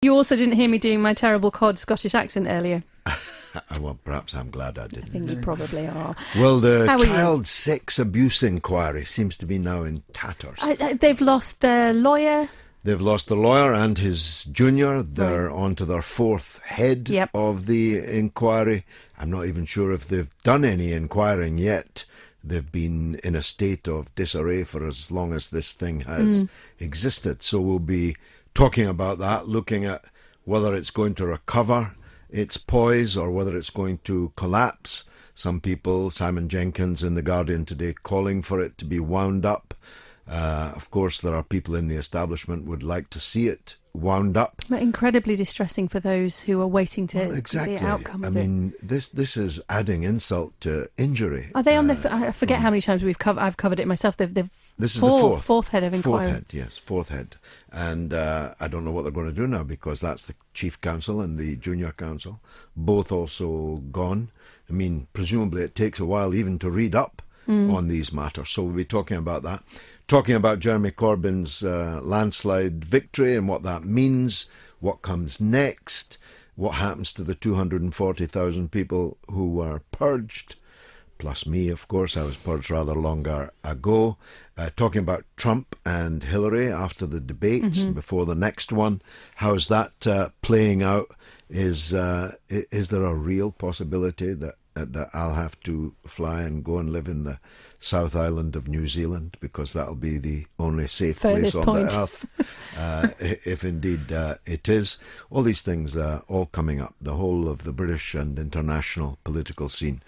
You also didn't hear me doing my terrible cod Scottish accent earlier. Well, perhaps I'm glad I didn't. I think you probably are. Well, the child sex abuse inquiry seems to be now in tatters. They've lost their lawyer. They've lost the lawyer and his junior. They're on to their fourth head of the inquiry. I'm not even sure if they've done any inquiring yet. They've been in a state of disarray for as long as this thing has existed. So we'll be talking about that, looking at whether it's going to recover its poise or whether it's going to collapse. Some people, Simon Jenkins in The Guardian today, calling for it to be wound up. Of course, there are people in the establishment would like to see it wound up. But incredibly distressing for those who are waiting to exactly. the outcome of it. I mean, this is adding insult to injury. Are they on the? I forget how many times I've covered it myself. This is the fourth head of inquiry. Fourth head. And I don't know what they're going to do now, because that's the chief counsel and the junior counsel, both also gone. I mean, presumably it takes a while even to read up on these matters. So we'll be talking about that. Talking about Jeremy Corbyn's landslide victory and what that means, what comes next, what happens to the 240,000 people who were purged, plus me, of course. I was purged rather longer ago. Talking about Trump and Hillary after the debates, before the next one. How's that playing out? Is there a real possibility that I'll have to fly and go and live in the South Island of New Zealand, because that'll be the only safe place on the earth, if indeed it is. All these things all coming up, the whole of the British and international political scene,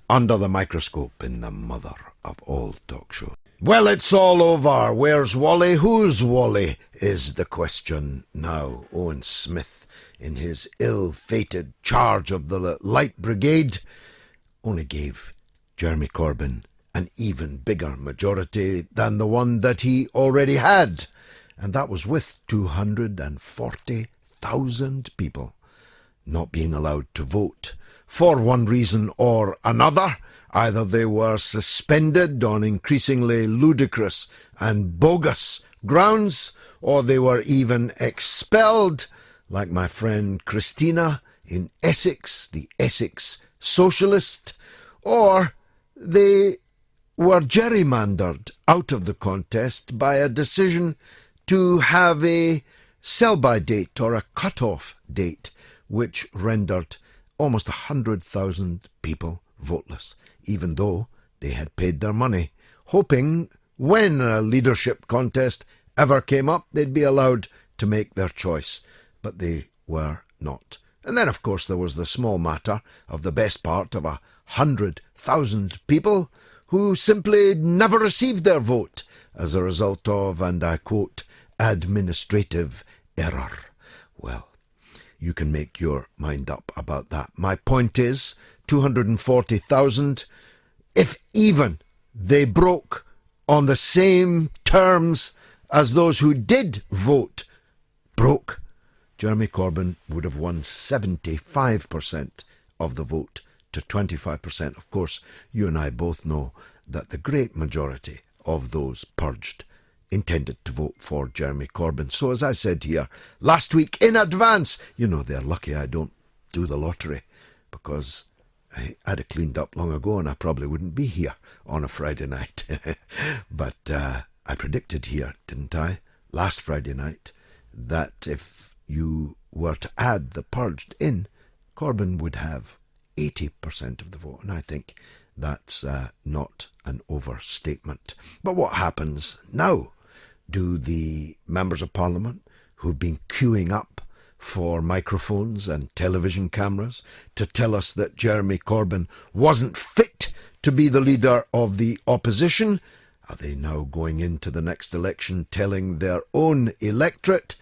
under the microscope in the mother of all talk shows. Well, it's all over. Where's Wally? Who's Wally? Is the question now. Owen Smith, in his ill-fated charge of the Light Brigade, only gave Jeremy Corbyn an even bigger majority than the one that he already had. And that was with 240,000 people not being allowed to vote for one reason or another. Either they were suspended on increasingly ludicrous and bogus grounds, or they were even expelled, like my friend Christina in Essex, the Essex socialist, or they were gerrymandered out of the contest by a decision to have a sell-by date or a cut-off date, which rendered almost 100,000 people voteless, even though they had paid their money, hoping when a leadership contest ever came up, they'd be allowed to make their choice. But they were not. And then, of course, there was the small matter of the best part of 100,000 people who simply never received their vote as a result of, and I quote, administrative error. Well, you can make your mind up about that. My point is, 240,000, if even they broke on the same terms as those who did vote broke, Jeremy Corbyn would have won 75% of the vote to 25%. Of course, you and I both know that the great majority of those purged intended to vote for Jeremy Corbyn. So as I said here last week in advance, you know, they're lucky I don't do the lottery, because I'd have cleaned up long ago and I probably wouldn't be here on a Friday night. But I predicted here, didn't I, last Friday night, that if you were to add the purged in, Corbyn would have 80% of the vote, and I think that's not an overstatement. But what happens now? Do the members of Parliament who've been queuing up for microphones and television cameras to tell us that Jeremy Corbyn wasn't fit to be the leader of the opposition, are they now going into the next election telling their own electorate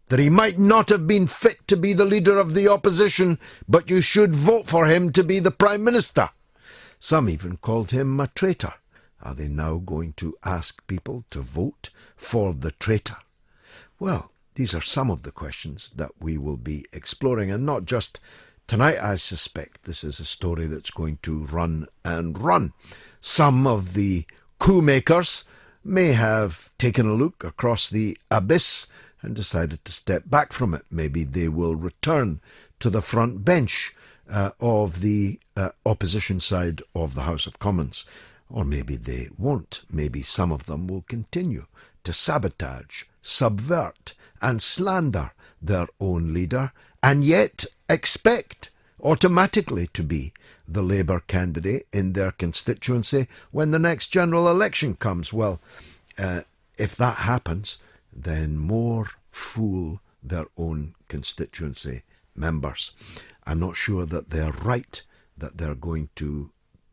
that he might not have been fit to be the leader of the opposition, but you should vote for him to be the Prime Minister? Some even called him a traitor. Are they now going to ask people to vote for the traitor? Well, these are some of the questions that we will be exploring, and not just tonight. I suspect this is a story that's going to run and run. Some of the coup makers may have taken a look across the abyss and decided to step back from it. Maybe they will return to the front bench of the opposition side of the House of Commons. Or maybe they won't. Maybe some of them will continue to sabotage, subvert and slander their own leader, and yet expect automatically to be the Labour candidate in their constituency when the next general election comes. Well, if that happens, then more fool their own constituency members. I'm not sure that they're right, that they're going to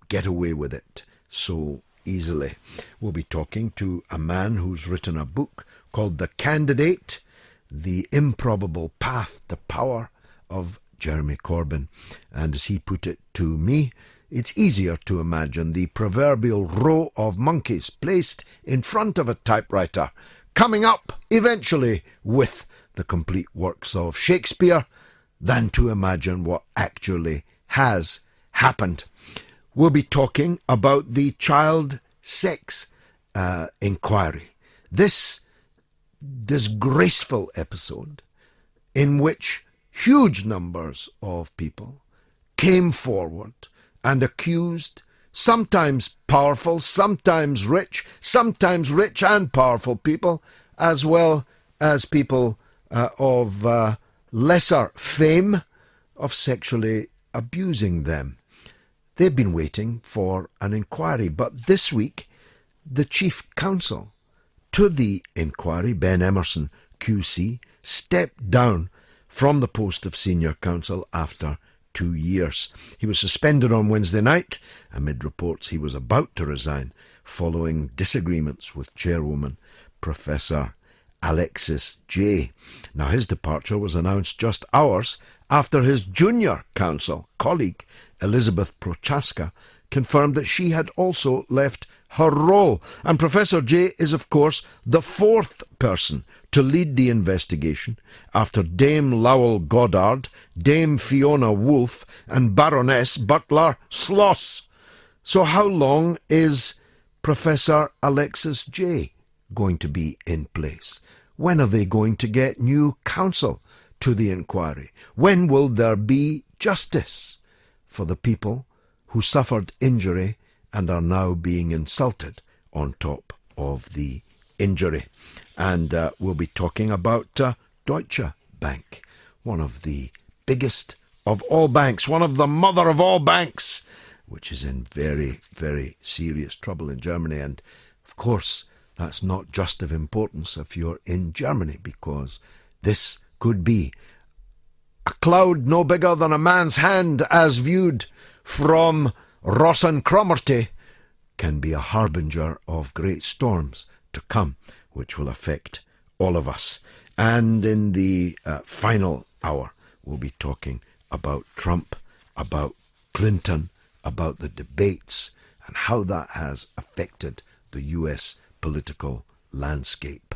get away with it so easily. We'll be talking to a man who's written a book called The Candidate, The Improbable Path to Power of Jeremy Corbyn. And as he put it to me, it's easier to imagine the proverbial row of monkeys placed in front of a typewriter, coming up eventually with the complete works of Shakespeare, than to imagine what actually has happened. We'll be talking about the child sex inquiry. This disgraceful episode in which huge numbers of people came forward and accused sometimes powerful, sometimes rich and powerful people, as well as people of lesser fame, of sexually abusing them. They've been waiting for an inquiry, but this week the chief counsel to the inquiry, Ben Emerson QC, stepped down from the post of senior counsel after 2 years. He was suspended on Wednesday night amid reports he was about to resign following disagreements with chairwoman Professor Alexis Jay. Now, his departure was announced just hours after his junior counsel colleague Elizabeth Prochaska confirmed that she had also left her role. And Professor Jay is, of course, the fourth person to lead the investigation after Dame Lowell Goddard, Dame Fiona Woolf and Baroness Butler Sloss. So how long is Professor Alexis Jay going to be in place? When are they going to get new counsel to the inquiry? When will there be justice for the people who suffered injury and are now being insulted on top of the injury? And we'll be talking about Deutsche Bank, one of the biggest of all banks, one of the mother of all banks, which is in very, very serious trouble in Germany. And, of course, that's not just of importance if you're in Germany, because this could be a cloud no bigger than a man's hand as viewed from Rossen-Cromarty, can be a harbinger of great storms to come, which will affect all of us. And in the final hour, we'll be talking about Trump, about Clinton, about the debates, and how that has affected the US political landscape.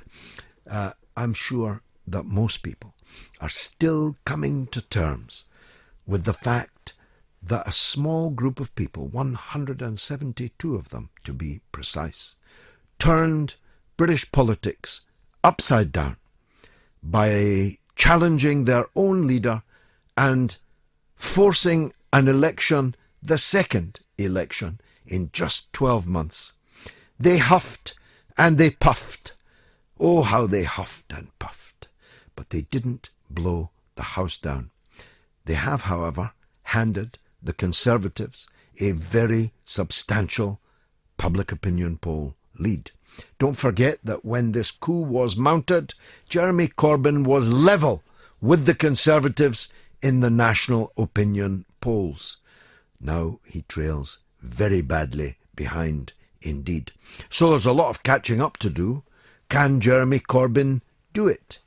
I'm sure that most people are still coming to terms with the fact that a small group of people, 172 of them to be precise, turned British politics upside down by challenging their own leader and forcing an election, the second election, in just 12 months. They huffed and they puffed. Oh, how they huffed and puffed. But they didn't blow the house down. They have, however, handed the Conservatives a very substantial public opinion poll lead. Don't forget that when this coup was mounted, Jeremy Corbyn was level with the Conservatives in the national opinion polls. Now he trails very badly behind indeed. So there's a lot of catching up to do. Can Jeremy Corbyn do it?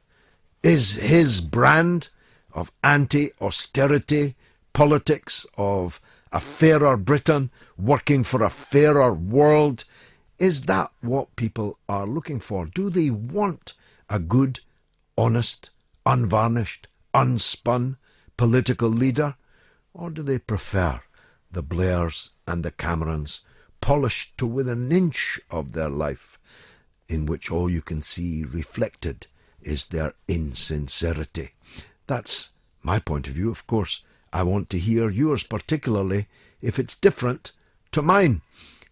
Is his brand of anti-austerity politics, of a fairer Britain, working for a fairer world, is that what people are looking for? Do they want a good, honest, unvarnished, unspun political leader? Or do they prefer the Blairs and the Camerons, polished to within an inch of their life, in which all you can see reflected is their insincerity. That's my point of view, of course. I want to hear yours, particularly if it's different to mine.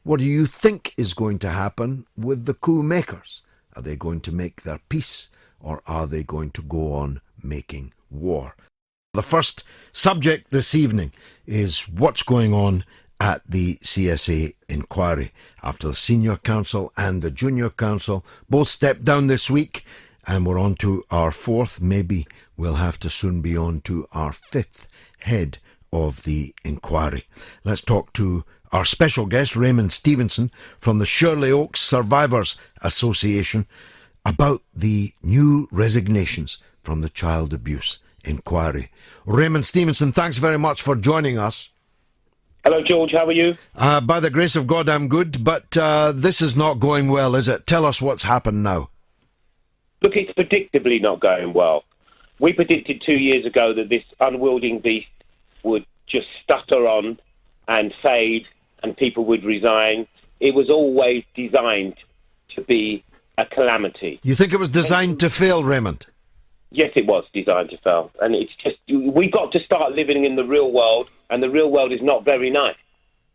What do you think is going to happen with the coup makers? Are they going to make their peace, or are they going to go on making war? The first subject this evening is what's going on at the CSA inquiry after the Senior Counsel and the Junior Counsel both stepped down this week, and we're on to our fourth. Maybe we'll have to soon be on to our fifth head of the inquiry. Let's talk to our special guest, Raymond Stevenson, from the Shirley Oaks Survivors Association, about the new resignations from the Child Abuse Inquiry. Raymond Stevenson, thanks very much for joining us. Hello, George. How are you? By the grace of God, I'm good, but this is not going well, is it? Tell us what's happened now. Look, it's predictably not going well. We predicted 2 years ago that this unwielding beast would just stutter on and fade and people would resign. It was always designed to be a calamity. You think it was designed to fail, Raymond? Yes, it was designed to fail. And it's just, we got to start living in the real world, and the real world is not very nice.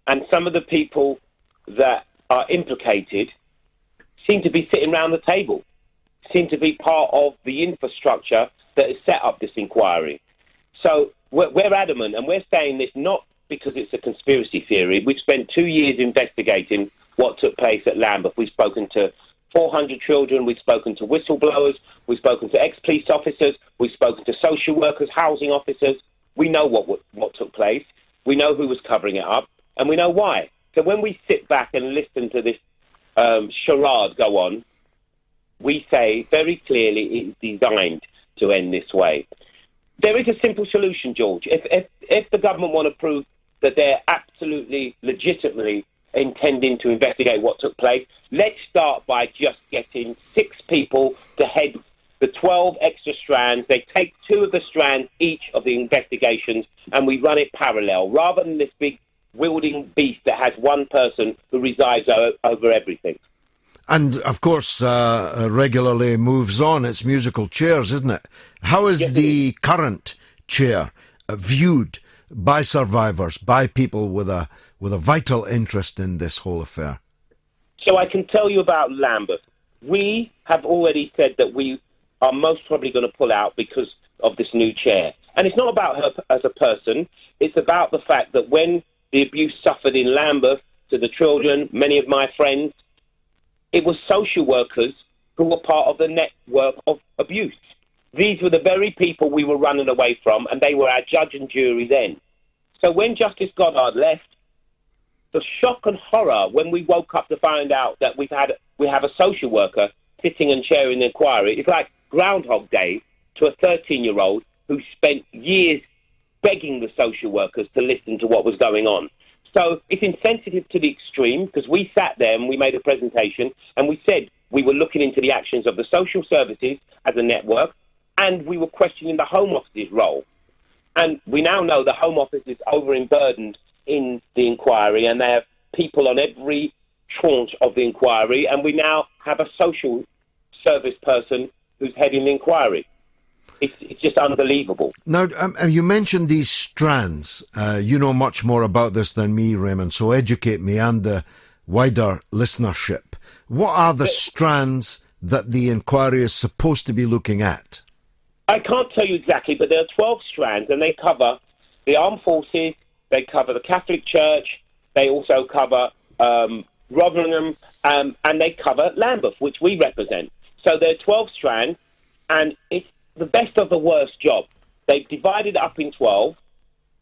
And some of the people that are implicated seem to be sitting around the table, seem to be part of the infrastructure that has set up this inquiry. So we're adamant, and we're saying this not because it's a conspiracy theory. We've spent 2 years investigating what took place at Lambeth. We've spoken to 400 children, we've spoken to whistleblowers, we've spoken to ex-police officers, we've spoken to social workers, housing officers. We know what took place, we know who was covering it up, and we know why. So when we sit back and listen to this charade go on, we say very clearly it's designed to end this way. There is a simple solution, George. If the government want to prove that they're absolutely legitimately intending to investigate what took place, let's start by just getting 6 people to head the 12 extra strands. They take 2 of the strands each of the investigations, and we run it parallel, rather than this big wielding beast that has one person who resides over everything. And, of course, regularly moves on. It's musical chairs, isn't it? How is the current chair viewed by survivors, by people with a vital interest in this whole affair? So I can tell you about Lambeth. We have already said that we are most probably going to pull out because of this new chair. And it's not about her as a person. It's about the fact that when the abuse suffered in Lambeth to the children, many of my friends, it was social workers who were part of the network of abuse. These were the very people we were running away from, and they were our judge and jury then. So when Justice Goddard left, the shock and horror when we woke up to find out that we have a social worker sitting and chairing the inquiry, it's like Groundhog Day to a 13-year-old who spent years begging the social workers to listen to what was going on. So it's insensitive to the extreme, because we sat there and we made a presentation and we said we were looking into the actions of the social services as a network, and we were questioning the Home Office's role. And we now know the Home Office is overburdened in the inquiry, and they have people on every tranche of the inquiry, and we now have a social service person who's heading the inquiry. It's just unbelievable. Now, you mentioned these strands. You know much more about this than me, Raymond, so educate me and the wider listenership. What are the strands that the inquiry is supposed to be looking at? I can't tell you exactly, but there are 12 strands, and they cover the armed forces, they cover the Catholic Church, they also cover Rotherham, and they cover Lambeth, which we represent. So there are 12 strands, and it's the best of the worst job. They've divided it up in 12,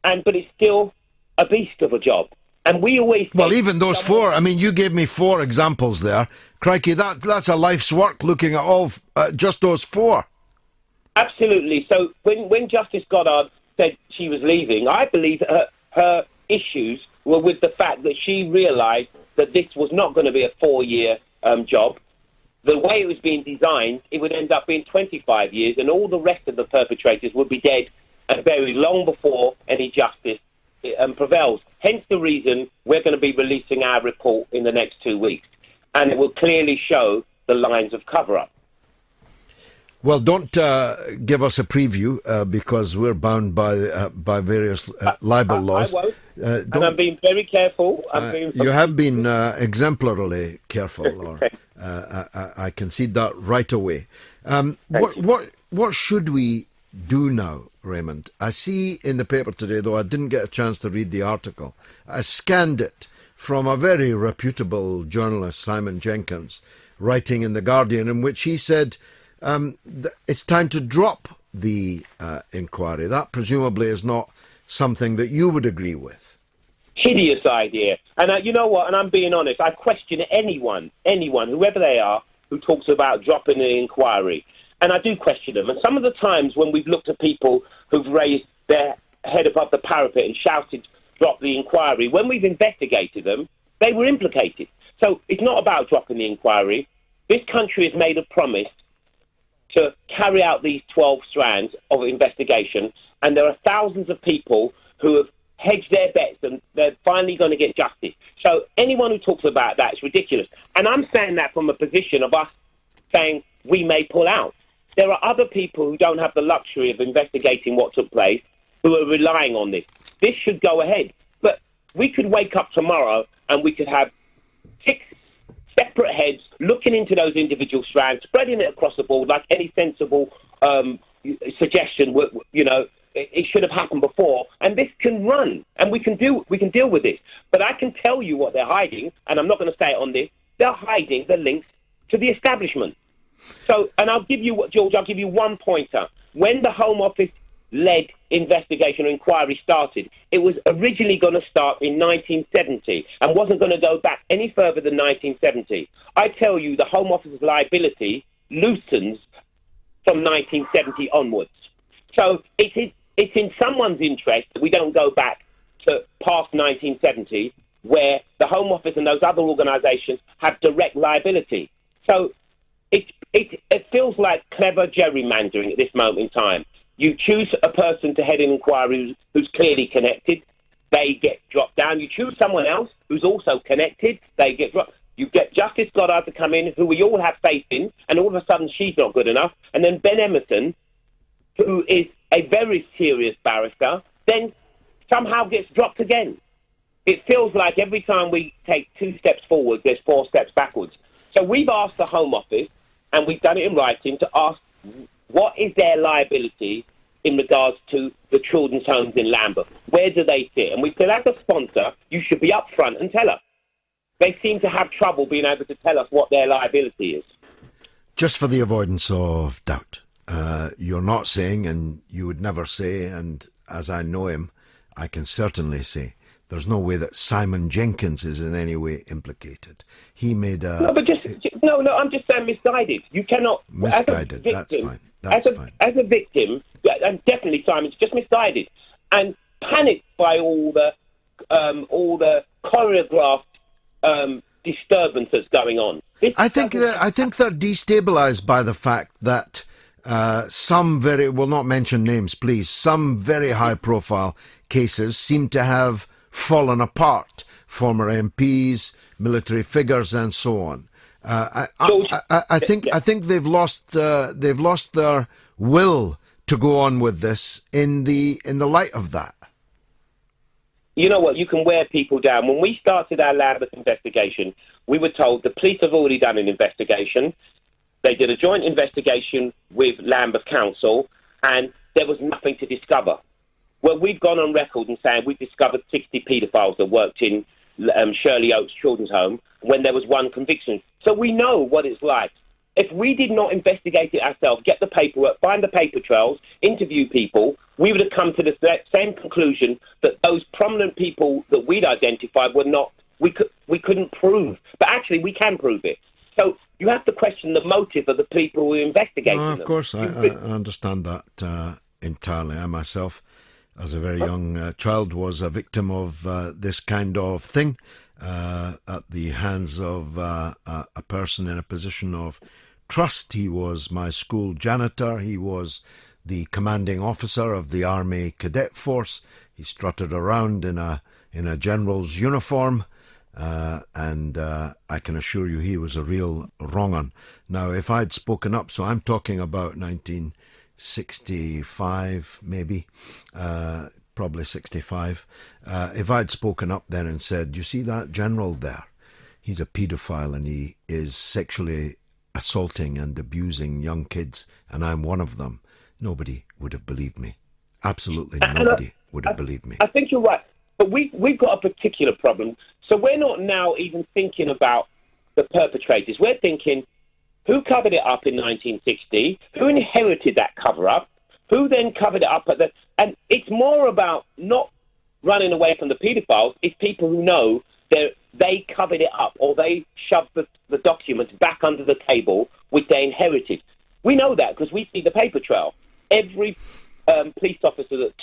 but it's still a beast of a job. And we always... Well, even those 4, I mean, you gave me 4 examples there. Crikey, that's a life's work looking at all, just those 4. Absolutely. So when Justice Goddard said she was leaving, I believe her issues were with the fact that she realised that this was not going to be a 4-year job. The way it was being designed, it would end up being 25 years, and all the rest of the perpetrators would be dead and buried long before any justice prevails. Hence the reason we're going to be releasing our report in the next 2 weeks, and it will clearly show the lines of cover-up. Well, don't give us a preview because we're bound by various libel laws. I won't. And I'm being very careful. You have been exemplarily careful, or I concede that right away. What should we do now, Raymond? I see in the paper today, though I didn't get a chance to read the article, I scanned it from a very reputable journalist, Simon Jenkins, writing in The Guardian, in which he said it's time to drop the inquiry. That presumably is not something that you would agree with. Hideous idea. And you know what? And I'm being honest. I question anyone, whoever they are, who talks about dropping the inquiry. And I do question them. And some of the times when we've looked at people who've raised their head above the parapet and shouted, drop the inquiry, when we've investigated them, they were implicated. So it's not about dropping the inquiry. This country has made a promise to carry out these 12 strands of investigation, and there are thousands of people who have hedged their bets and they're finally going to get justice. So anyone who talks about that is ridiculous. And I'm saying that from a position of us saying we may pull out. There are other people who don't have the luxury of investigating what took place who are relying on this. This should go ahead. But we could wake up tomorrow and we could have 6 separate heads looking into those individual strands, spreading it across the board like any sensible suggestion. You know, it should have happened before, and this can run, and we can deal with this. But I can tell you what they're hiding, and I'm not going to say it on this. They're hiding the links to the establishment. So, and I'll give you one pointer. When the Home Office-led investigation or inquiry started, it was originally going to start in 1970 and wasn't going to go back any further than 1970. I tell you, the Home Office's liability loosens from 1970 onwards. So it's in someone's interest that we don't go back to past 1970, where the Home Office and those other organisations have direct liability. So it feels like clever gerrymandering at this moment in time. You choose a person to head an inquiry who's clearly connected, they get dropped down. You choose someone else who's also connected, they get dropped. You get Justice Goddard to come in, who we all have faith in, and all of a sudden she's not good enough. And then Ben Emerson, who is a very serious barrister, then somehow gets dropped again. It feels like every time we take 2 steps forward, there's 4 steps backwards. So we've asked the Home Office, and we've done it in writing, to ask what is their liability in regards to the children's homes in Lambeth. Where do they sit? And we said, as a sponsor, you should be upfront and tell us. They seem to have trouble being able to tell us what their liability is. Just for the avoidance of doubt, you're not saying, and you would never say, and as I know him, I can certainly say, there's no way that Simon Jenkins is in any way implicated. He made a... No, I'm just saying misguided. You cannot... Misguided, victim, that's fine. As a victim, and definitely Simon's just misguided and panicked by all the choreographed disturbance that's going on. I think they're destabilised by the fact that some very... We'll not mention names, please. Some very high-profile cases seem to have fallen apart. Former MPs, military figures, and so on. I think they've lost their will to go on with this in the light of that. You know what? You can wear people down. When we started our Lambeth investigation, we were told the police have already done an investigation. They did a joint investigation with Lambeth Council, and there was nothing to discover. Well, we've gone on record and saying we've discovered 60 paedophiles that worked in Shirley Oaks Children's Home when there was 1 conviction. So we know what it's like. If we did not investigate it ourselves, get the paperwork, find the paper trails, interview people, we would have come to the same conclusion that those prominent people that we'd identified were not, we couldn't prove. But actually, we can prove it. So you have to question the motive of the people who are investigating them. Of course, I understand that entirely. I myself, as a very young child, was a victim of this kind of thing at the hands of a person in a position of trust. He was my school janitor. He was the commanding officer of the Army Cadet Force. He strutted around in a general's uniform. and I can assure you he was a real wrong-un. Now, if I'd spoken up, so I'm talking about 1965, maybe, probably 65, if I'd spoken up then and said, you see that general there? He's a paedophile and he is sexually assaulting and abusing young kids, and I'm one of them. Nobody would have believed me. Absolutely nobody would have believed me. I think you're right. But we've got a particular problem. So we're not now even thinking about the perpetrators. We're thinking, who covered it up in 1960? Who inherited that cover-up? Who then covered it up at the... And it's more about not running away from the paedophiles. It's people who know they covered it up, or they shoved the documents back under the table which they inherited. We know that because we see the paper trail. Every police officer that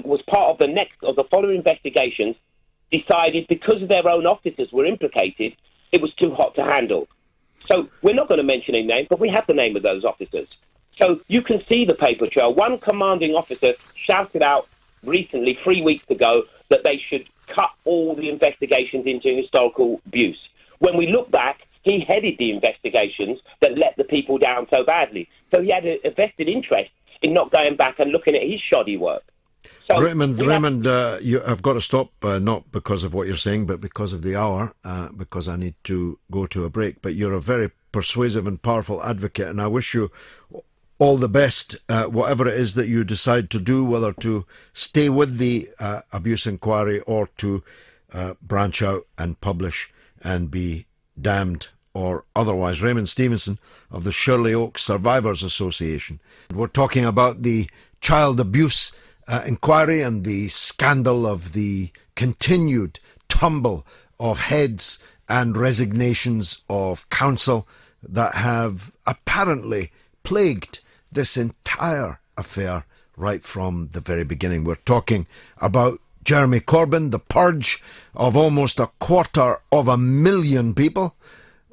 was part of the following investigations decided, because their own officers were implicated, it was too hot to handle. So we're not going to mention any names, but we have the name of those officers. So you can see the paper trail. One commanding officer shouted out recently, 3 weeks ago, that they should cut all the investigations into historical abuse. When we look back, he headed the investigations that let the people down so badly. So he had a vested interest in not going back and looking at his shoddy work. So Raymond, I've got to stop, not because of what you're saying, but because of the hour, because I need to go to a break. But you're a very persuasive and powerful advocate, and I wish you all the best, whatever it is that you decide to do, whether to stay with the abuse inquiry or to branch out and publish and be damned or otherwise. Raymond Stevenson of the Shirley Oaks Survivors Association. We're talking about the child abuse inquiry and the scandal of the continued tumble of heads and resignations of council that have apparently plagued this entire affair right from the very beginning. We're talking about Jeremy Corbyn, the purge of almost 250,000 people,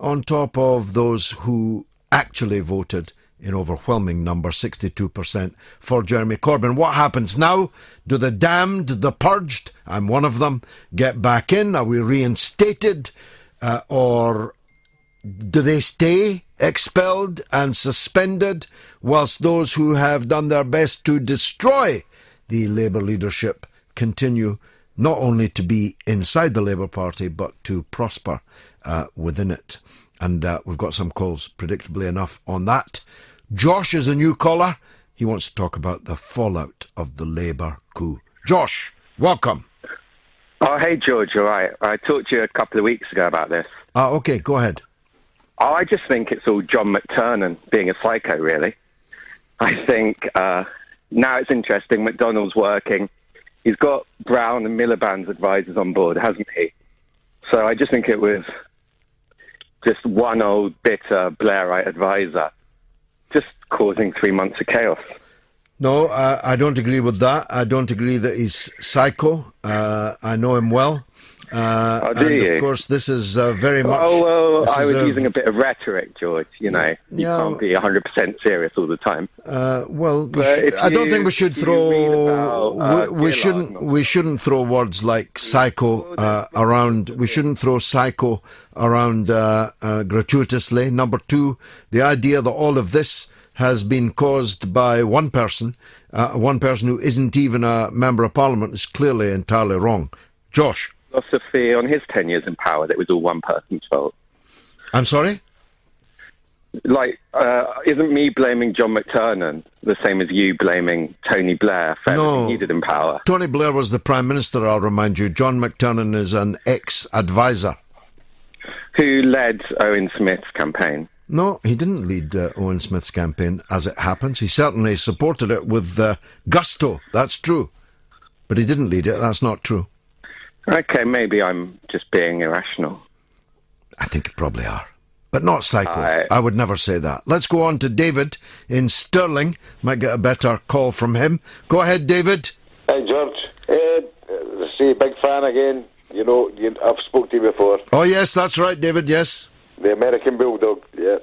on top of those who actually voted in overwhelming number, 62%, for Jeremy Corbyn. What happens now? Do the damned, the purged, I'm one of them, get back in? Are we reinstated? Or do they stay expelled and suspended, whilst those who have done their best to destroy the Labour leadership continue not only to be inside the Labour Party, but to prosper within it? And we've got some calls, predictably enough, on that. Josh is a new caller. He wants to talk about the fallout of the Labour coup. Josh, welcome. Oh, hey, George, all right. I talked to you a couple of weeks ago about this. Okay, go ahead. Oh, I just think it's all John McTernan being a psycho, really. I think now it's interesting. McDonnell's working. He's got Brown and Miliband's advisors on board, hasn't he? So I just think it was just one old, bitter Blairite advisor just causing 3 months of chaos. No, I don't agree with that. I don't agree that he's psycho. I know him well. Of course, this is very much... Oh, well, I was using a bit of rhetoric, George. You know, you can't be 100% serious all the time. Well, I don't think we should throw... We shouldn't throw words like psycho around. We shouldn't throw psycho around gratuitously. Number two, the idea that all of this has been caused by one person who isn't even a member of Parliament, is clearly entirely wrong. Josh? Philosophy on his 10 years in power that was all one person's fault. I'm sorry? Like, isn't me blaming John McTernan the same as you blaming Tony Blair for everything he did in power? Tony Blair was the Prime Minister, I'll remind you. John McTernan is an ex-advisor. Who led Owen Smith's campaign? No, he didn't lead Owen Smith's campaign, as it happens. He certainly supported it with gusto, that's true. But he didn't lead it, that's not true. Okay, maybe I'm just being irrational. I think you probably are. But not psycho. I would never say that. Let's go on to David in Stirling. Might get a better call from him. Go ahead, David. Hi, George. See, big fan again. You know, I've spoken to you before. Oh, yes, that's right, David, yes. The American Bulldog, yeah.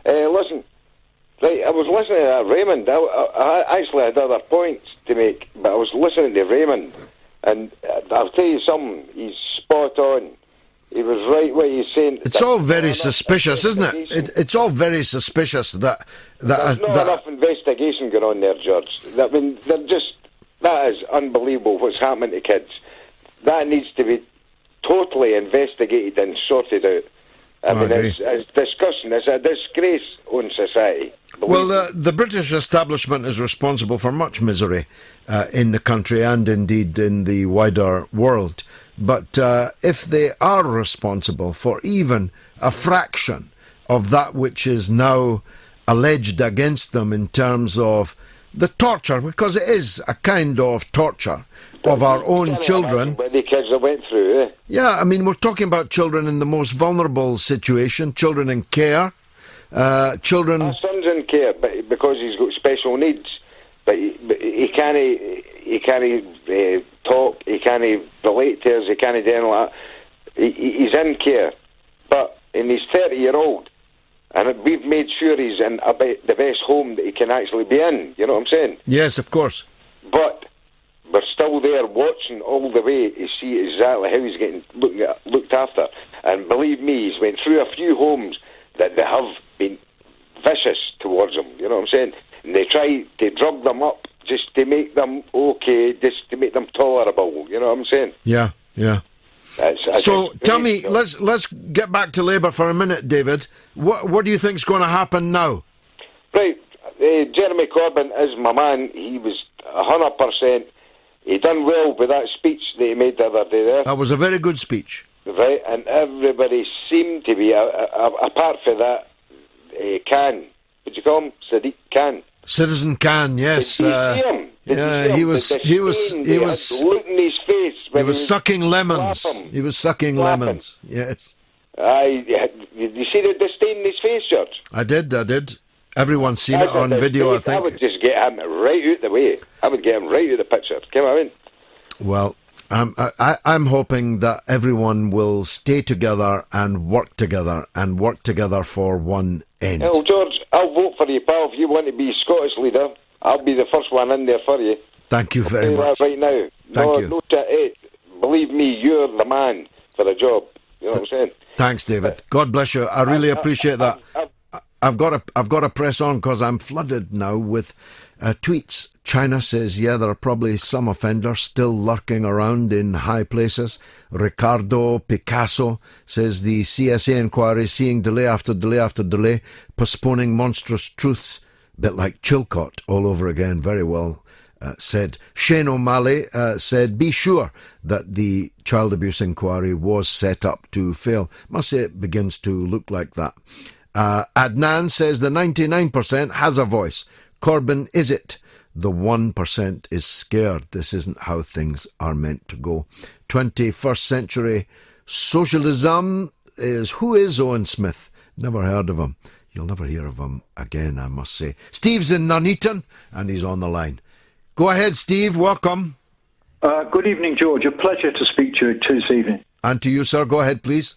Listen, right, I was listening to that Raymond. I actually had other points to make, but I was listening to Raymond. And I'll tell you something, he's spot on. He was right what he's saying. It's all very suspicious, isn't it? It's all very suspicious that there's not enough investigation going on there, George. I mean, that is unbelievable what's happening to kids. That needs to be totally investigated and sorted out. I mean, it's disgusting. It's a disgrace on society. Well, the British establishment is responsible for much misery in the country and indeed in the wider world. But if they are responsible for even a fraction of that which is now alleged against them in terms of the torture, because it is a kind of torture of our own children. What the kids that went through, eh? Yeah, I mean, we're talking about children in the most vulnerable situation, children in care, children... My son's in care but because he's got special needs, but he can't talk, he can't relate to us, he can't do anything like that. He's in care, and he's 30-year-old, and we've made sure he's in the best home that he can actually be in, you know what I'm saying? Yes, of course. But we're still there watching all the way to see exactly how he's getting looked after. And believe me, he's went through a few homes that they have been vicious towards him, you know what I'm saying? And they try to drug them up just to make them okay, just to make them tolerable, you know what I'm saying? Yeah. So tell me, let's get back to Labour for a minute, David. What do you think's going to happen now? Right, Jeremy Corbyn is my man. He was 100%. He done well with that speech that he made the other day there. That was a very good speech. Right, and everybody seemed to be, apart from that, Khan. Would you call him? Sadiq Khan. Citizen Khan, yes. Did you see him? Yeah, he was looking his face. He was sucking lemons. He was sucking lemons. Yes. Did you see the disdain in his face, George? I did. Everyone's seen it on video, I think. I would just get him right out the way. I would get him right out the picture. Come on in. Well, I'm hoping that everyone will stay together and work together for one end. Well, George, I'll vote for you, pal. If you want to be Scottish leader, I'll be the first one in there for you. Thank you very much. Right now. Thank you. Believe me, you're the man for the job. You know what I'm saying? Thanks, David. God bless you. I really appreciate that. I've got to press on because I'm flooded now with tweets. China says, yeah, there are probably some offenders still lurking around in high places. Ricardo Picasso says the CSA inquiry seeing delay after delay after delay, postponing monstrous truths, a bit like Chilcot all over again. Very well said. Shane O'Malley said, be sure that the child abuse inquiry was set up to fail. Must say it begins to look like that. Adnan says the 99% has a voice. Corbyn is it. The 1% is scared. This isn't how things are meant to go. 21st century socialism is... Who is Owen Smith? Never heard of him. You'll never hear of him again, I must say. Steve's in Nuneaton, and he's on the line. Go ahead, Steve. Welcome. Good evening, George. A pleasure to speak to you this evening. And to you, sir. Go ahead, please.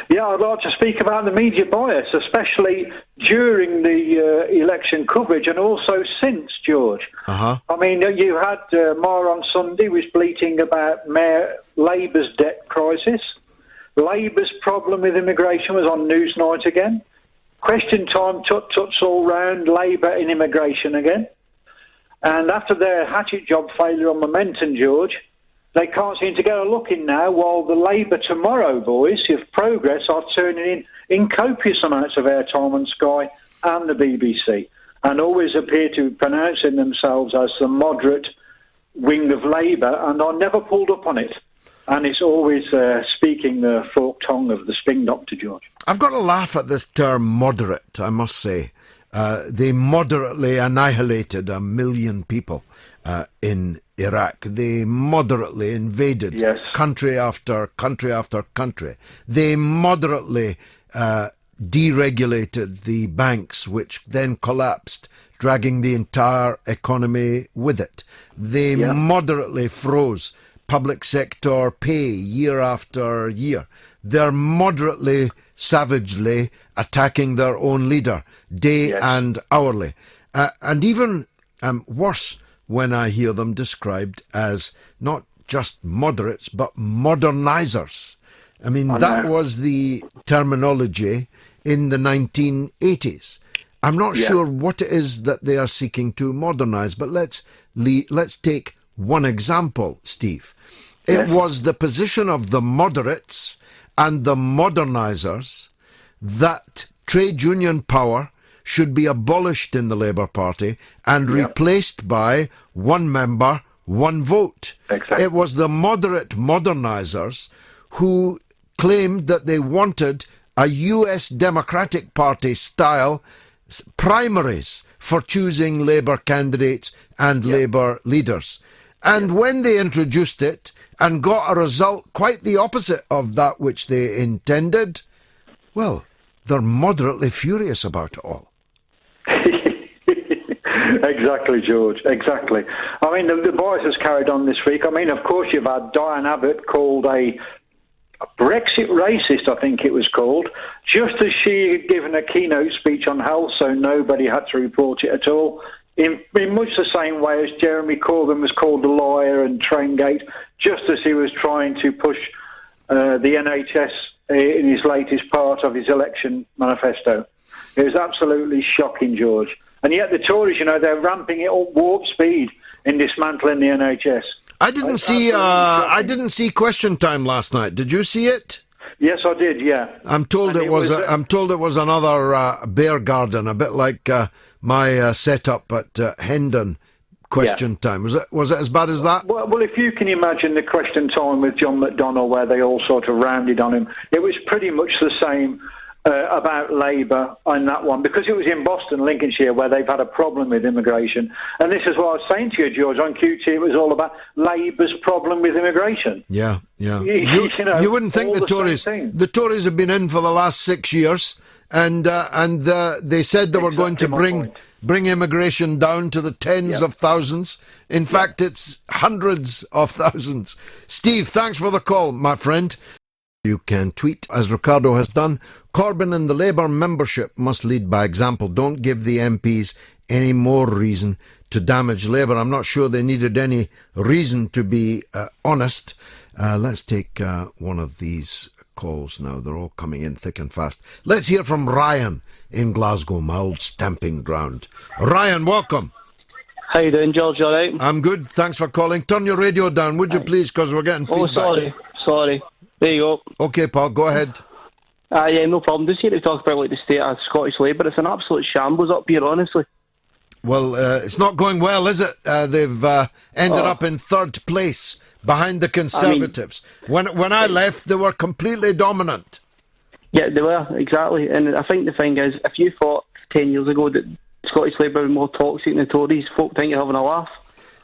Yeah, I'd like to speak about the media bias, especially during the election coverage and also since, George. Uh-huh. I mean, you had Mar on Sunday was bleating about Labour's debt crisis. Labour's problem with immigration was on Newsnight again. Question time, tut-tuts all round, Labour in immigration again. And after their hatchet job failure on Momentum, George, they can't seem to get a look in now, while the Labour Tomorrow boys of Progress are turning in copious amounts of airtime on Sky and the BBC, and always appear to be pronouncing themselves as the moderate wing of Labour, and are never pulled up on it. And it's always speaking the forked tongue of the spin doctor, George. I've got to laugh at this term moderate, I must say. They moderately annihilated 1 million people in Iraq. They moderately invaded country after country after country. They moderately deregulated the banks, which then collapsed, dragging the entire economy with it. They moderately froze public sector pay year after year. They're moderately, savagely attacking their own leader day and hourly. And even worse, when I hear them described as not just moderates, but modernisers. I mean, that was the terminology in the 1980s. I'm not sure what it is that they are seeking to modernise, but let's take one example, Steve. It was the position of the moderates and the modernisers that trade union power should be abolished in the Labour Party and replaced by one member, one vote. Exactly. It was the moderate modernisers who claimed that they wanted a US Democratic Party style primaries for choosing Labour candidates and Labour leaders. And when they introduced it and got a result quite the opposite of that which they intended, well, they're moderately furious about it all. Exactly, George, exactly. I mean, the voice has carried on this week. I mean, of course, you've had Diane Abbott called a Brexit racist, I think it was called, just as she had given a keynote speech on health, so nobody had to report it at all. In much the same way as Jeremy Corbyn was called a liar and Traingate, just as he was trying to push the NHS in his latest part of his election manifesto. It was absolutely shocking, George. And yet the Tories, you know, they're ramping it up warp speed in dismantling the NHS. I didn't see Question Time last night. Did you see it? Yes, I did. Yeah. I'm told it was another bear garden, a bit like my setup at Hendon. Question Time. Was it as bad as that? Well, if you can imagine the Question Time with John McDonnell, where they all sort of rounded on him, it was pretty much the same about Labour on that one, because it was in Boston, Lincolnshire, where they've had a problem with immigration. And this is what I was saying to you, George, on QT, it was all about Labour's problem with immigration. Yeah. You wouldn't think the Tories have been in for the last 6 years, and they said they were going to bring immigration down to the tens of thousands. In fact, it's hundreds of thousands. Steve, thanks for the call, my friend. You can tweet, as Ricardo has done. Corbyn and the Labour membership must lead by example. Don't give the MPs any more reason to damage Labour. I'm not sure they needed any reason, to be honest. Let's take one of these calls now. They're all coming in thick and fast. Let's hear from Ryan in Glasgow, my old stamping ground. Ryan, welcome. How you doing, George? All right? I'm good. Thanks for calling. Turn your radio down, would you please, because we're getting feedback. Sorry. There you go. Okay, Paul, go ahead. Yeah, no problem. Just here to talk about the state of Scottish Labour. It's an absolute shambles up here, honestly. Well, it's not going well, is it? They've ended up in third place behind the Conservatives. When I left, they were completely dominant. Yeah, they were, exactly. And I think the thing is, if you thought 10 years ago that Scottish Labour were more toxic than the Tories, folk think you're having a laugh.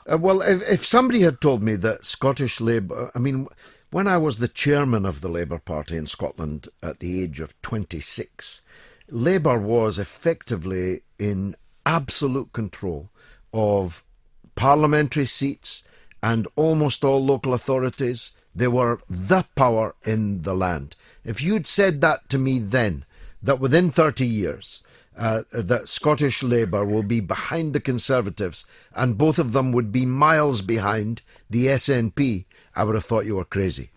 Well, if somebody had told me that Scottish Labour... I mean, when I was the chairman of the Labour Party in Scotland at the age of 26, Labour was effectively in absolute control of parliamentary seats and almost all local authorities. They were the power in the land. If you'd said that to me then, that within 30 years, that Scottish Labour will be behind the Conservatives and both of them would be miles behind the SNP, I would have thought you were crazy.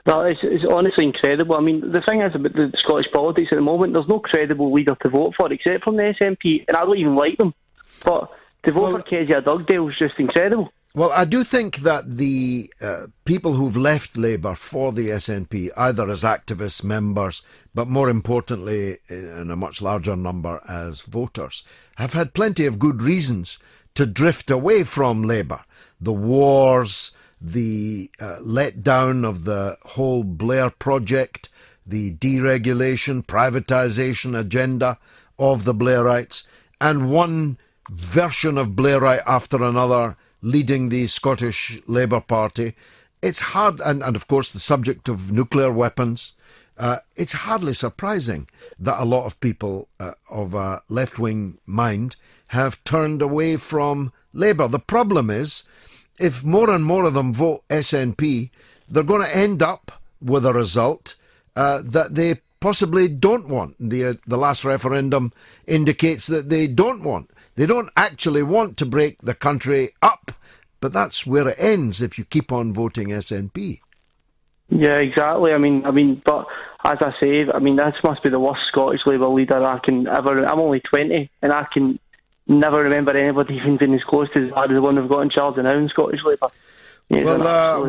No, it's honestly incredible. I mean, the thing is about the Scottish politics at the moment, there's no credible leader to vote for except from the SNP, and I don't even like them. But to vote for Kezia Dugdale is just incredible. Well, I do think that the people who've left Labour for the SNP, either as activists, members, but more importantly, in a much larger number as voters, have had plenty of good reasons to drift away from Labour. The wars, the letdown of the whole Blair project, the deregulation, privatisation agenda of the Blairites, and one version of Blairite after another leading the Scottish Labour Party. It's hard, and of course the subject of nuclear weapons. It's hardly surprising that a lot of people of a left-wing mind have turned away from Labour. The problem is, if more and more of them vote SNP, they're going to end up with a result that they possibly don't want. The last referendum indicates that they don't want. They don't actually want to break the country up, but that's where it ends if you keep on voting SNP. Yeah, exactly. I mean, but as I say, this must be the worst Scottish Labour leader I can ever. I'm only 20, and I can never remember anybody even being as close to as bad as the one we've got in charge now in Scottish Labour. Well,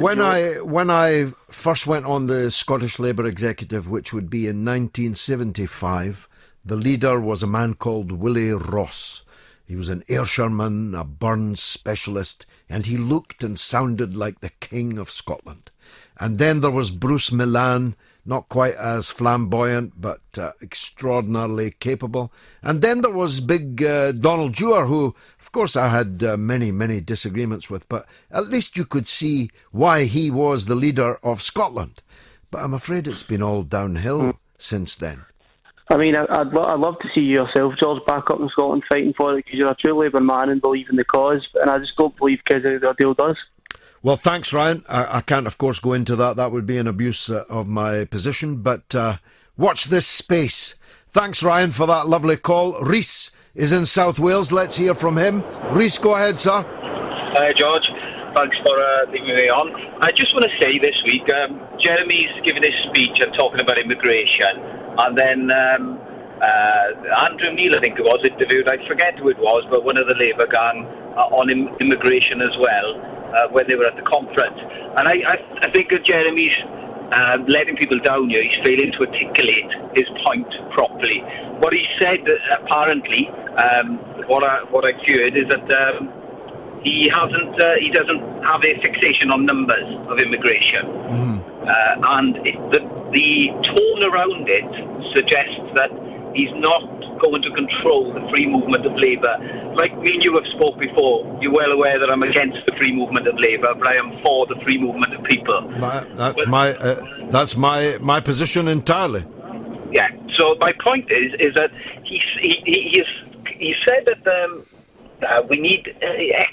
when I first went on the Scottish Labour Executive, which would be in 1975, the leader was a man called Willie Ross. He was an Ayrshireman, a burns specialist, and he looked and sounded like the King of Scotland. And then there was Bruce Millan, not quite as flamboyant, but extraordinarily capable. And then there was big Donald Dewar, who, of course, I had many, many disagreements with, but at least you could see why he was the leader of Scotland. But I'm afraid it's been all downhill since then. I mean, I'd love to see you yourself, George, back up in Scotland fighting for it, because you're a true Labour man and believe in the cause, and I just don't believe talkRADIO does. Well, thanks, Ryan. I can't, of course, go into that. That would be an abuse of my position, but watch this space. Thanks, Ryan, for that lovely call. Rhys is in South Wales. Let's hear from him. Rhys, go ahead, sir. Hi, George. Thanks for leaving me on. I just want to say this week, Jeremy's giving his speech and talking about immigration, and then Andrew Neil, I think it was, interviewed, I forget who it was, but one of the Labour gang on immigration as well, when they were at the conference. And I think that Jeremy's letting people down here. He's failing to articulate his point properly. What he said, apparently, what I've heard is that he doesn't have a fixation on numbers of immigration, and the tone around it suggests that he's not going to control the free movement of labour. Like me and you have spoke before, you're well aware that I'm against the free movement of labour, but I am for the free movement of people. That's my position entirely. Yeah. So my point is that he said that we need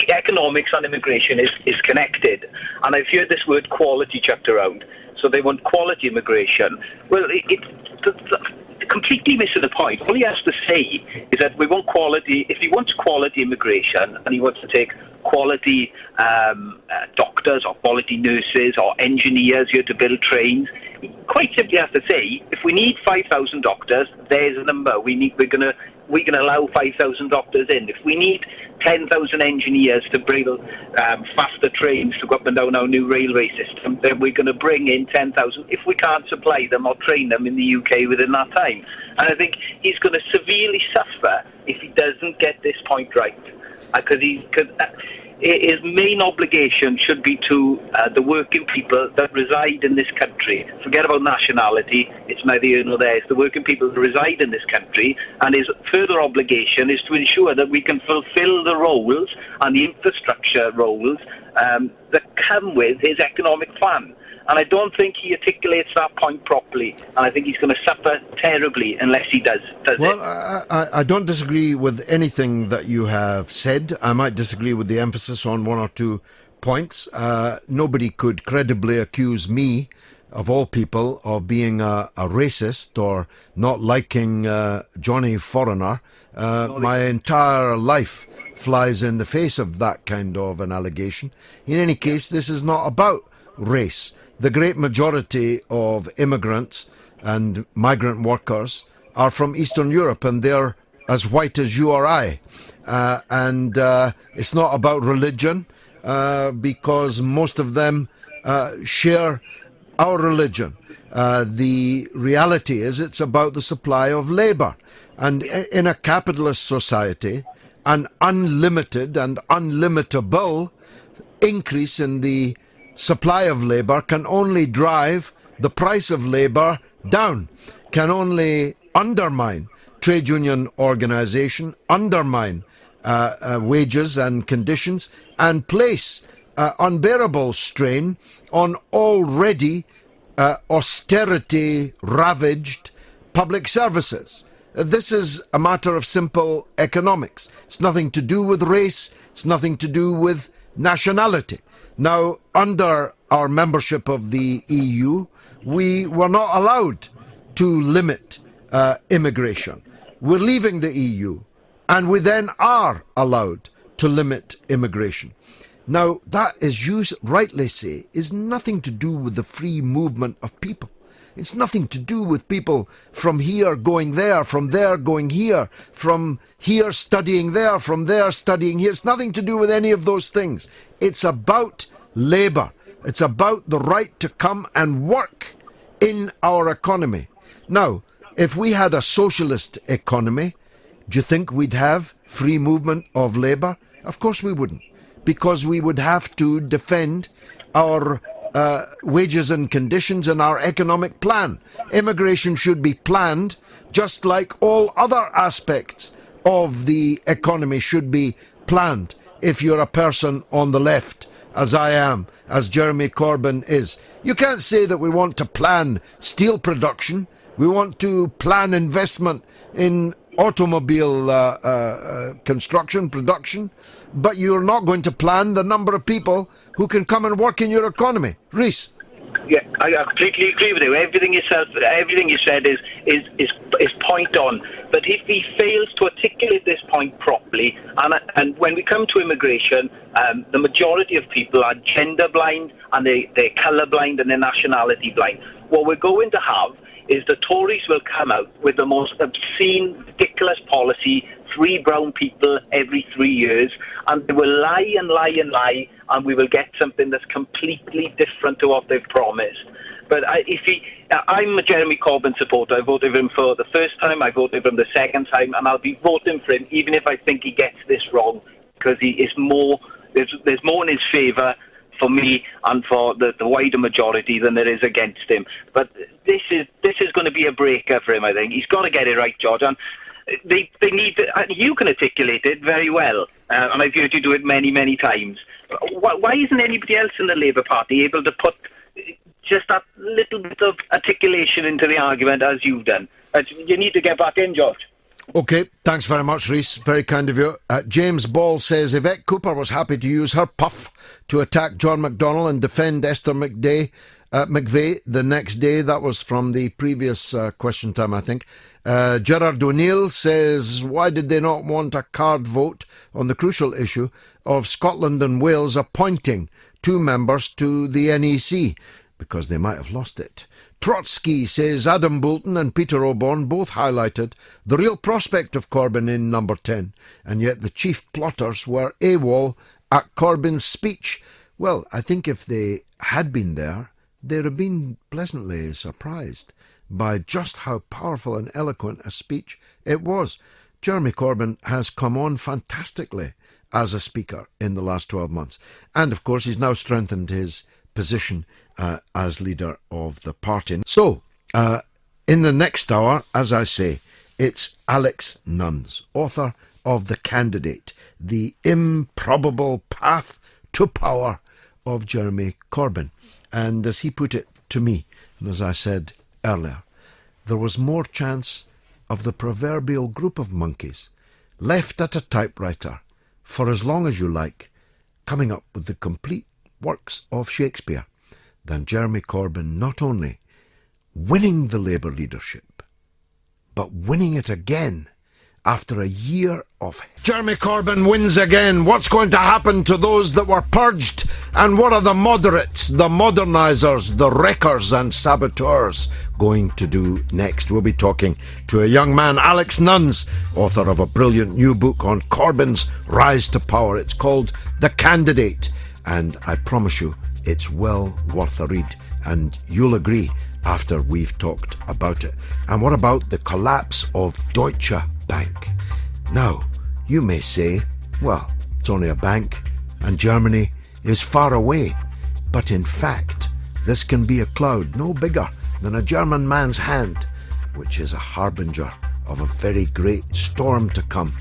economics and immigration is connected, and I've heard this word quality chucked around. So they want quality immigration. Well, it's completely missing the point. All he has to say is that we want quality. If he wants quality immigration and he wants to take quality doctors or quality nurses or engineers here to build trains, he quite simply has to say, if we need 5,000 doctors, there's a number. We can allow 5,000 doctors in. If we need 10,000 engineers to build faster trains to go up and down our new railway system, then we're going to bring in 10,000 if we can't supply them or train them in the UK within that time. And I think he's going to severely suffer if he doesn't get this point right. Because his main obligation should be to the working people that reside in this country. Forget about nationality, it's neither here nor there. It's the working people that reside in this country, and his further obligation is to ensure that we can fulfil the roles and the infrastructure roles that come with his economic plan. And I don't think he articulates that point properly. And I think he's going to suffer terribly unless he does well, it. I don't disagree with anything that you have said. I might disagree with the emphasis on one or two points. Nobody could credibly accuse me, of all people, of being a racist or not liking Johnny Foreigner. My entire life flies in the face of that kind of an allegation. In any case, this is not about race. The great majority of immigrants and migrant workers are from Eastern Europe, and they're as white as you or I. And it's not about religion, because most of them share our religion. The reality is it's about the supply of labour. And in a capitalist society, an unlimited and unlimitable increase in the supply of labour can only drive the price of labour down, can only undermine trade union organisation, undermine wages and conditions, and place unbearable strain on already austerity-ravaged public services. This is a matter of simple economics. It's nothing to do with race, it's nothing to do with nationality. Now, under our membership of the EU, we were not allowed to limit immigration. We're leaving the EU, and we then are allowed to limit immigration. Now, that, as you rightly say, is nothing to do with the free movement of people. It's nothing to do with people from here going there, from there going here, from here studying there, from there studying here. It's nothing to do with any of those things. It's about labour. It's about the right to come and work in our economy. Now, if we had a socialist economy, do you think we'd have free movement of labour? Of course we wouldn't, because we would have to defend our wages and conditions and our economic plan. Immigration should be planned just like all other aspects of the economy should be planned. If you're a person on the left, as I am, as Jeremy Corbyn is, you can't say that we want to plan steel production. We want to plan investment in automobile construction, production, but you're not going to plan the number of people who can come and work in your economy. Reese? Yeah, I completely agree with you. Everything you said is point on. But if he fails to articulate this point properly, and when we come to immigration, the majority of people are gender blind, and they're colour blind, and they're nationality blind. What we're going to have is the Tories will come out with the most obscene, ridiculous policy, 3 brown people every 3 years, and they will lie and lie and lie, and we will get something that's completely different to what they've promised. But I'm a Jeremy Corbyn supporter. I voted for him for the first time, I voted for him the second time, and I'll be voting for him even if I think he gets this wrong, because there's more in his favour for me and for the wider majority than there is against him. But this is going to be a breaker for him, I think. He's got to get it right, George. And they need you can articulate it very well, and I've heard you do it many, many times. Why isn't anybody else in the Labour Party able to put just that little bit of articulation into the argument as you've done? You need to get back in, George. OK, thanks very much, Reese. Very kind of you. James Ball says Yvette Cooper was happy to use her puff to attack John McDonnell and defend Esther McVey the next day. That was from the previous question time, I think. Gerard O'Neill says, why did they not want a card vote on the crucial issue of Scotland and Wales appointing 2 members to the NEC? Because they might have lost it. Trotsky says Adam Boulton and Peter O'Born both highlighted the real prospect of Corbyn in number 10, and yet the chief plotters were AWOL at Corbyn's speech. Well, I think if they had been there, they'd have been pleasantly surprised by just how powerful and eloquent a speech it was. Jeremy Corbyn has come on fantastically as a speaker in the last 12 months. And, of course, he's now strengthened his position as leader of the party. So, in the next hour, as I say, it's Alex Nuns, author of The Candidate, the improbable path to power of Jeremy Corbyn. And as he put it to me, and as I said earlier, there was more chance of the proverbial group of monkeys left at a typewriter for as long as you like, coming up with the complete works of Shakespeare, than Jeremy Corbyn not only winning the Labour leadership, but winning it again after a year of... Jeremy Corbyn wins again. What's going to happen to those that were purged? And what are the moderates, the modernisers, the wreckers and saboteurs going to do next? We'll be talking to a young man, Alex Nuns, author of a brilliant new book on Corbyn's rise to power. It's called The Candidate, and I promise you it's well worth a read, and you'll agree after we've talked about it. And what about the collapse of Deutsche Bank? Now, you may say, well, it's only a bank and Germany is far away. But in fact, this can be a cloud no bigger than a German man's hand, which is a harbinger of a very great storm to come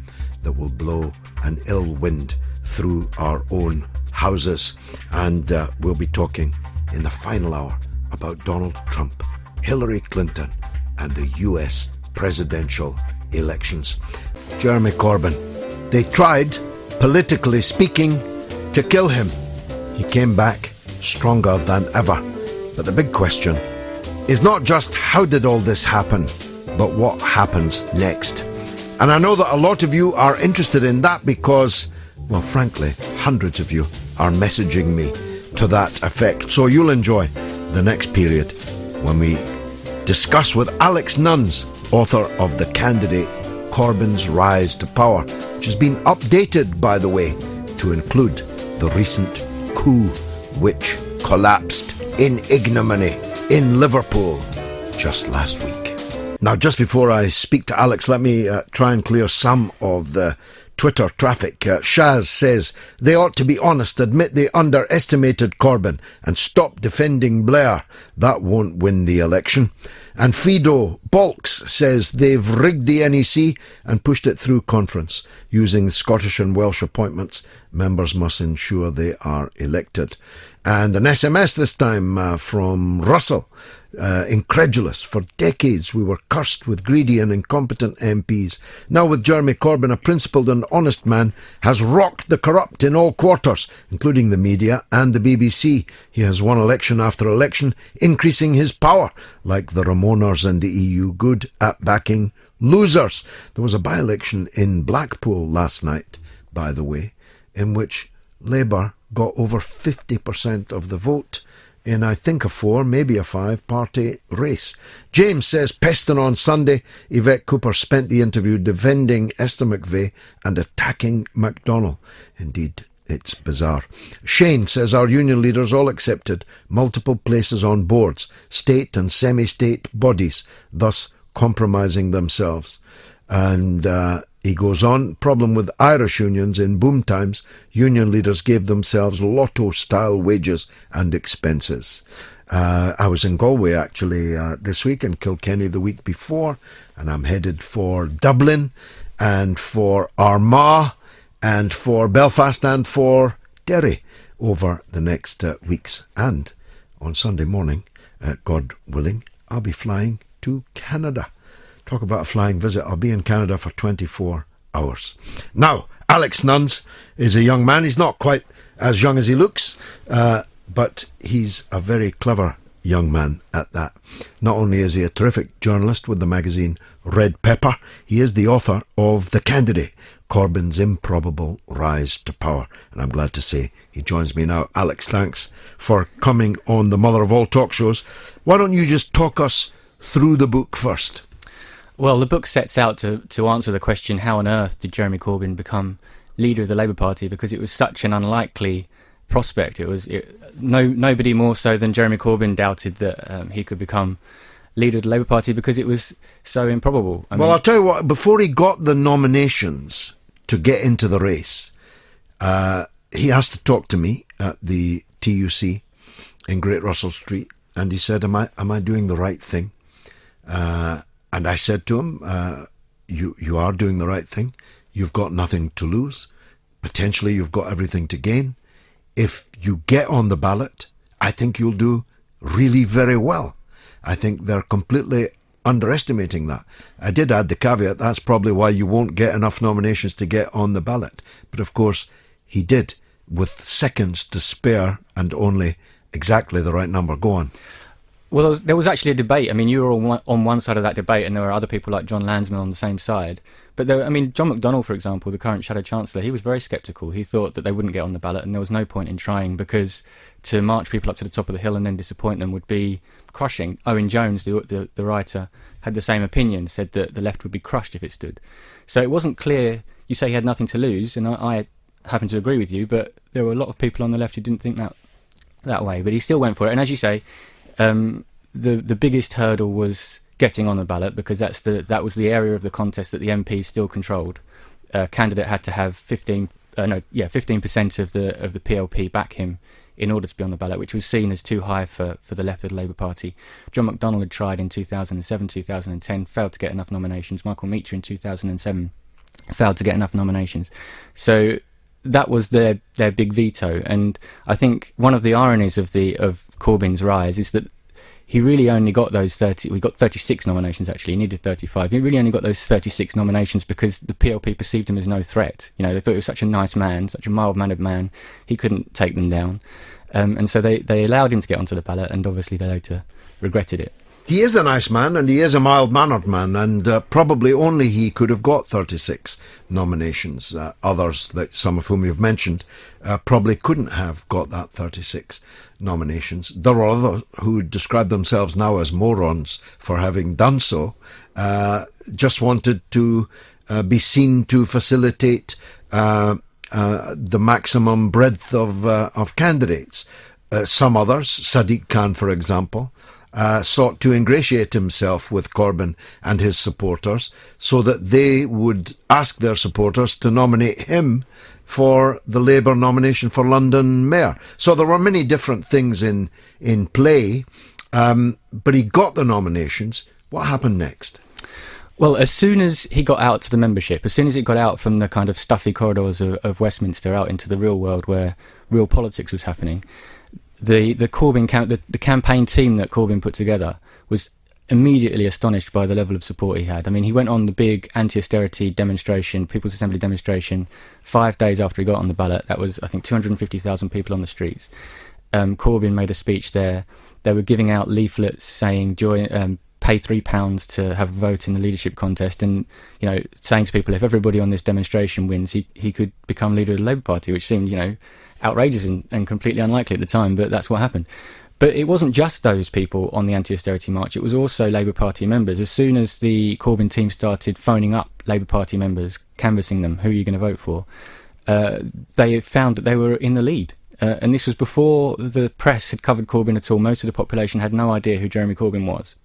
that will blow an ill wind through our own houses. And we'll be talking in the final hour about Donald Trump, Hillary Clinton and the US presidential elections. Jeremy Corbyn, they tried, politically speaking, to kill him. He came back stronger than ever. But the big question is not just how did all this happen, but what happens next. And I know that a lot of you are interested in that because, well, frankly, hundreds of you are messaging me to that effect. So you'll enjoy the next period when we discuss with Alex Nuns, author of The Candidate, Corbyn's Rise to Power, which has been updated, by the way, to include the recent coup which collapsed in ignominy in Liverpool just last week. Now, just before I speak to Alex, let me try and clear some of the Twitter traffic. Shaz says they ought to be honest, admit they underestimated Corbyn and stop defending Blair. That won't win the election. And Fido Balks says they've rigged the NEC and pushed it through conference. Using Scottish and Welsh appointments, members must ensure they are elected. And an SMS this time from Russell. Incredulous. For decades we were cursed with greedy and incompetent MPs. Now with Jeremy Corbyn, a principled and honest man, has rocked the corrupt in all quarters, including the media and the BBC. He has won election after election, increasing his power, like the Ramoners and the EU, good at backing losers. There was a by-election in Blackpool last night, by the way, in which Labour got over 50% of the vote in, I think, a 4, maybe a 5-party race. James says Peston on Sunday. Yvette Cooper spent the interview defending Esther McVeigh and attacking McDonnell. Indeed, it's bizarre. Shane says our union leaders all accepted multiple places on boards, state and semi-state bodies, thus compromising themselves. And he goes on, problem with Irish unions in boom times, union leaders gave themselves lotto-style wages and expenses. I was in Galway actually this week and Kilkenny the week before, and I'm headed for Dublin and for Armagh and for Belfast and for Derry over the next weeks. And on Sunday morning, God willing, I'll be flying to Canada. Talk about a flying visit. I'll be in Canada for 24 hours. Now, Alex Nuns is a young man. He's not quite as young as he looks, but he's a very clever young man at that. Not only is he a terrific journalist with the magazine Red Pepper, he is the author of The Candidate, Corbyn's Improbable Rise to Power. And I'm glad to say he joins me now. Alex, thanks for coming on the mother of all talk shows. Why don't you just talk us through the book first? Well, the book sets out to answer the question, how on earth did Jeremy Corbyn become leader of the Labour Party? Because it was such an unlikely prospect. Nobody more so than Jeremy Corbyn doubted that he could become leader of the Labour Party because it was so improbable. I'll tell you what, before he got the nominations to get into the race, he has to talk to me at the TUC in Great Russell Street, and he said, am I doing the right thing? And I said to him, you are doing the right thing. You've got nothing to lose. Potentially you've got everything to gain. If you get on the ballot, I think you'll do really very well. I think they're completely underestimating that. I did add the caveat, that's probably why you won't get enough nominations to get on the ballot. But of course, he did, with seconds to spare and only exactly the right number. Go on. Well, there was actually a debate. I mean, you were on one side of that debate, and there were other people like John Landsman on the same side. But John McDonnell, for example, the current Shadow Chancellor, he was very sceptical. He thought that they wouldn't get on the ballot, and there was no point in trying because to march people up to the top of the hill and then disappoint them would be crushing. Owen Jones, the writer, had the same opinion, said that the left would be crushed if it stood. So it wasn't clear. You say he had nothing to lose, and I happen to agree with you, but there were a lot of people on the left who didn't think that way. But he still went for it, and as you say, the biggest hurdle was getting on the ballot because that was the area of the contest that the MPs still controlled. A candidate had to have 15% of the PLP back him in order to be on the ballot, which was seen as too high for the left of the Labour Party. John McDonnell had tried in 2007, 2010, failed to get enough nominations. Michael Meacher in 2007 failed to get enough nominations. So that was their big veto. And I think one of the ironies of Corbyn's rise is that he really only got those 30... We got 36 nominations, actually. He needed 35. He really only got those 36 nominations because the PLP perceived him as no threat. You know, they thought he was such a nice man, such a mild-mannered man. He couldn't take them down. And so they allowed him to get onto the ballot, and obviously they later regretted it. He is a nice man, and he is a mild-mannered man, and probably only he could have got 36 nominations. Others, some of whom you've mentioned, probably couldn't have got that 36 nominations. There are others who describe themselves now as morons for having done so, just wanted to be seen to facilitate the maximum breadth of candidates. Some others, Sadiq Khan, for example, sought to ingratiate himself with Corbyn and his supporters so that they would ask their supporters to nominate him for the Labour nomination for London Mayor. So there were many different things in play, but he got the nominations. What happened next? Well, as soon as he got out to the membership, as soon as it got out from the kind of stuffy corridors of Westminster out into the real world where real politics was happening, the Corbyn the campaign team that Corbyn put together was immediately astonished by the level of support he had. I mean, he went on the big anti-austerity demonstration, People's Assembly demonstration, 5 days after he got on the ballot. That was, I think, 250,000 people on the streets. Corbyn made a speech there. They were giving out leaflets saying pay £3 to have a vote in the leadership contest, and saying to people, if everybody on this demonstration wins, he could become leader of the Labour Party, which seemed outrageous and completely unlikely at the time, but that's what happened. But it wasn't just those people on the anti-austerity march, it was also Labour Party members. As soon as the Corbyn team started phoning up Labour Party members, canvassing them, who are you going to vote for, they found that they were in the lead. And this was before the press had covered Corbyn at all. Most of the population had no idea who Jeremy Corbyn was.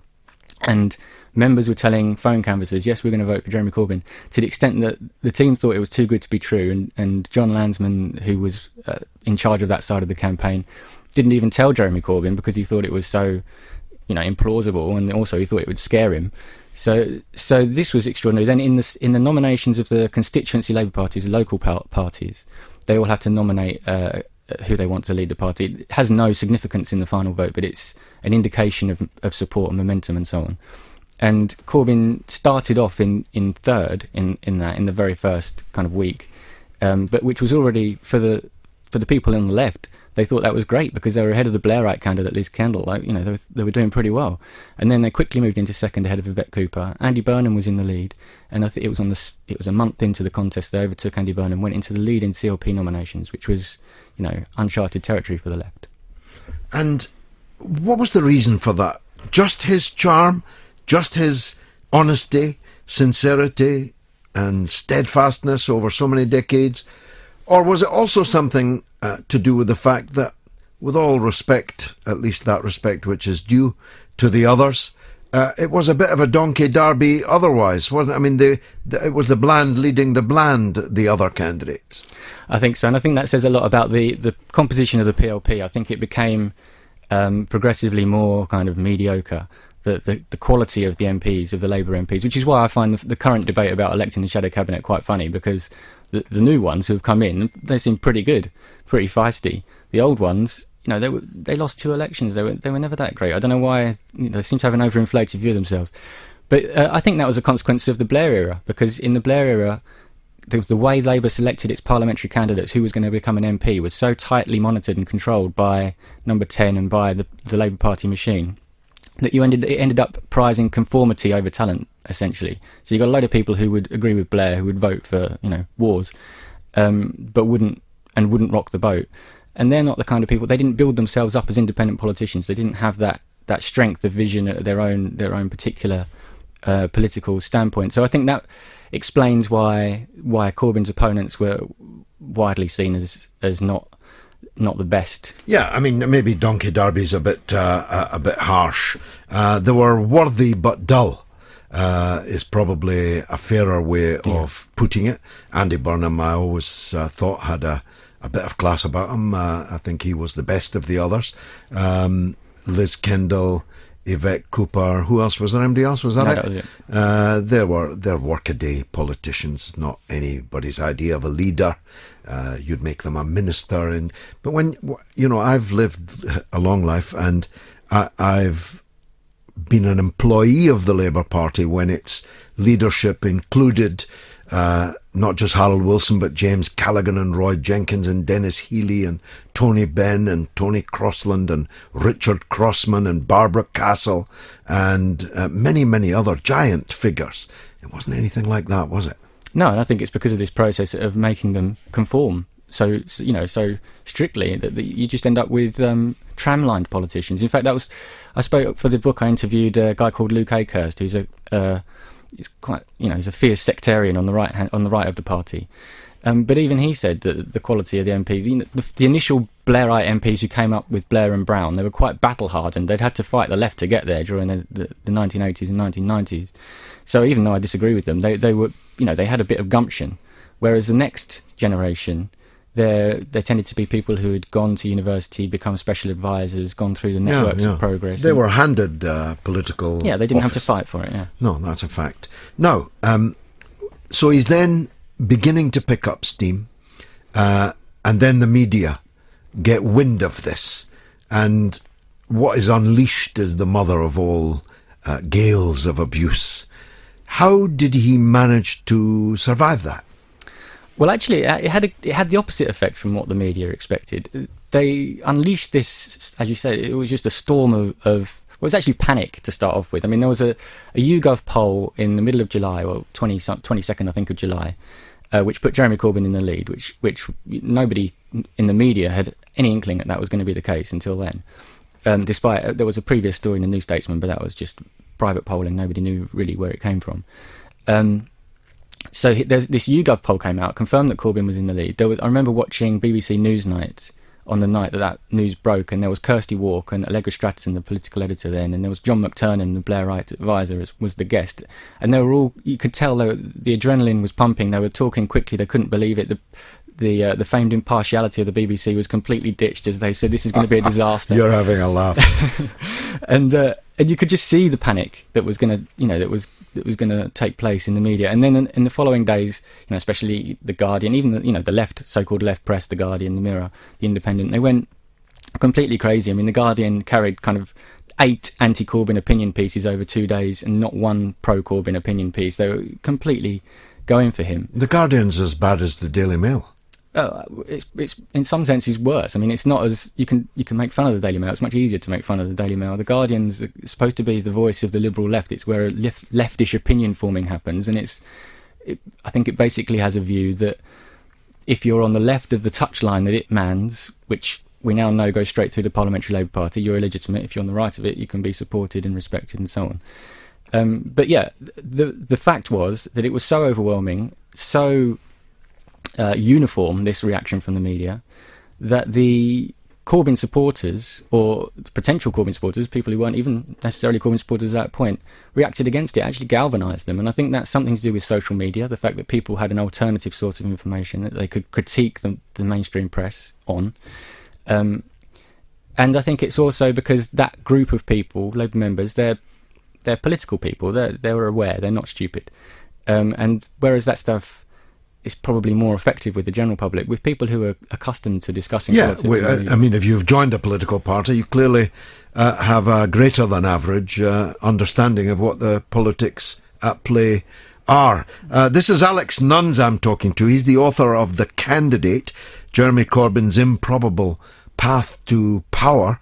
And members were telling phone canvassers, yes, we're going to vote for Jeremy Corbyn, to the extent that the team thought it was too good to be true. And John Landsman, who was in charge of that side of the campaign, didn't even tell Jeremy Corbyn because he thought it was so, implausible, and also he thought it would scare him. So this was extraordinary. Then in the nominations of the constituency Labour parties, local parties, they all have to nominate who they want to lead the party. It has no significance in the final vote, but it's an indication of support and momentum and so on. And Corbyn started off in third in the very first kind of week, but which was already for the people on the left. They thought that was great because they were ahead of the Blairite candidate Liz Kendall. They were doing pretty well. And then they quickly moved into second ahead of Yvette Cooper. Andy Burnham was in the lead, and I think it was a month into the contest they overtook Andy Burnham, went into the lead in CLP nominations, which was uncharted territory for the left. And what was the reason for that? Just his charm, just his honesty, sincerity, and steadfastness over so many decades, or was it also something to do with the fact that, with all respect, at least that respect which is due to the others, it was a bit of a donkey derby otherwise, wasn't it? I mean, it was the bland leading the bland, the other candidates. I think so, and I think that says a lot about the composition of the PLP. I think it became progressively more kind of mediocre, the quality of the MPs, of the Labour MPs, which is why I find the current debate about electing the shadow cabinet quite funny, because the new ones who have come in, they seem pretty good, pretty feisty. The old ones, they lost 2 elections. They were never that great. I don't know why. They seem to have an overinflated view of themselves. But I think that was a consequence of the Blair era, because in the Blair era, the way Labour selected its parliamentary candidates, who was going to become an MP, was so tightly monitored and controlled by Number 10 and by the Labour Party machine, that it ended up prizing conformity over talent, essentially. So you got a load of people who would agree with Blair, who would vote for wars, but wouldn't rock the boat. And they're not the kind of people. They didn't build themselves up as independent politicians. They didn't have that strength of vision at their own particular political standpoint. So I think that explains why Corbyn's opponents were widely seen as not the best. Yeah, I mean, maybe donkey derby's a bit harsh. They were worthy but dull. Is probably a fairer way of putting it. Andy Burnham, I always thought had a bit of class about him. I think he was the best of the others. Liz Kendall, Yvette Cooper, who else was there? Anybody else? Was that no, it? That was it. They're workaday politicians, not anybody's idea of a leader. You'd make them a minister, but when I've lived a long life, and I've been an employee of the Labour Party when its leadership included not just Harold Wilson, but James Callaghan and Roy Jenkins and Dennis Healy and Tony Benn and Tony Crossland and Richard Crossman and Barbara Castle and many, many other giant figures. It wasn't anything like that, was it? No, and I think it's because of this process of making them conform so strictly that you just end up with tram-lined politicians. In fact, I spoke for the book. I interviewed a guy called Luke Akehurst, who's he's a fierce sectarian on the right of the party. But even he said that the quality of the MPs, the initial Blairite MPs who came up with Blair and Brown, they were quite battle-hardened. They'd had to fight the left to get there during the 1980s and 1990s. So even though I disagree with them, they were, they had a bit of gumption. Whereas the next generation, they tended to be people who had gone to university, become special advisors, gone through the networks of progress. They were handed political Yeah, they didn't have office. to fight for it, yeah. No, that's a fact. Now, so he's then beginning to pick up steam, and then the media get wind of this, and what is unleashed is the mother of all gales of abuse. How did he manage to survive that? Well, actually, it had the opposite effect from what the media expected. They unleashed this, as you said, it was just a storm of well, it was actually panic to start off with. I mean, there was a YouGov poll in the middle of July, or 22nd, I think, of July, which put Jeremy Corbyn in the lead, which nobody in the media had any inkling that was going to be the case until then. Despite there was a previous story in the New Statesman, but that was just private polling. Nobody knew really where it came from. So this YouGov poll came out, confirmed that Corbyn was in the lead. I remember watching BBC Newsnight on the night that news broke, and there was Kirsty Walk and Allegra Stratton, the political editor then, and there was John McTernan, the Blairite advisor, was the guest. And they were all, you could tell the adrenaline was pumping. They were talking quickly. They couldn't believe it. The famed impartiality of the BBC was completely ditched as they said, this is going to be a disaster. You're having a laugh. And you could just see the panic that was going to, that was going to take place in the media. And then in the following days, especially the Guardian, even the left, so-called left press, the Guardian, the Mirror, the Independent, they went completely crazy. I mean, the Guardian carried kind of 8 anti-Corbyn opinion pieces over 2 days and not one pro-Corbyn opinion piece. They were completely going for him. The Guardian's as bad as the Daily Mail. It's in some senses worse. I mean, it's not as you can make fun of the Daily Mail. It's much easier to make fun of the Daily Mail. The Guardian's supposed to be the voice of the liberal left. It's where leftish opinion forming happens, and I think it basically has a view that if you're on the left of the touchline that it mans, which we now know goes straight through the Parliamentary Labour Party, you're illegitimate. If you're on the right of it, you can be supported and respected and so on. But yeah, the fact was that it was so overwhelming, so uniform, this reaction from the media, that the Corbyn supporters, or potential Corbyn supporters, people who weren't even necessarily Corbyn supporters at that point, reacted against it, actually galvanised them. And I think that's something to do with social media, the fact that people had an alternative source of information that they could critique the mainstream press on. And I think it's also because that group of people, Labour members, they're political people, they're aware, they're not stupid. And whereas that stuff is probably more effective with the general public, with people who are accustomed to discussing politics. I mean, if you've joined a political party, you clearly have a greater than average understanding of what the politics at play are. This is Alex Nuns I'm talking to. He's the author of The Candidate, Jeremy Corbyn's Improbable Path to Power.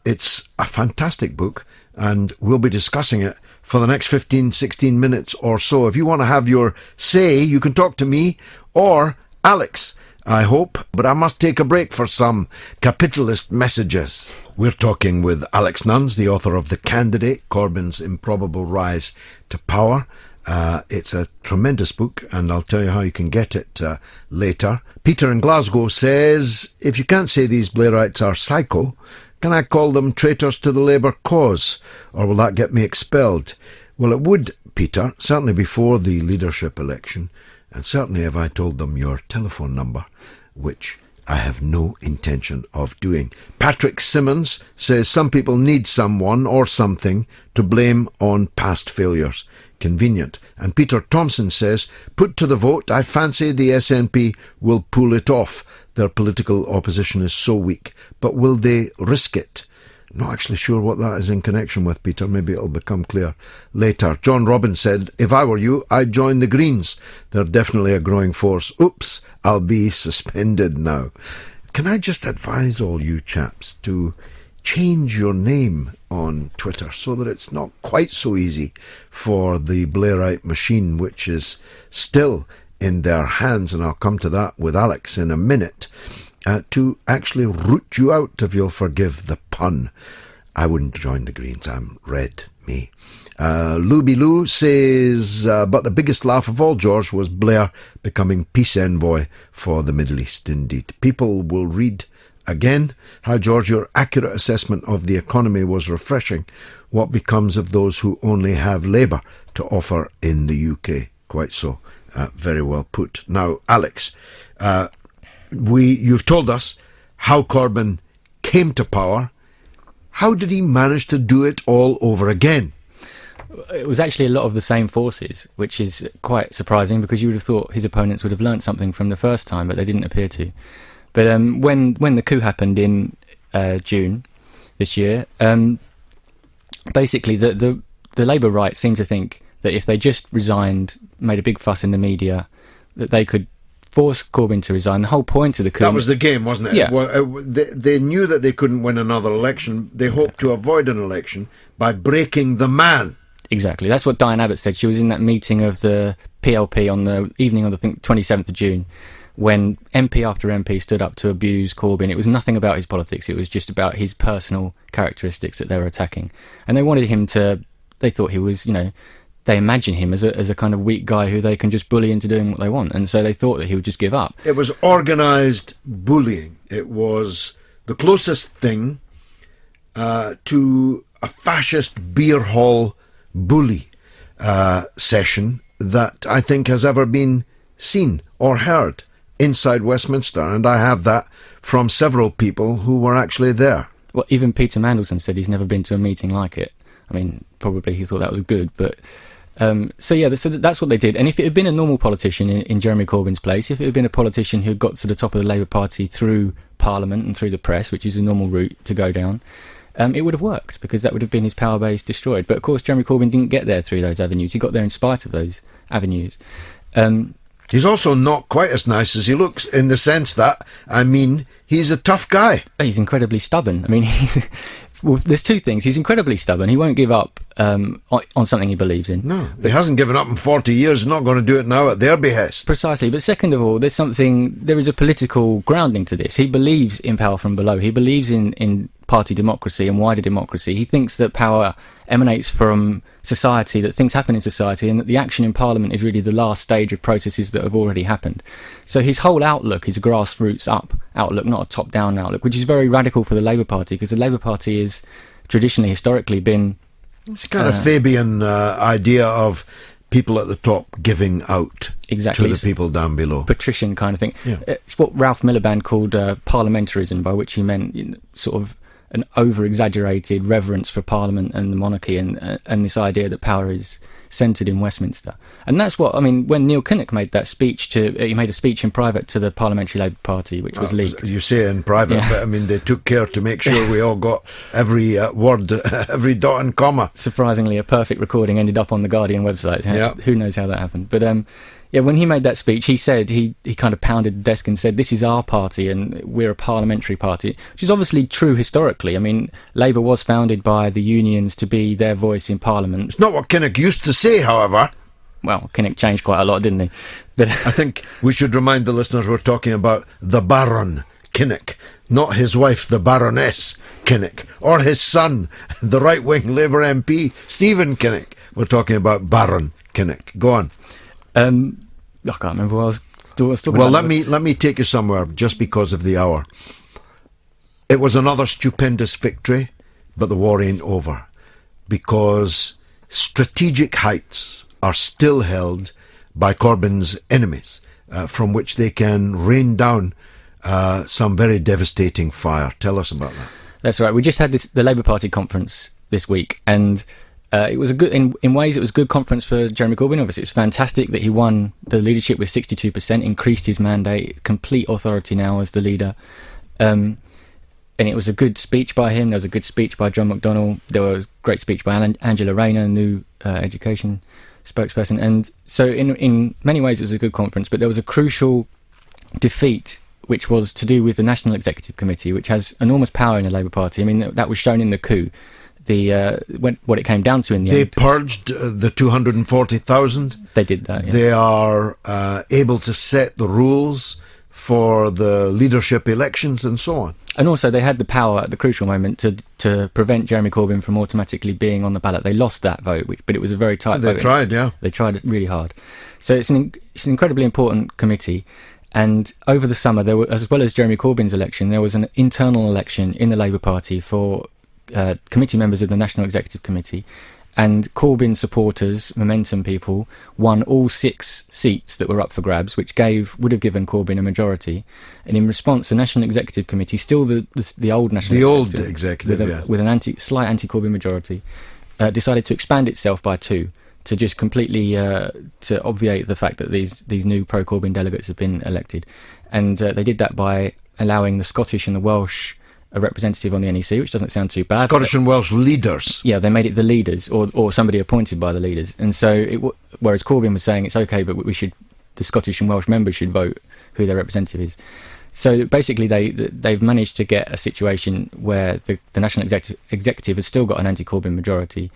It's a fantastic book, and we'll be discussing it for the next 15, 16 minutes or so. If you want to have your say, you can talk to me or Alex, I hope, but I must take a break for some capitalist messages. We're talking with Alex Nuns, the author of The Candidate, Corbyn's Improbable Rise to Power. It's a tremendous book, and I'll tell you how you can get it later. Peter in Glasgow says, if you can't say these Blairites are psycho, can I call them traitors to the Labour cause, or will that get me expelled? Well, it would, Peter, certainly before the leadership election, and certainly if I told them your telephone number, which I have no intention of doing. Patrick Simmons says some people need someone or something to blame on past failures. Convenient. And Peter Thompson says, put to the vote, I fancy the SNP will pull it off. Their political opposition is so weak. But will they risk it? Not actually sure what that is in connection with, Peter. Maybe it'll become clear later. John Robbins said, if I were you, I'd join the Greens. They're definitely a growing force. Oops, I'll be suspended now. Can I just advise all you chaps to change your name on Twitter so that it's not quite so easy for the Blairite machine, which is still in their hands, and I'll come to that with Alex in a minute, to actually root you out, if you'll forgive the pun. I wouldn't join the Greens. I'm red, me. Luby Lou says, but the biggest laugh of all, George, was Blair becoming peace envoy for the Middle East. Indeed. People will read again. How, George, your accurate assessment of the economy was refreshing. What becomes of those who only have Labour to offer in the UK? Quite so. Very well put. Now, Alex, you've told us how Corbyn came to power. How did he manage to do it all over again? It was actually a lot of the same forces, which is quite surprising because you would have thought his opponents would have learnt something from the first time, but they didn't appear to. But when the coup happened in June this year, basically the Labour right seemed to think that if they just resigned, made a big fuss in the media, that they could force Corbyn to resign. The whole point of the coup... That was the game, wasn't it? Yeah. Well, they knew that they couldn't win another election. They hoped to avoid an election by breaking the man. Exactly. That's what Diane Abbott said. She was in that meeting of the PLP on the evening of the 27th of June, when MP after MP stood up to abuse Corbyn. It was nothing about his politics. It was just about his personal characteristics that they were attacking. And they wanted him to... They thought he was, they imagine him as a kind of weak guy who they can just bully into doing what they want. And so they thought that he would just give up. It was organised bullying. It was the closest thing to a fascist beer hall bully session that I think has ever been seen or heard inside Westminster. And I have that from several people who were actually there. Well, even Peter Mandelson said he's never been to a meeting like it. I mean, probably he thought that was good, but... So that's what they did. And if it had been a normal politician in Jeremy Corbyn's place, if it had been a politician who got to the top of the Labour Party through Parliament and through the press, which is a normal route to go down, it would have worked, because that would have been his power base destroyed. But of course, Jeremy Corbyn didn't get there through those avenues. He got there in spite of those avenues. He's also not quite as nice as he looks, in the sense that, he's a tough guy. He's incredibly stubborn. Well, there's two things. Is incredibly stubborn. He won't give up on something he believes in. No, he hasn't given up in 40 years. He's not going to do it now at their behest. Precisely. But second of all, there is a political grounding to this. He believes in power from below. He believes in party democracy and wider democracy. He thinks that power emanates from society, that things happen in society, and that the action in Parliament is really the last stage of processes that have already happened. So his whole outlook is a grassroots up outlook, not a top-down outlook, which is very radical for the Labour Party, because the Labour Party is traditionally, historically been... It's a kind of Fabian idea of people at the top giving out to the people down below. Patrician kind of thing. Yeah. It's what Ralph Miliband called parliamentarism, by which he meant sort of an over-exaggerated reverence for Parliament and the monarchy, and this idea that power is centred in Westminster. And that's what, when Neil Kinnock made that speech he made a speech in private to the Parliamentary Labour Party, which was leaked. You say in private, yeah. But they took care to make sure we all got every word, every dot and comma. Surprisingly, a perfect recording ended up on the Guardian website. Yeah. Who knows how that happened? But when he made that speech, he said, he kind of pounded the desk and said, this is our party and we're a parliamentary party, which is obviously true historically. Labour was founded by the unions to be their voice in Parliament. It's not what Kinnock used to say, however. Well, Kinnock changed quite a lot, didn't he? But I think we should remind the listeners we're talking about the Baron Kinnock, not his wife, the Baroness Kinnock, or his son, the right-wing Labour MP, Stephen Kinnock. We're talking about Baron Kinnock. Go on. I can't remember what I was talking about. Well, let me take you somewhere, just because of the hour. It was another stupendous victory, but the war ain't over, because strategic heights are still held by Corbyn's enemies, from which they can rain down some very devastating fire. Tell us about that. That's right. We just had the Labour Party conference this week, and it was a good, in ways, it was a good conference for Jeremy Corbyn. Obviously, it was fantastic that he won the leadership with 62%, increased his mandate, complete authority now as the leader. and it was a good speech by him. There was a good speech by John McDonnell. There was a great speech by Angela Rayner, new education spokesperson. And so in many ways it was a good conference, but there was a crucial defeat, which was to do with the National Executive Committee, which has enormous power in the Labour Party. I mean, that was shown in the coup. What it came down to in the end. They purged the 240,000. They did that, yeah. They are able to set the rules for the leadership elections and so on. And also they had the power at the crucial moment to prevent Jeremy Corbyn from automatically being on the ballot. They lost that vote, but it was a very tight vote. They tried, yeah. They tried it really hard. So it's an incredibly important committee. And over the summer, there were, as well as Jeremy Corbyn's election, there was an internal election in the Labour Party for committee members of the National Executive Committee, and Corbyn supporters, Momentum people, won all 6 seats that were up for grabs, which would have given Corbyn a majority. And in response, the National Executive Committee, still the old National Executive, with an slight anti-Corbyn majority, decided to expand itself by 2 to just completely to obviate the fact that these new pro-Corbyn delegates have been elected. And they did that by allowing the Scottish and the Welsh a representative on the NEC, which doesn't sound too bad. Scottish and Welsh leaders. Yeah, they made it the leaders, or somebody appointed by the leaders. And so, whereas Corbyn was saying it's okay, but the Scottish and Welsh members should vote who their representative is. So basically, they've managed to get a situation where the National Executive has still got an anti-Corbyn majority.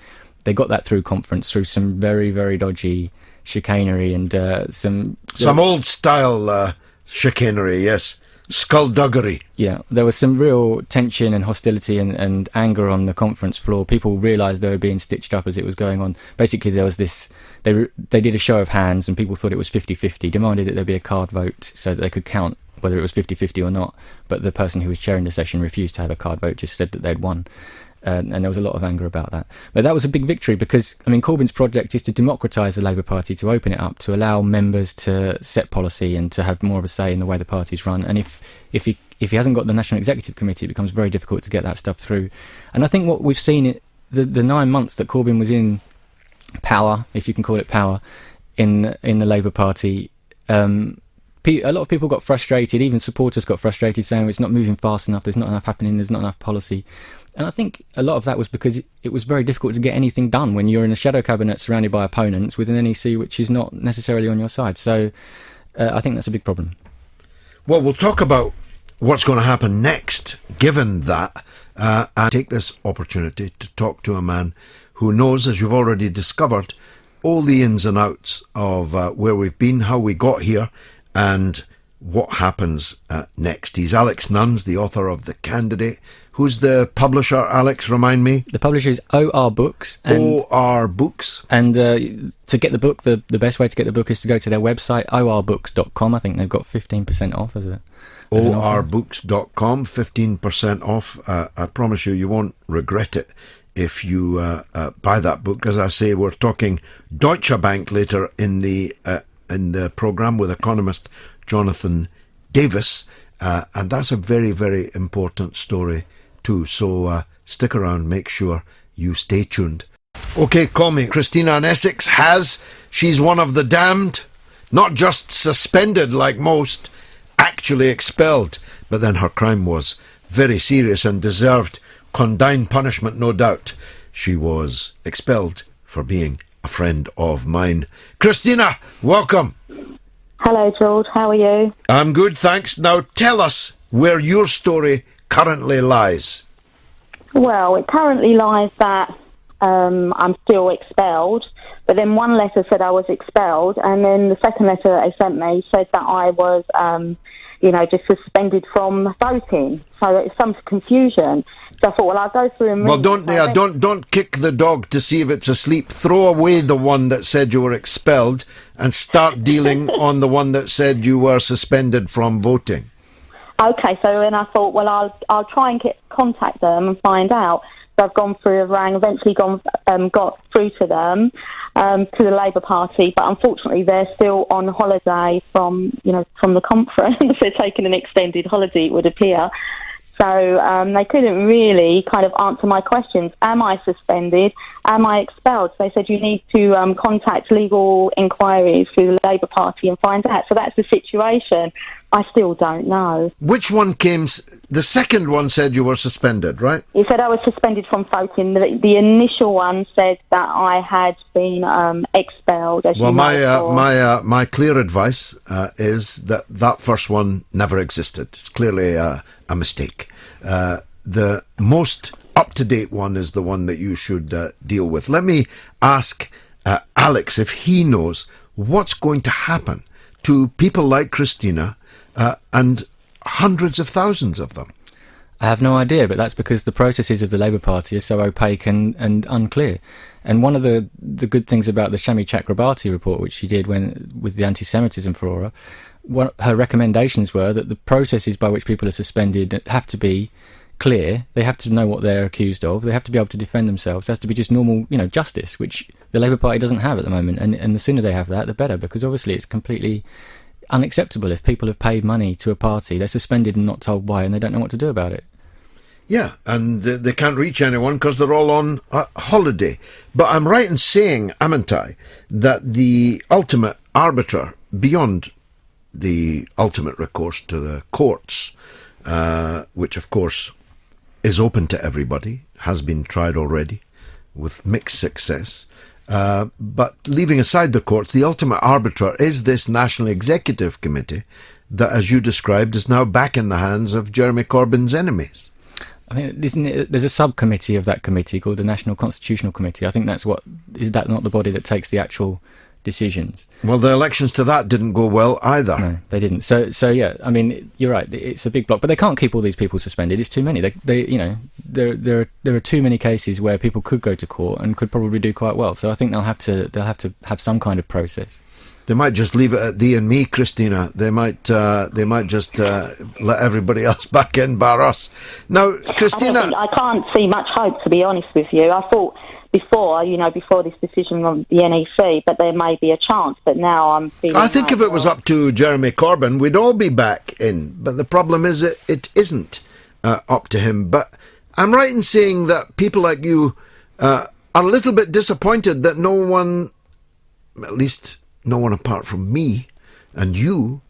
They got that through conference, through some very, very dodgy chicanery and some old style chicanery, yes. Skullduggery. Yeah, there was some real tension and hostility and anger on the conference floor. People realised they were being stitched up as it was going on. Basically, there was this... They did a show of hands and people thought it was 50-50, demanded that there be a card vote so that they could count whether it was 50-50 or not. But the person who was chairing the session refused to have a card vote, just said that they'd won. And there was a lot of anger about that. But that was a big victory because, I mean, Corbyn's project is to democratise the Labour Party, to open it up, to allow members to set policy and to have more of a say in the way the party's run. And if he hasn't got the National Executive Committee, it becomes very difficult to get that stuff through. And I think what we've seen, the 9 months that Corbyn was in power, if you can call it power, in the Labour Party, a lot of people got frustrated, even supporters got frustrated, saying it's not moving fast enough, there's not enough happening, there's not enough policy. And I think a lot of that was because it was very difficult to get anything done when you're in a shadow cabinet surrounded by opponents with an NEC which is not necessarily on your side. So I think that's a big problem. Well, we'll talk about what's going to happen next, given that, and take this opportunity to talk to a man who knows, as you've already discovered, all the ins and outs of where we've been, how we got here, and what happens next. He's Alex Nuns, the author of The Candidate. Who's the publisher, Alex? Remind me. The publisher is OR Books. OR Books. And to get the book, the best way to get the book is to go to their website, orbooks.com. I think they've got 15% off as an orbooks.com, 15% off. I promise you won't regret it if you buy that book. As I say, we're talking Deutsche Bank later in the programme with economist Jonathan Davis. And that's a very, very important story too. So stick around, make sure you stay tuned. Okay, call me. Christina in Essex she's one of the damned, not just suspended like most, actually expelled. But then her crime was very serious and deserved condign punishment, no doubt. She was expelled for being a friend of mine. Christina, welcome. Hello, George. How are you? I'm good, thanks. Now, tell us where your story currently lies. Well, it currently lies that I'm still expelled, but then one letter said I was expelled, and then the second letter that they sent me said that I was, just suspended from voting. So it's some confusion. So I thought, well, I'll go through and... Well, don't kick the dog to see if it's asleep. Throw away the one that said you were expelled and start dealing on the one that said you were suspended from voting. Okay, so then I thought, well, I'll try and contact them and find out. So I've gone through, eventually got through to them, to the Labour Party, but unfortunately they're still on holiday from the conference. They're taking an extended holiday, it would appear. So they couldn't really kind of answer my questions. Am I suspended? Am I expelled? So they said you need to contact legal inquiries through the Labour Party and find out. So that's the situation. I still don't know. Which one came? The second one said you were suspended, right? It said I was suspended from voting. The initial one said that I had been expelled. As Well, you my clear advice is that first one never existed. It's clearly a mistake. The most up-to-date one is the one that you should deal with. Let me ask Alex if he knows what's going to happen to people like Christina and hundreds of thousands of them. I have no idea, but that's because the processes of the Labour Party are so opaque and unclear. And one of the good things about the Shami Chakrabarti report, which she did with the anti-Semitism furore, her recommendations were that the processes by which people are suspended have to be clear. They have to know what they're accused of. They have to be able to defend themselves. It has to be just normal, justice, which the Labour Party doesn't have at the moment. And the sooner they have that, the better, because obviously it's completely unacceptable if people have paid money to a party, they're suspended and not told why, and they don't know what to do about it. Yeah, and they can't reach anyone because they're all on holiday. But I'm right in saying, amn't I, that the ultimate arbiter, beyond the ultimate recourse to the courts, which of course is open to everybody, has been tried already with mixed success, but leaving aside the courts, the ultimate arbiter is this National Executive Committee that, as you described, is now back in the hands of Jeremy Corbyn's enemies. I mean, there's a subcommittee of that committee called the National Constitutional Committee. I think is that not the body that takes the actual decisions? Well, the elections to that didn't go well either. No, they didn't. So yeah, I mean, you're right. It's a big block, but they can't keep all these people suspended. It's too many. There are too many cases where people could go to court and could probably do quite well. So I think they'll have to have some kind of process. They might just leave it at thee and me, Christina. They might just let everybody else back in, bar us. Now, Christina, I can't see much hope, to be honest with you. I thought before this decision from the NEC, but there may be a chance. But now I'm feeling. I think if it was up to Jeremy Corbyn, we'd all be back in. But the problem is it isn't up to him. But I'm right in saying that people like you are a little bit disappointed that no one, at least no one apart from me and you,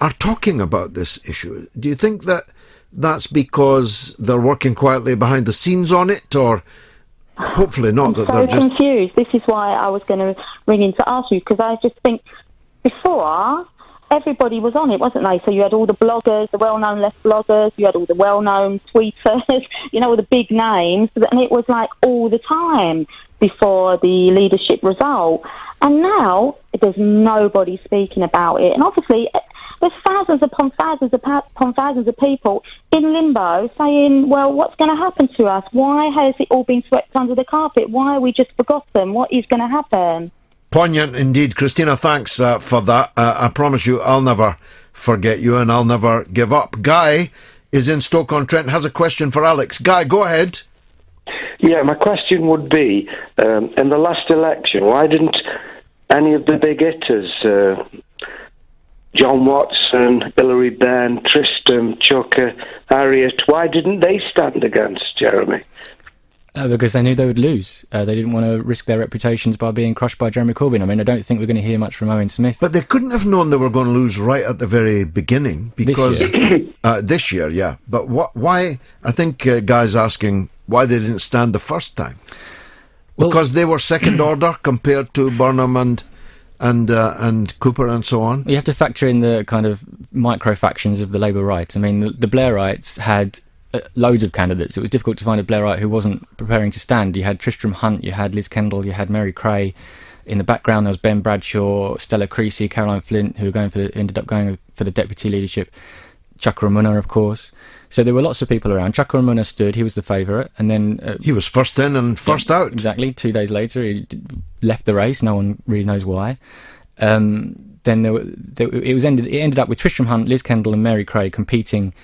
are talking about this issue. Do you think that that's because they're working quietly behind the scenes on it, or hopefully not? I'm so confused. This is why I was going to ring in to ask you, because I just think before everybody was on it, wasn't they? So you had all the bloggers, the well-known left bloggers, you had all the well-known tweeters, all the big names, and it was like all the time before the leadership result. And now there's nobody speaking about it. And obviously there's thousands upon thousands of people in limbo saying, well, what's going to happen to us? Why has it all been swept under the carpet? Why are we just forgotten? What is going to happen? Poignant indeed. Christina, thanks for that. I promise you I'll never forget you and I'll never give up. Guy is in Stoke-on-Trent, has a question for Alex. Guy, go ahead. Yeah, my question would be, in the last election, why didn't any of the big hitters, John Watson, Hilary Benn, Tristram, Chucker, Harriet, why didn't they stand against Jeremy? Because they knew they would lose. They didn't want to risk their reputations by being crushed by Jeremy Corbyn. I mean, I don't think we're going to hear much from Owen Smith. But they couldn't have known they were going to lose right at the very beginning, because this year, yeah. But why? I think Guy's asking why they didn't stand the first time. Because they were second order compared to Burnham and Cooper and so on. You have to factor in the kind of micro factions of the Labour right. I mean, the Blairites had loads of candidates. It was difficult to find a Blairite who wasn't preparing to stand. You had Tristram Hunt, you had Liz Kendall, you had Mary Cray. In the background, there was Ben Bradshaw, Stella Creasy, Caroline Flint, who ended up going for the deputy leadership. Chuka Umunna, of course. So there were lots of people around. Chuka Umunna stood, he was the favourite, and then... he was first in and first out. Exactly. 2 days later, he left the race. No one really knows why. Then it ended up with Tristram Hunt, Liz Kendall and Mary Cray competing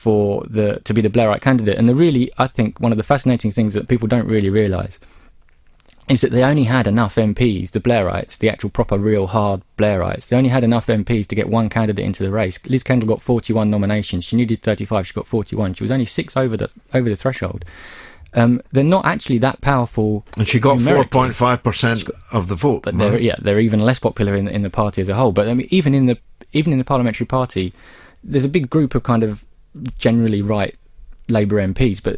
to be the Blairite candidate. And I think one of the fascinating things that people don't really realise is that they only had enough MPs, the Blairites, the actual proper real hard Blairites, they only had enough MPs to get one candidate into the race. Liz Kendall got 41 nominations. She needed 35, she got 41. She was only 6 over the threshold. They're not actually that powerful. And she got 4.5% of the vote. But they're even less popular in the party as a whole. But I mean, even in the parliamentary party, there's a big group of kind of generally right Labour MPs, but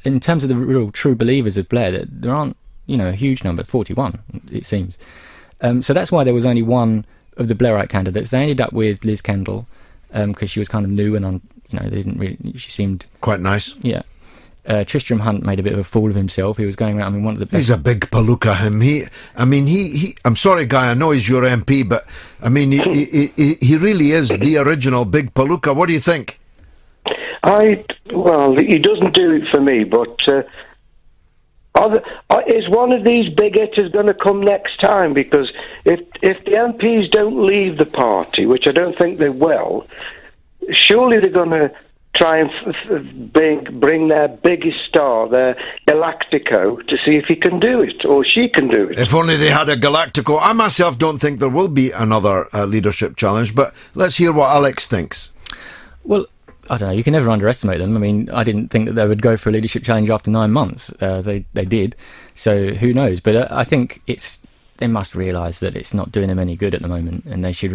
in terms of the real true believers of Blair, there aren't, a huge number, 41, it seems. So that's why there was only one of the Blairite candidates. They ended up with Liz Kendall, because she was kind of new and they didn't really. She seemed quite nice. Yeah. Tristram Hunt made a bit of a fool of himself. He was going around. One of the best. He's a big palooka. Him. He. I'm sorry, Guy. I know he's your MP, but he really is the original big palooka. What do you think? Well, he doesn't do it for me, but is one of these big hitters going to come next time? Because if the MPs don't leave the party, which I don't think they will, surely they're going to try and bring their biggest star, their Galactico, to see if he can do it, or she can do it. If only they had a Galactico. I myself don't think there will be another leadership challenge, but let's hear what Alex thinks. Well, I don't know, you can never underestimate them. I mean, I didn't think that they would go for a leadership challenge after 9 months. They did, so who knows? But I think they must realise that it's not doing them any good at the moment, and they should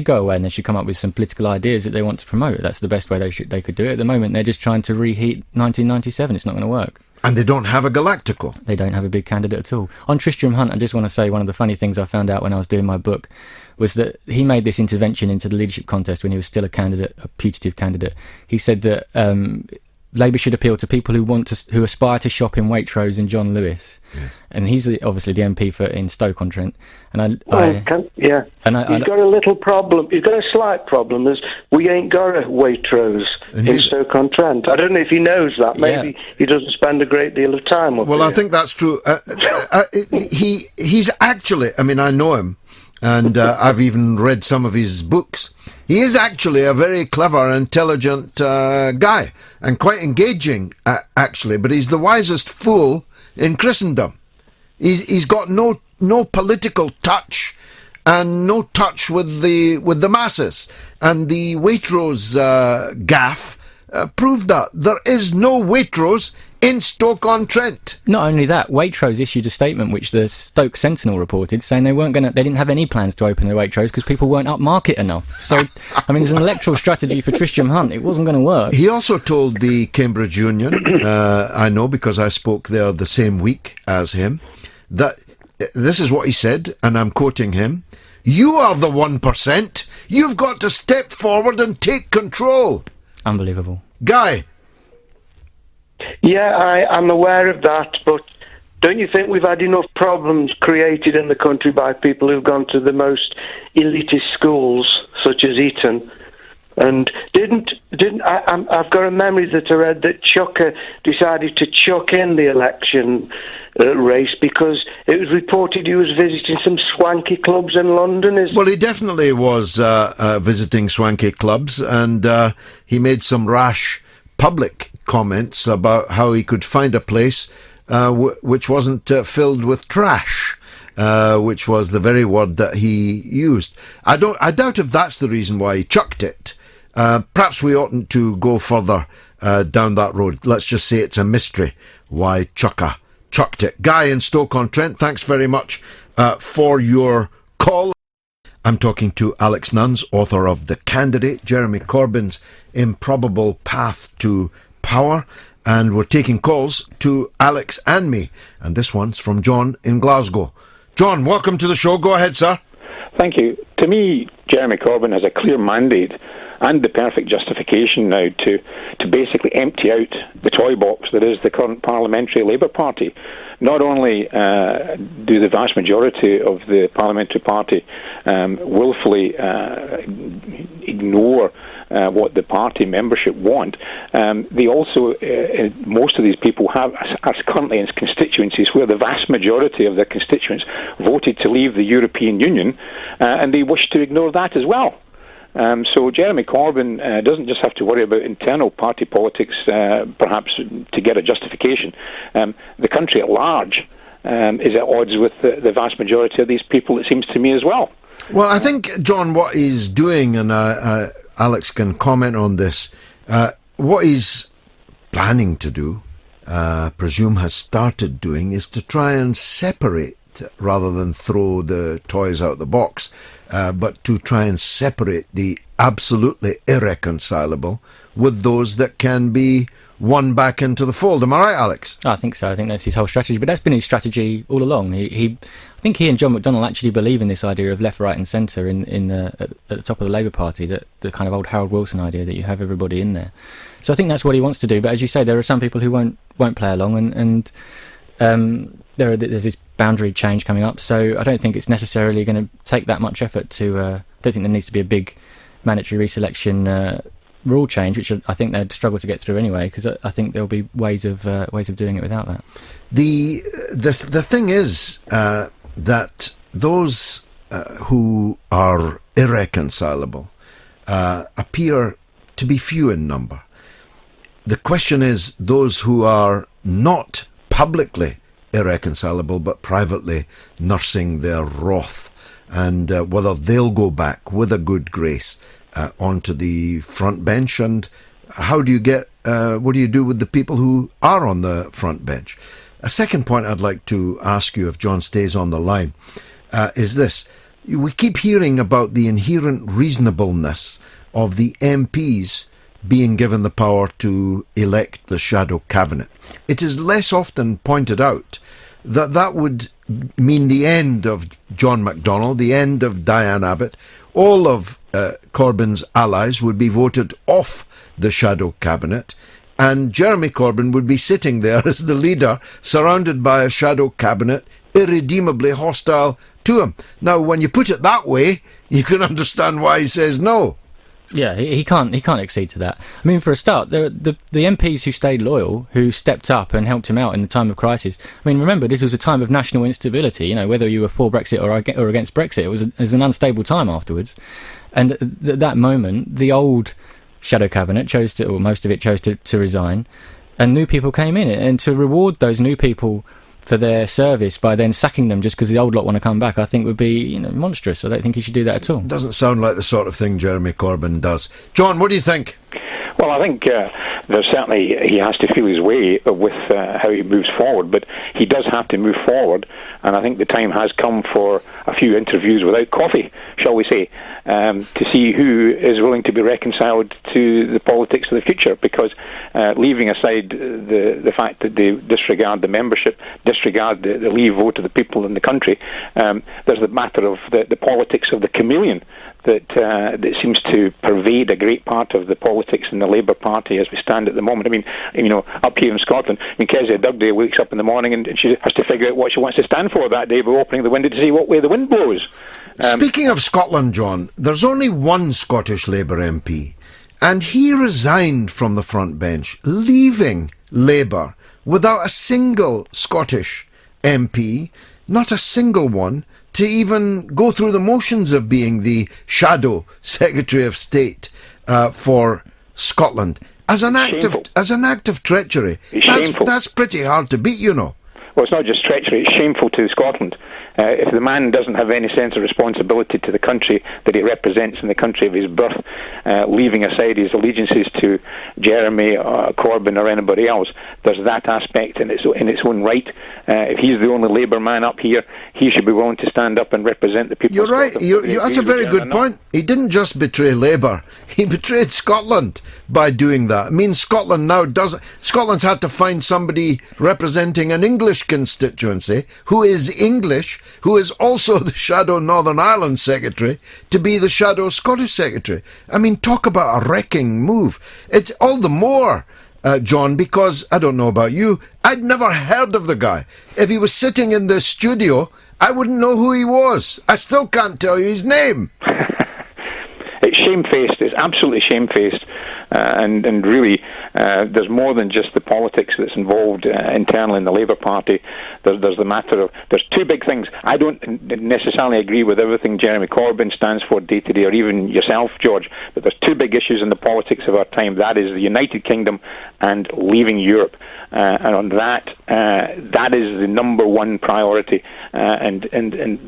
go away and they should come up with some political ideas that they want to promote. That's the best way they could do it. At the moment, they're just trying to reheat 1997. It's not going to work. And they don't have a Galactico. They don't have a big candidate at all. On Tristram Hunt, I just want to say one of the funny things I found out when I was doing my book was that he made this intervention into the leadership contest when he was still a putative candidate. He said that Labour should appeal to people who aspire to shop in Waitrose and John Lewis, and he's obviously the MP in Stoke-on-Trent. And he's got a little problem. He's got a slight problem. Is we ain't got a Waitrose in Stoke-on-Trent. I don't know if he knows that. Maybe he doesn't spend a great deal of time up there. I think that's true. He's actually. I mean, I know him. And I've even read some of his books. He is actually a very clever, intelligent guy, and quite engaging, actually. But he's the wisest fool in Christendom. He's got no political touch, and no touch with the masses. And the Waitrose gaffe proved that there is no Waitrose in Stoke-on-Trent. Not only that, Waitrose issued a statement which the Stoke Sentinel reported, saying they didn't have any plans to open the Waitrose because people weren't upmarket enough. So, I mean, there's an electoral strategy for Tristram Hunt. It wasn't going to work. He also told the Cambridge Union, I know because I spoke there the same week as him, that this is what he said, and I'm quoting him: "You are the 1%. You've got to step forward and take control." Unbelievable. Guy? Yeah, I'm aware of that, but don't you think we've had enough problems created in the country by people who've gone to the most elitist schools, such as Eton? And I've got a memory that I read that Chucker decided to chuck in the election race because it was reported he was visiting some swanky clubs in London. Well, he definitely was visiting swanky clubs, and he made some rash public comments about how he could find a place which wasn't filled with trash, which was the very word that he used. I doubt if that's the reason why he chucked it. Perhaps we oughtn't to go further down that road. Let's just say it's a mystery why Chucker chucked it. Guy in Stoke-on-Trent, thanks very much for your call. I'm talking to Alex Nuns, author of The Candidate, Jeremy Corbyn's Improbable Path to Power, and we're taking calls to Alex and me, and this one's from John in Glasgow. John, welcome to the show. Go ahead, sir. Thank you. To me, Jeremy Corbyn has a clear mandate and the perfect justification now to basically empty out the toy box that is the current Parliamentary Labour Party. Not only do the vast majority of the Parliamentary Party willfully ignore what the party membership want, they also, most of these people have, as currently in constituencies where the vast majority of their constituents voted to leave the European Union, and they wish to ignore that as well. So Jeremy Corbyn doesn't just have to worry about internal party politics, perhaps to get a justification. The country at large is at odds with the vast majority of these people, it seems to me, as well. Well, I think, John, what he's doing, and Alex can comment on this, what he's planning to do, presume has started doing, is to try and separate rather than throw the toys out the box, but to try and separate the absolutely irreconcilable with those that can be won back into the fold. Am I right, Alex? I think so. I think that's his whole strategy. But that's been his strategy all along. I think he and John McDonnell actually believe in this idea of left, right and centre at the top of the Labour Party, that the kind of old Harold Wilson idea that you have everybody in there. So I think that's what he wants to do. But as you say, there are some people who won't play along, and there's this boundary change coming up. So I don't think it's necessarily going to take that much effort to... I don't think there needs to be a big mandatory reselection rule change, which I think they'd struggle to get through anyway, because I think there'll be ways of doing it without that. The thing is that those who are irreconcilable appear to be few in number. The question is those who are not publicly irreconcilable but privately nursing their wrath, and whether they'll go back with a good grace onto the front bench, and how do you get what do you do with the people who are on the front bench? A second point I'd like to ask you, if John stays on the line, is this. We keep hearing about the inherent reasonableness of the MPs being given the power to elect the shadow cabinet. It is less often pointed out that that would mean the end of John McDonnell, the end of Diane Abbott. All of Corbyn's allies would be voted off the shadow cabinet, and Jeremy Corbyn would be sitting there as the leader, surrounded by a shadow cabinet irredeemably hostile to him. Now, when you put it that way, you can understand why he says no. Yeah, he can't accede to that. I mean, for a start, the MPs who stayed loyal, who stepped up and helped him out in the time of crisis. I mean, remember, this was a time of national instability. You know, whether you were for Brexit or against Brexit, it was an unstable time afterwards. And at that moment, the old shadow cabinet chose to, or most of it chose to resign, and new people came in. And to reward those new people for their service by then sacking them just because the old lot want to come back, I think would be monstrous. I don't think he should do that at all. Doesn't sound like the sort of thing Jeremy Corbyn does. John, what do you think? Well, I think there's certainly he has to feel his way with how he moves forward, but he does have to move forward, and I think the time has come for a few interviews without coffee, shall we say, to see who is willing to be reconciled to the politics of the future, because leaving aside the fact that they disregard the membership, disregard the leave vote of the people in the country, there's the matter of the politics of the chameleon that seems to pervade a great part of the politics in the Labour Party as we stand at the moment. I mean, up here in Scotland, Kezia Dugdale wakes up in the morning and she has to figure out what she wants to stand for that day by opening the window to see what way the wind blows. Speaking of Scotland, John, there's only one Scottish Labour MP, and he resigned from the front bench, leaving Labour without a single Scottish MP, not a single one, to even go through the motions of being the shadow Secretary of State for Scotland. As an act of treachery, that's pretty hard to beat, Well, it's not just treachery, it's shameful to Scotland. If the man doesn't have any sense of responsibility to the country that he represents in the country of his birth, leaving aside his allegiances to Jeremy, Corbyn or anybody else, there's that aspect in its own right. If he's the only Labour man up here, he should be willing to stand up and represent the people. You're right. That's a very good point. He didn't just betray Labour; he betrayed Scotland by doing that. It means Scotland now doesn't. Scotland's had to find somebody representing an English constituency who is English, who is also the shadow Northern Ireland Secretary, to be the shadow Scottish Secretary. I mean, talk about a wrecking move. It's all the more, John, because, I don't know about you, I'd never heard of the guy. If he was sitting in the studio, I wouldn't know who he was. I still can't tell you his name. It's shamefaced. It's absolutely shamefaced. And really, there's more than just the politics that's involved internally in the Labour Party. There's the matter of, there's two big things. I don't necessarily agree with everything Jeremy Corbyn stands for day to day, or even yourself, George, but there's two big issues in the politics of our time. That is the United Kingdom and leaving Europe. And on that is the number one priority, and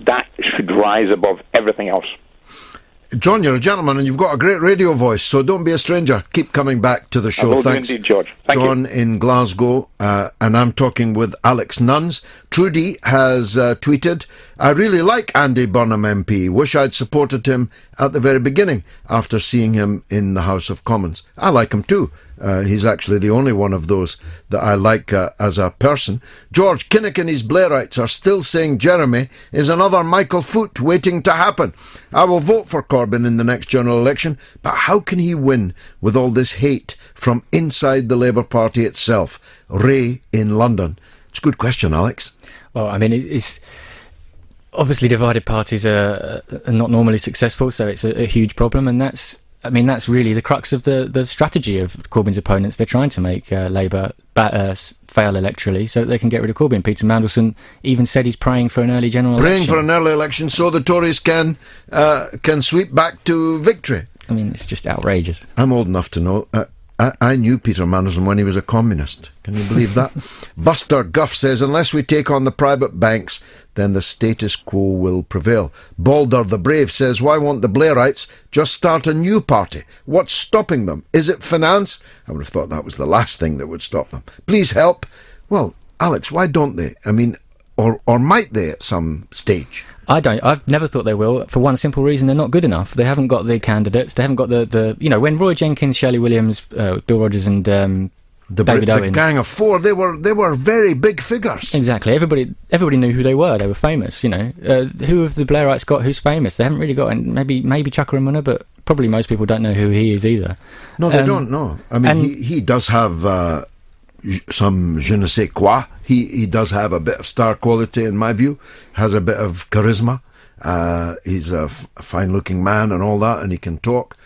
that should rise above everything else. John, you're a gentleman and you've got a great radio voice, so don't be a stranger. Keep coming back to the show. I will do Thanks, indeed, George. Thank John you. in Glasgow, and I'm talking with Alex Nuns. Trudy has tweeted, I really like Andy Burnham MP. Wish I'd supported him at the very beginning after seeing him in the House of Commons. I like him too. He's actually the only one of those that I like as a person. George Kinnock and his Blairites are still saying Jeremy is another Michael Foot waiting to happen. I will vote for Corbyn in the next general election, but how can he win with all this hate from inside the Labour Party itself? Ray in London. It's a good question, Alex. Well, I mean, it's obviously divided parties are not normally successful, so it's a huge problem, and that's really the crux of the strategy of Corbyn's opponents. They're trying to make Labour fail electorally so that they can get rid of Corbyn. Peter Mandelson even said he's praying for an early general election. Praying for an early election so the Tories can sweep back to victory. I mean, it's just outrageous. I'm old enough to know. I knew Peter Mandelson when he was a communist. Can you believe that? Buster Guff says, unless we take on the private banks, then the status quo will prevail. Balder the Brave says, why won't the Blairites just start a new party? What's stopping them? Is it finance? I would have thought that was the last thing that would stop them. Please help. Well, Alex, why don't they? I mean, or might they at some stage? I've never thought they will, for one simple reason: they're not good enough. They haven't got the candidates. They haven't got the when Roy Jenkins, Shelley Williams, Bill Rogers and David Owen, the Gang of Four, they were very big figures. Exactly. Everybody knew who they were. They were famous. Who have the Blairites got who's famous? They haven't really got, and maybe Chuka Umunna, but probably most people don't know who he is either. No, they don't know. I mean, he does have some je ne sais quoi. He does have a bit of star quality, in my view. Has a bit of charisma. He's a fine-looking man and all that, and he can talk.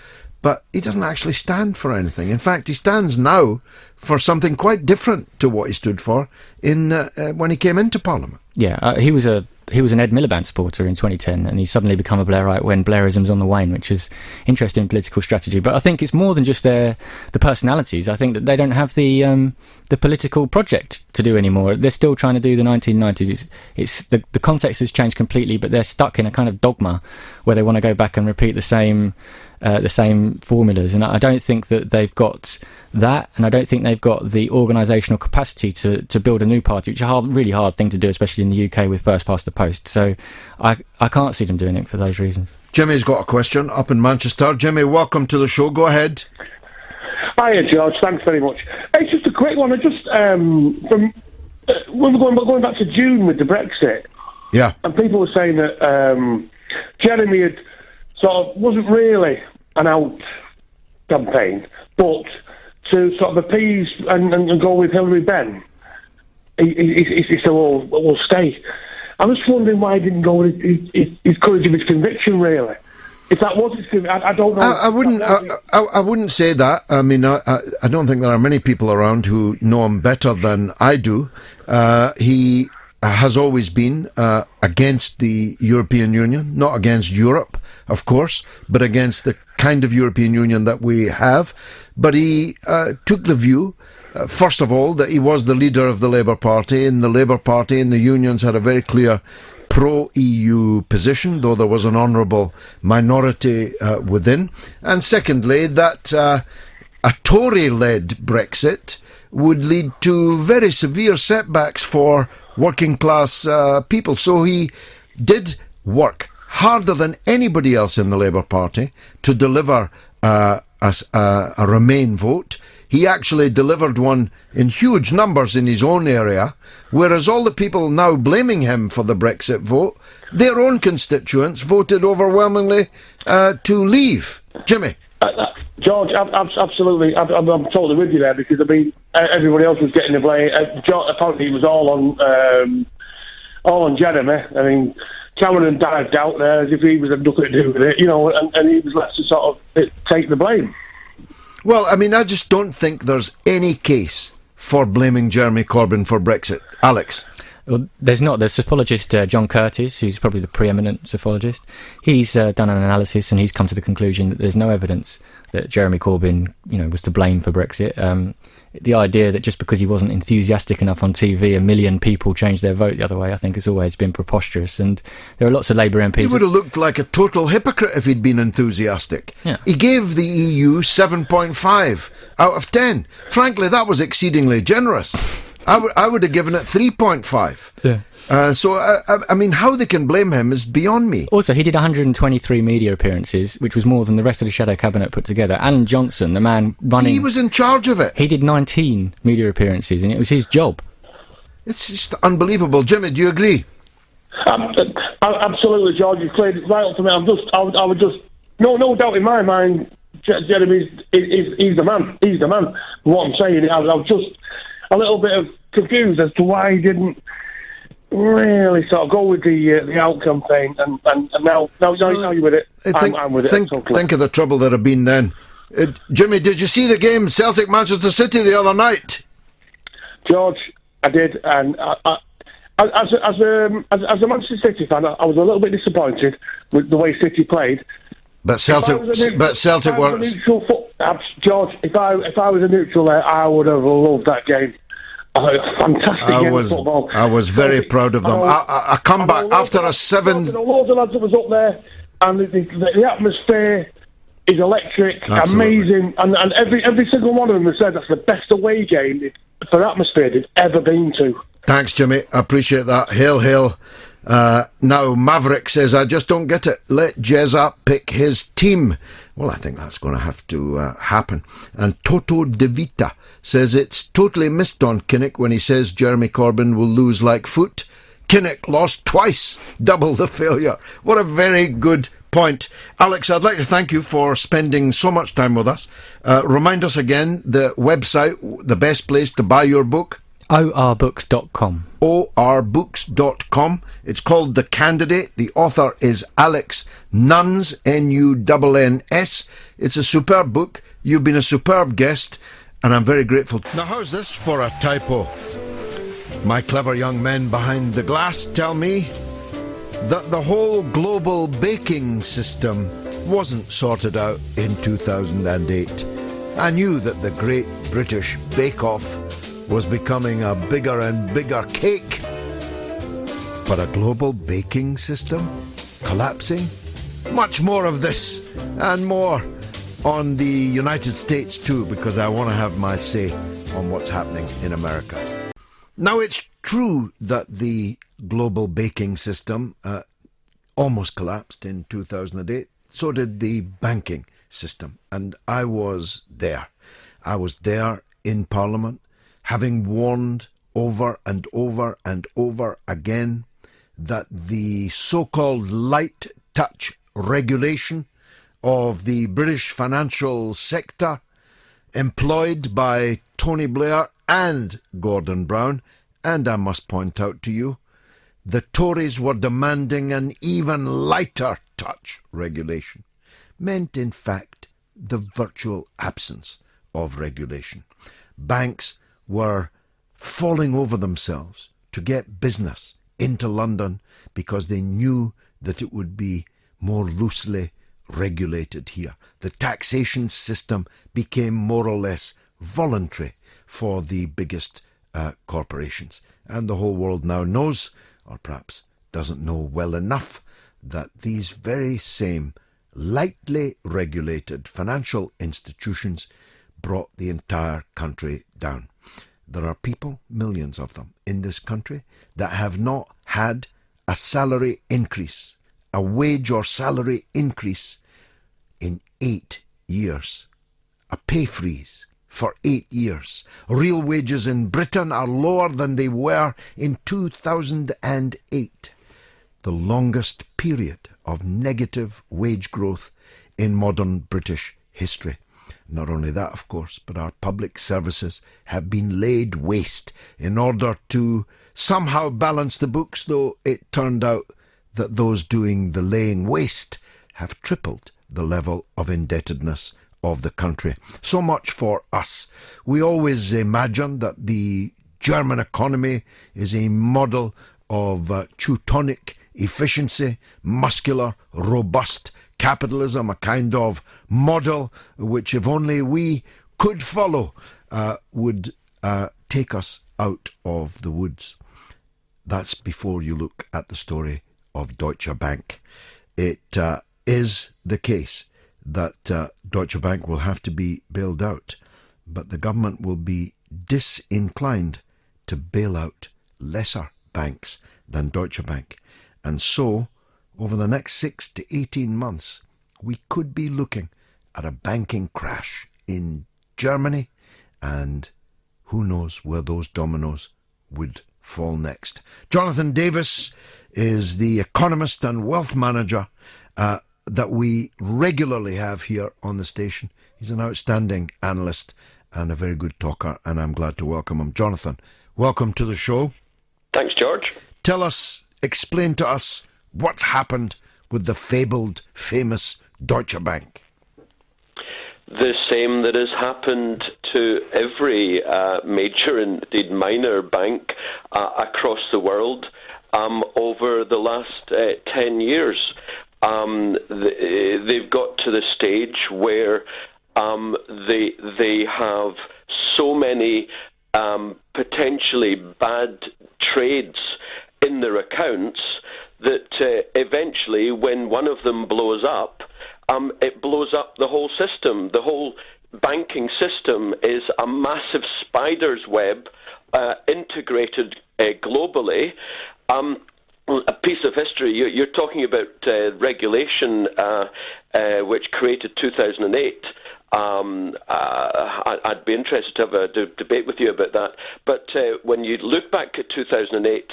But he doesn't actually stand for anything. In fact, he stands now for something quite different to what he stood for when he came into Parliament. Yeah, he was an Ed Miliband supporter in 2010, and he's suddenly become a Blairite when Blairism's on the wane, which is interesting political strategy. But I think it's more than just the personalities. I think that they don't have the political project to do anymore. They're still trying to do the 1990s. It's the context has changed completely, but they're stuck in a kind of dogma where they want to go back and repeat the same formulas, and I don't think that they've got that, and I don't think they've got the organisational capacity to build a new party, which is a really hard thing to do, especially in the UK with first past the post. So I can't see them doing it for those reasons. Jimmy's got a question up in Manchester. Jimmy, welcome to the show. Go ahead. Hiya, George. Thanks very much. It's just a quick one. I just from when we're going back to June with the Brexit. Yeah. And people were saying that Jeremy had sort of wasn't really an out campaign, but to sort of appease and go with Hillary Benn, he said, we'll stay. I was wondering why he didn't go with his courage of his conviction, really. If that was his conviction, I don't know. I wouldn't say that. I mean, I don't think there are many people around who know him better than I do. He has always been against the European Union, not against Europe, of course, but against the kind of European Union that we have. But he took the view, first of all, that he was the leader of the Labour Party, and the Labour Party and the unions had a very clear pro-EU position, though there was an honourable minority within. And secondly, that a Tory-led Brexit would lead to very severe setbacks for working class people. So he did work harder than anybody else in the Labour Party to deliver a Remain vote. He actually delivered one in huge numbers in his own area, whereas all the people now blaming him for the Brexit vote, their own constituents voted overwhelmingly to leave. Jimmy? George, absolutely. I'm totally with you there, because, I mean, everybody else was getting the blame. Apparently it was all on Jeremy. I mean, Cameron dived out there as if he was had nothing to do with it, and he was left to sort of take the blame. Well, I mean, I just don't think there's any case for blaming Jeremy Corbyn for Brexit. Alex? Well, there's not. There's psephologist John Curtis, who's probably the preeminent psephologist. He's done an analysis and he's come to the conclusion that there's no evidence that Jeremy Corbyn, was to blame for Brexit. The idea that just because he wasn't enthusiastic enough on TV, 1 million people changed their vote the other way, I think has always been preposterous. And there are lots of Labour MPs. He would have looked like a total hypocrite if he'd been enthusiastic. Yeah. He gave the EU 7.5 out of 10. Frankly, that was exceedingly generous. I would have given it 3.5. Yeah. So, I mean, how they can blame him is beyond me. Also, he did 123 media appearances, which was more than the rest of the Shadow Cabinet put together. Alan Johnson, the man running... He was in charge of it. He did 19 media appearances, and it was his job. It's just unbelievable. Jimmy, do you agree? Absolutely, George. You've cleared it right up for me. I would just... No doubt in my mind, Jeremy, he's the man. He's the man. What I'm saying, I was just a little bit confused as to why he didn't really sort of go with the outcome thing, and now you're with it. I'm with it. Think of the trouble that have been then. Jimmy, did you see the game Celtic Manchester City the other night? George, I did, and as a Manchester City fan, I was a little bit disappointed with the way City played. But Celtic were... George, if I was a neutral there, I would have loved that game. Fantastic game of football. I was very proud of them. A comeback after a 7... There were loads of lads that was up there, and the atmosphere is electric, Absolutely. Amazing, and every single one of them has said that's the best away game for atmosphere they've ever been to. Thanks, Jimmy. I appreciate that. Hail, hail. Now, Maverick says, I just don't get it. Let Jezza pick his team. Well, I think that's going to have to happen. And Toto De Vita says it's totally missed on Kinnock when he says Jeremy Corbyn will lose like foot. Kinnock lost twice, double the failure. What a very good point. Alex, I'd like to thank you for spending so much time with us. Remind us again, the website, the best place to buy your book. orbooks.com. orbooks.com. It's called The Candidate. The author is Alex Nuns, N-U-N-N-S. It's a superb book. You've been a superb guest, and I'm very grateful. Now, how's this for a typo? My clever young men behind the glass tell me that the whole global baking system wasn't sorted out in 2008. I knew that the Great British Bake Off was becoming a bigger and bigger cake. But a global baking system collapsing? Much more of this and more on the United States too, because I want to have my say on what's happening in America. Now, it's true that the global baking system almost collapsed in 2008. So did the banking system. And I was there. I was there in Parliament, having warned over and over and over again that the so-called light touch regulation of the British financial sector employed by Tony Blair and Gordon Brown, and I must point out to you, the Tories were demanding an even lighter touch regulation, meant in fact the virtual absence of regulation. Banks were falling over themselves to get business into London because they knew that it would be more loosely regulated here. The taxation system became more or less voluntary for the biggest corporations. And the whole world now knows, or perhaps doesn't know well enough, that these very same lightly regulated financial institutions brought the entire country down. There are people, millions of them, in this country that have not had a salary increase, a wage or salary increase in 8 years. A pay freeze for 8 years. Real wages in Britain are lower than they were in 2008. The longest period of negative wage growth in modern British history. Not only that, of course, but our public services have been laid waste in order to somehow balance the books, though it turned out that those doing the laying waste have tripled the level of indebtedness of the country. So much for us. We always imagine that the German economy is a model of Teutonic efficiency, muscular, robust capitalism, a kind of model which, if only we could follow, would take us out of the woods. That's before you look at the story of Deutsche Bank. It is the case that Deutsche Bank will have to be bailed out, but the government will be disinclined to bail out lesser banks than Deutsche Bank. And so, over the next 6 to 18 months, we could be looking at a banking crash in Germany, and who knows where those dominoes would fall next. Jonathan Davis is the economist and wealth manager that we regularly have here on the station. He's an outstanding analyst and a very good talker, and I'm glad to welcome him. Jonathan, welcome to the show. Thanks, George. Explain to us what's happened with the fabled, famous Deutsche Bank. The same that has happened to every major and indeed minor bank across the world over the last 10 years. They've got to the stage where they have so many potentially bad trades in their accounts that eventually, when one of them blows up, it blows up the whole system. The whole banking system is a massive spider's web, integrated globally. A piece of history, you're talking about regulation which created 2008. I'd be interested to have a debate with you about that. But when you look back at 2008,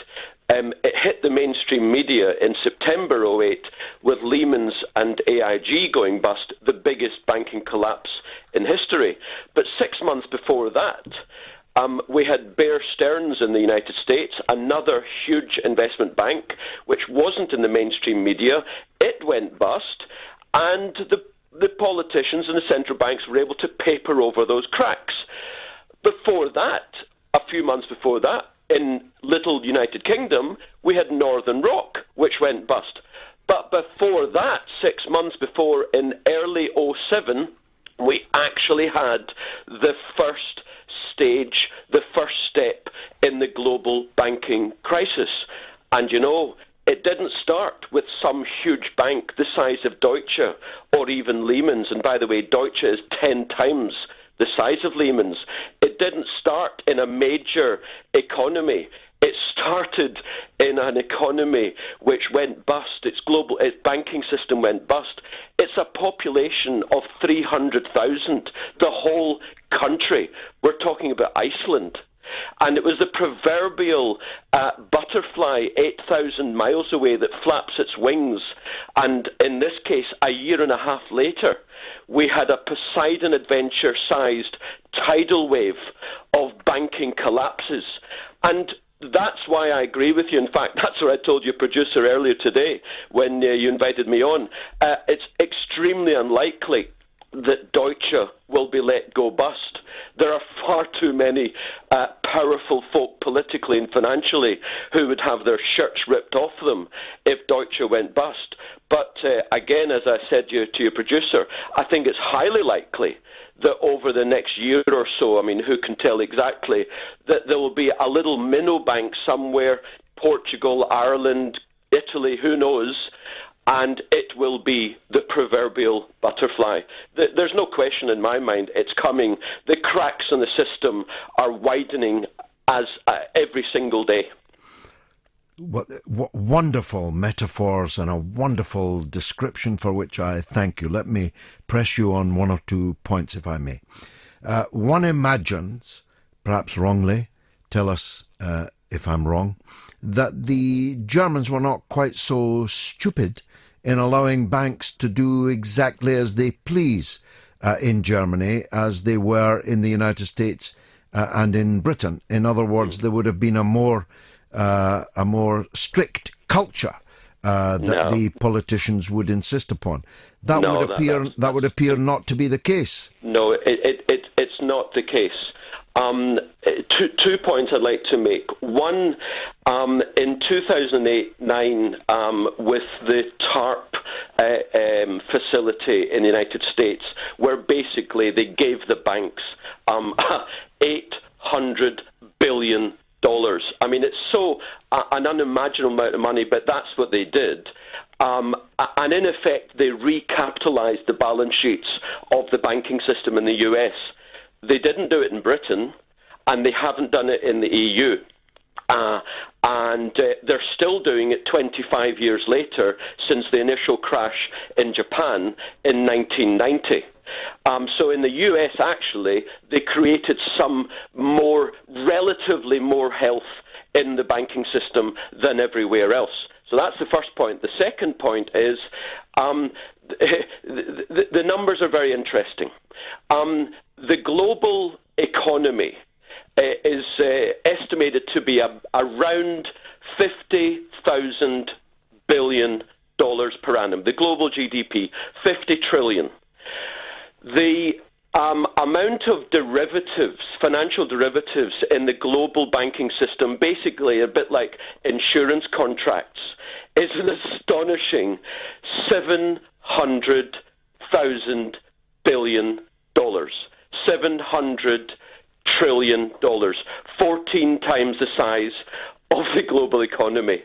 it hit the mainstream media in September 2008 with Lehman's and AIG going bust, the biggest banking collapse in history. But 6 months before that, we had Bear Stearns in the United States, another huge investment bank, which wasn't in the mainstream media. It went bust, and the politicians and the central banks were able to paper over those cracks. Before that, a few months before that, in little United Kingdom, we had Northern Rock, which went bust. But before that, 6 months before, in early 2007, we actually had the first stage, the first step in the global banking crisis. And you know, it didn't start with some huge bank the size of Deutsche or even Lehman's. And by the way, Deutsche is 10 times the size of Lehman's. It didn't start in a major economy. It started in an economy which went bust. Its banking system went bust. It's a population of 300,000, the whole country. We're talking about Iceland. And it was the proverbial butterfly 8,000 miles away that flaps its wings. And in this case, a year and a half later, we had a Poseidon Adventure-sized tidal wave of banking collapses. And that's why I agree with you. In fact, that's what I told your producer earlier today when you invited me on. It's extremely unlikely that Deutsche will be let go bust. There are far too many powerful folk politically and financially who would have their shirts ripped off them if Deutsche went bust. But again, as I said to your producer, I think it's highly likely that over the next year or so, I mean, who can tell exactly, that there will be a little minnow bank somewhere, Portugal, Ireland, Italy, who knows, and it will be the proverbial butterfly. There's no question in my mind, it's coming. The cracks in the system are widening as every single day. What wonderful metaphors and a wonderful description for which I thank you. Let me press you on one or 2 points, if I may. One imagines, perhaps wrongly, tell us if I'm wrong, that the Germans were not quite so stupid in allowing banks to do exactly as they please in Germany as they were in the United States and in Britain. In other words, there would have been a more strict culture that the politicians would insist upon. That would appear not to be the case. No, it's not the case. Two points I'd like to make. One, in 2008-9, with the TARP facility in the United States, where basically they gave the banks $800 billion. I mean, it's so an unimaginable amount of money, but that's what they did. And in effect, they recapitalized the balance sheets of the banking system in the US. They didn't do it in Britain, and they haven't done it in the EU. And they're still doing it 25 years later since the initial crash in Japan in 1990. So in the US, actually, they created some relatively more health in the banking system than everywhere else. So that's the first point. The second point is the numbers are very interesting. The global economy is estimated to be around $50,000 billion per annum. The global GDP, 50 trillion. The amount of derivatives, financial derivatives in the global banking system, basically a bit like insurance contracts, is an astonishing $700,000 billion. $700 trillion, 14 times the size of the global economy.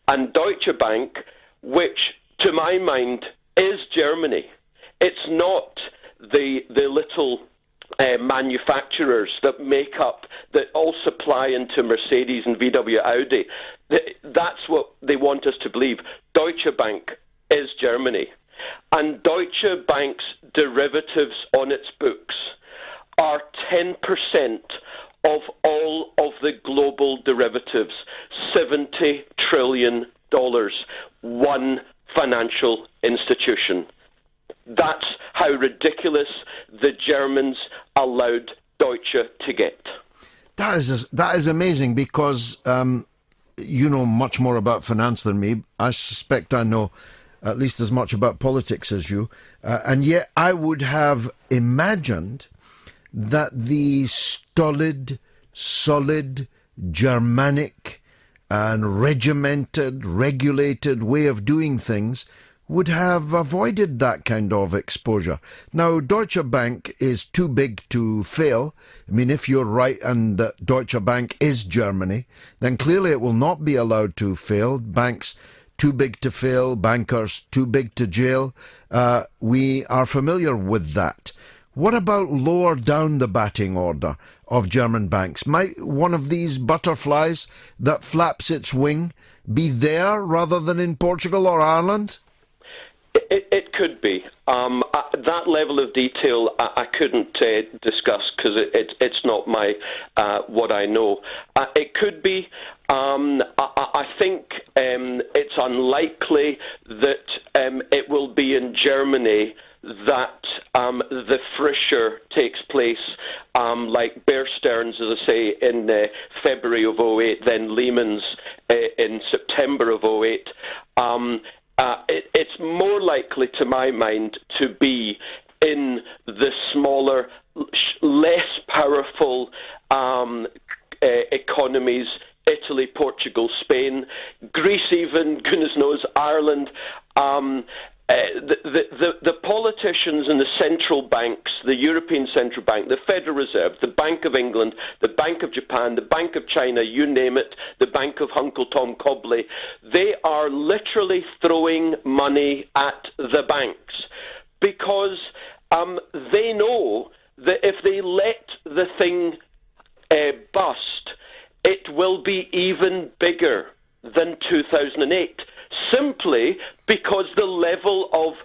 And Deutsche Bank, which to my mind is Germany, it's not the little manufacturers that make up, that all supply into Mercedes and VW Audi. That's what they want us to believe. Deutsche Bank is Germany. And Deutsche Bank's derivatives on its books are 10% of all of the global derivatives, $70 trillion, one financial institution. That's how ridiculous the Germans allowed Deutsche to get. That is amazing, because you know much more about finance than me. I suspect I know at least as much about politics as you. And yet I would have imagined that the stolid, solid, Germanic and regimented, regulated way of doing things would have avoided that kind of exposure. Now, Deutsche Bank is too big to fail. I mean, if you're right and that Deutsche Bank is Germany, then clearly it will not be allowed to fail. Banks too big to fail, bankers too big to jail. We are familiar with that. What about lower down the batting order of German banks? Might one of these butterflies that flaps its wing be there rather than in Portugal or Ireland? It could be. That level of detail I couldn't discuss, because it's not my what I know. It could be. I think it's unlikely that it will be in Germany that the frischer takes place, like Bear Stearns, as I say, in February of 2008, then Lehman's in September of 2008. It's more likely, to my mind, to be in the smaller, less powerful economies, Italy, Portugal, Spain, Greece even, goodness knows, Ireland. The politicians and the central banks, the European Central Bank, the Federal Reserve, the Bank of England, the Bank of Japan, the Bank of China, you name it, the Bank of Uncle Tom Cobley, they are literally throwing money at the banks, because they know that if they let the thing bust, it will be even bigger than 2008. Simply because the level of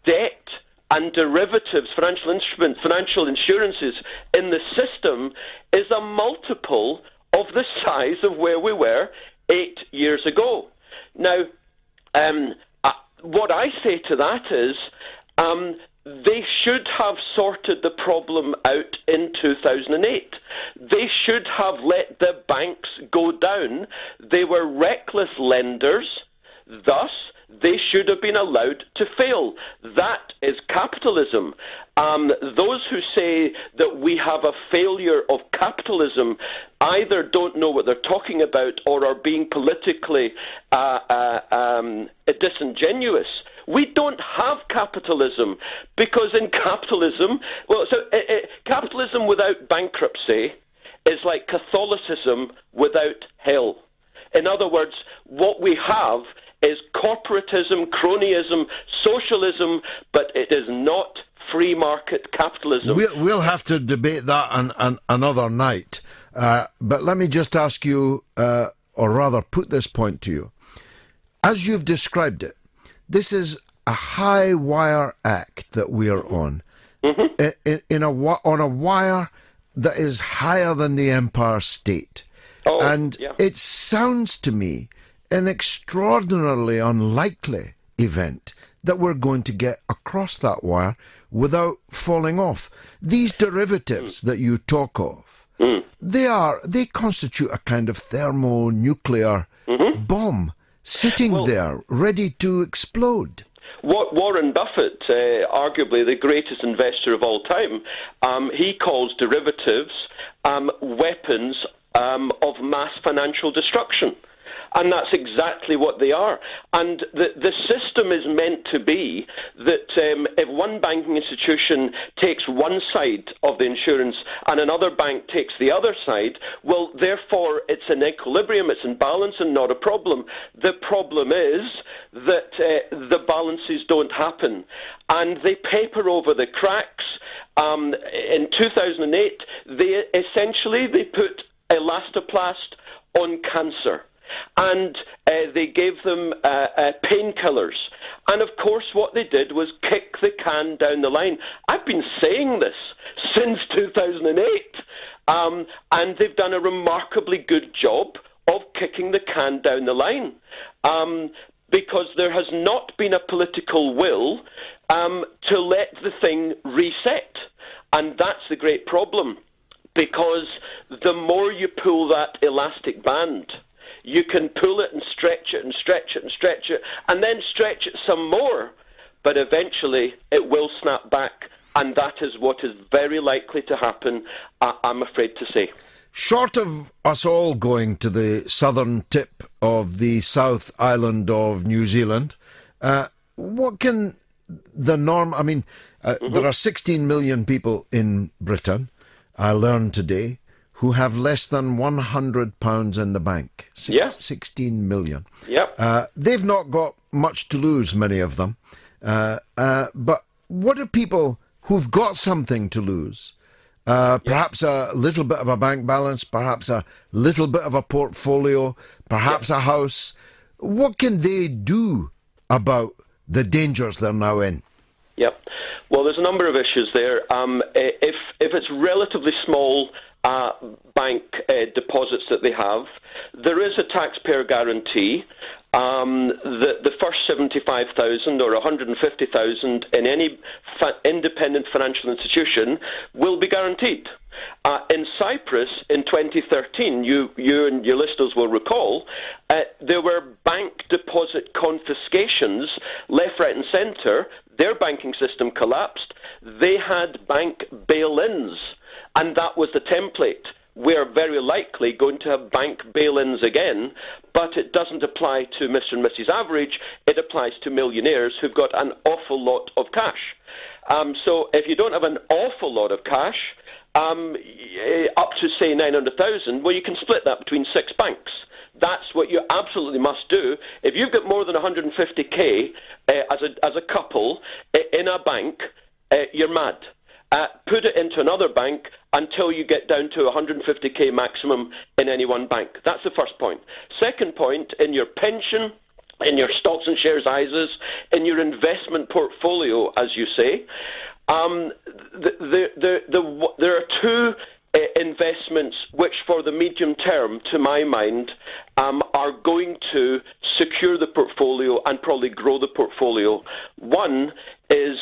debt and derivatives, financial instruments, financial insurances in the system is a multiple of the size of where we were 8 years ago. Now, what I say to that is they should have sorted the problem out in 2008. They should have let the banks go down. They were reckless lenders. Thus, they should have been allowed to fail. That is capitalism. Those who say that we have a failure of capitalism either don't know what they're talking about or are being politically disingenuous. We don't have capitalism because in capitalism, capitalism without bankruptcy is like Catholicism without hell. In other words, what we have is corporatism, cronyism, socialism, but it is not free market capitalism. We'll have to debate that on another night. But let me just ask you, or rather put this point to you. As you've described it, this is a high wire act that we are on, on a wire that is higher than the Empire State. It sounds to me an extraordinarily unlikely event that we're going to get across that wire without falling off. These derivatives that you talk of, they constitute a kind of thermonuclear bomb sitting there, ready to explode. Warren Buffett, arguably the greatest investor of all time, he calls derivatives weapons of mass financial destruction. And that's exactly what they are. And the system is meant to be that if one banking institution takes one side of the insurance and another bank takes the other side, well, therefore it's in equilibrium, it's in balance and not a problem. The problem is that the balances don't happen. And they paper over the cracks. In 2008, they put elastoplast on cancer. And they gave them painkillers. And of course what they did was kick the can down the line. I've been saying this since 2008. And they've done a remarkably good job of kicking the can down the line. Because there has not been a political will to let the thing reset. And that's the great problem. Because the more you pull that elastic band, you can pull it and stretch it and stretch it and stretch it and then stretch it some more. But eventually it will snap back, and that is what is very likely to happen, I'm afraid to say. Short of us all going to the southern tip of the South Island of New Zealand, what can the norm... I mean, there are 16 million people in Britain, I learned today, who have less than £100 in the bank. 16 million. Yep. They've not got much to lose, many of them. But what are people who've got something to lose? Perhaps a little bit of a bank balance, perhaps a little bit of a portfolio, perhaps a house. What can they do about the dangers they're now in? Yep. Well, there's a number of issues there. If it's relatively small bank deposits that they have, there is a taxpayer guarantee. The first 75,000 or 150,000 in any independent financial institution will be guaranteed. In Cyprus, in 2013, you and your listeners will recall, there were bank deposit confiscations left, right and centre. Their banking system collapsed. They had bank bail-ins, and that was the template. We're very likely going to have bank bail-ins again, but it doesn't apply to Mr. and Mrs. Average. It applies to millionaires who've got an awful lot of cash. So if you don't have an awful lot of cash, up to, say, 900,000, well, you can split that between 6 banks. That's what you absolutely must do. If you've got more than 150k as a couple in a bank, you're mad. Put it into another bank until you get down to 150k maximum in any one bank. That's the first point. Second point, in your pension, in your stocks and shares ISAs, in your investment portfolio, as you say, there are two investments which, for the medium term, to my mind, are going to secure the portfolio and probably grow the portfolio. One is,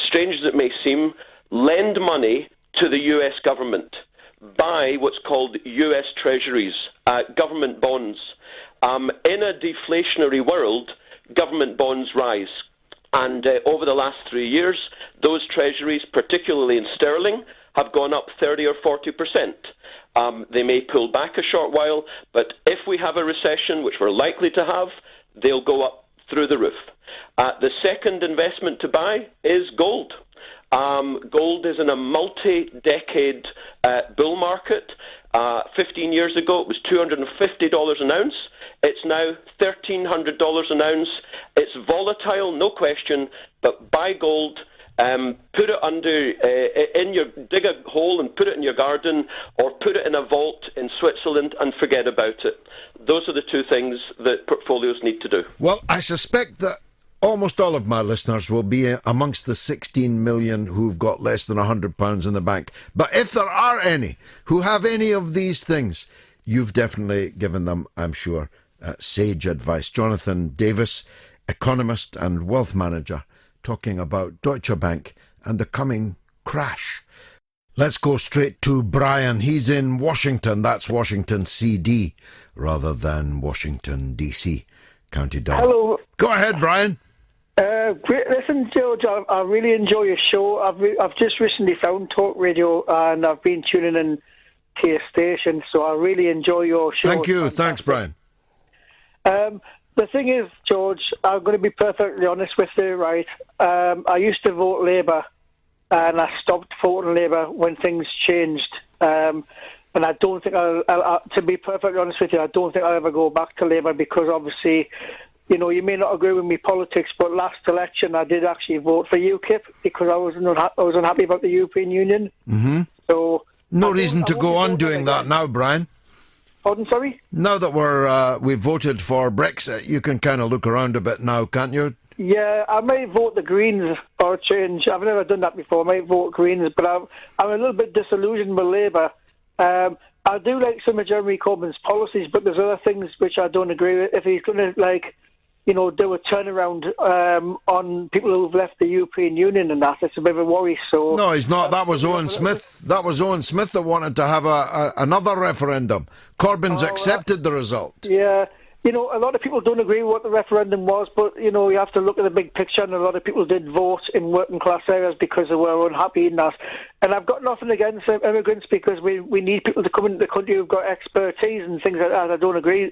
strange as it may seem, lend money to the US government, buy what's called US treasuries, government bonds. In a deflationary world, government bonds rise. And over the last 3 years, those treasuries, particularly in sterling, have gone up 30 or 40%. They may pull back a short while, but if we have a recession, which we're likely to have, they'll go up through the roof. The second investment to buy is gold. Gold is in a multi-decade bull market. 15 years ago, it was $250 an ounce. It's now $1,300 an ounce. It's volatile, no question, but buy gold, put it under, dig a hole and put it in your garden, or put it in a vault in Switzerland and forget about it. Those are the two things that portfolios need to do. Well, I suspect that almost all of my listeners will be amongst the 16 million who've got less than £100 in the bank. But if there are any who have any of these things, you've definitely given them, I'm sure, sage advice. Jonathan Davis, economist and wealth manager, talking about Deutsche Bank and the coming crash. Let's go straight to Brian. He's in Washington. That's Washington CD rather than Washington DC, County Durham. Hello. Go ahead, Brian. Great. Listen, George, I really enjoy your show. I've just recently found talkRADIO and I've been tuning in to your station, so I really enjoy your show. Thank you. Thanks, Brian. The thing is, George, I'm going to be perfectly honest with you, right? I used to vote Labour, and I stopped voting Labour when things changed. And I don't think to be perfectly honest with you, I don't think I'll ever go back to Labour because obviously, you know, you may not agree with me politics, but last election I did actually vote for UKIP because I was unhappy about the European Union. Mm-hmm. So no reason to go on doing that now, Brian. Pardon, sorry? Now that we've voted for Brexit, you can kind of look around a bit now, can't you? Yeah, I might vote the Greens for a change. I've never done that before. I might vote Greens, but I'm a little bit disillusioned with Labour. I do like some of Jeremy Corbyn's policies, but there's other things which I don't agree with. If he's going to, like, you know, do a turnaround on people who've left the European Union and that, it's a bit of a worry. So no, he's not. That was Owen Smith. That was Owen Smith that wanted to have another referendum. Corbyn's accepted the result. Yeah. You know, a lot of people don't agree with what the referendum was, but, you know, you have to look at the big picture, and a lot of people did vote in working class areas because they were unhappy in that. And I've got nothing against immigrants because we need people to come into the country who've got expertise and things like that. I don't agree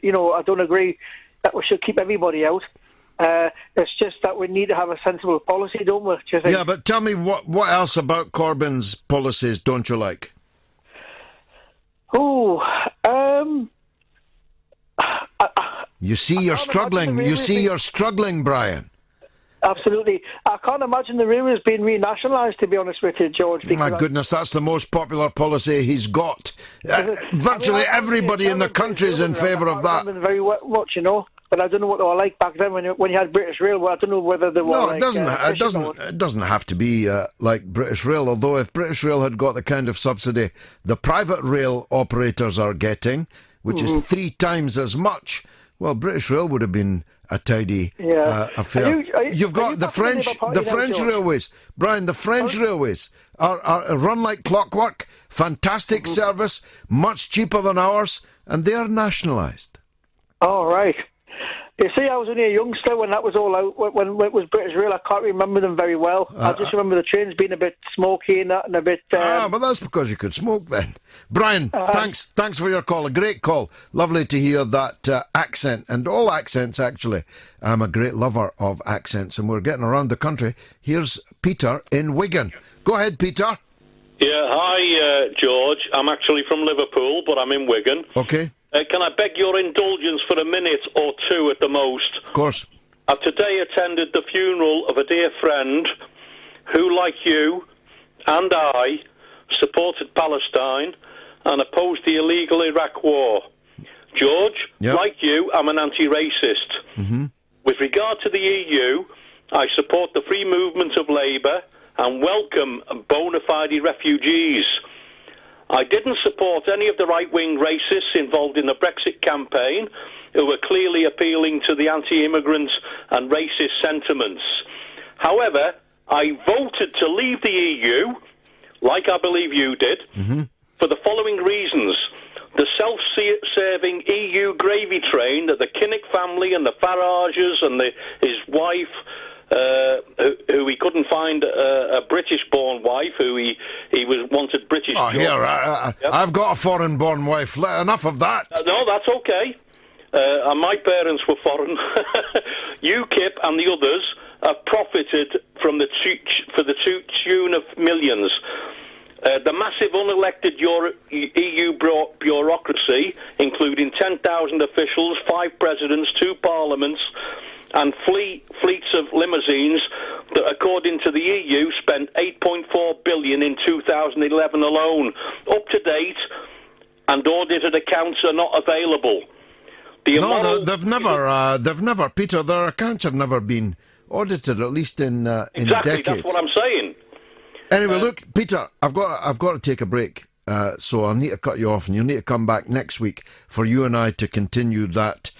that we should keep everybody out. It's just that we need to have a sensible policy, don't we? Do you think? Yeah, but tell me what else about Corbyn's policies don't you like? You see, you're struggling. You see, you're struggling, Brian. Absolutely. I can't imagine the railways being renationalised, to be honest with you, George. My goodness, that's the most popular policy he's got. Virtually everybody in the country is in favour of that. Very much, you know. But I don't know what they were like back then when you had British Rail. Well, I don't know whether they were. No, it doesn't have to be like British Rail. Although if British Rail had got the kind of subsidy the private rail operators are getting, which is 3 times as much, well, British Rail would have been a tidy affair. You've got the French railways, Brian. The French railways are run like clockwork. Fantastic service, much cheaper than ours, and they are nationalised. Oh, right. You see, I was only a youngster when that was all out, when it was British Rail. I can't remember them very well. I just remember the trains being a bit smoky and that, and a bit... but that's because you could smoke then. Brian, thanks for your call. A great call. Lovely to hear that accent, and all accents, actually. I'm a great lover of accents, and we're getting around the country. Here's Peter in Wigan. Go ahead, Peter. Yeah, hi, George. I'm actually from Liverpool, but I'm in Wigan. Okay. Can I beg your indulgence for a minute or two at the most? Of course. I today attended the funeral of a dear friend who, like you and I, supported Palestine and opposed the illegal Iraq war. George, like you, I'm an anti-racist. Mm-hmm. With regard to the EU, I support the free movement of labour and welcome bona fide refugees. I didn't support any of the right-wing racists involved in the Brexit campaign who were clearly appealing to the anti-immigrant and racist sentiments. However, I voted to leave the EU, like I believe you did, for the following reasons. the self-serving EU gravy train that the Kinnock family and the Farages and his wife, who he couldn't find a British-born wife, who he wanted British. Oh, here, I've got a foreign-born wife. Enough of that. No, that's okay. And my parents were foreign. UKIP and the others have profited from the tune of millions. The massive unelected EU bureaucracy, including 10,000 officials, 5 presidents, 2 parliaments, and fleets of limousines that, according to the EU, spent 8.4 billion in 2011 alone. Up to date, and audited accounts are not available. They've never, Peter. Their accounts have never been audited, at least in exactly, decades. That's what I'm saying. Anyway, look, Peter, I've got to take a break, so I'll need to cut you off, and you'll need to come back next week for you and I to continue that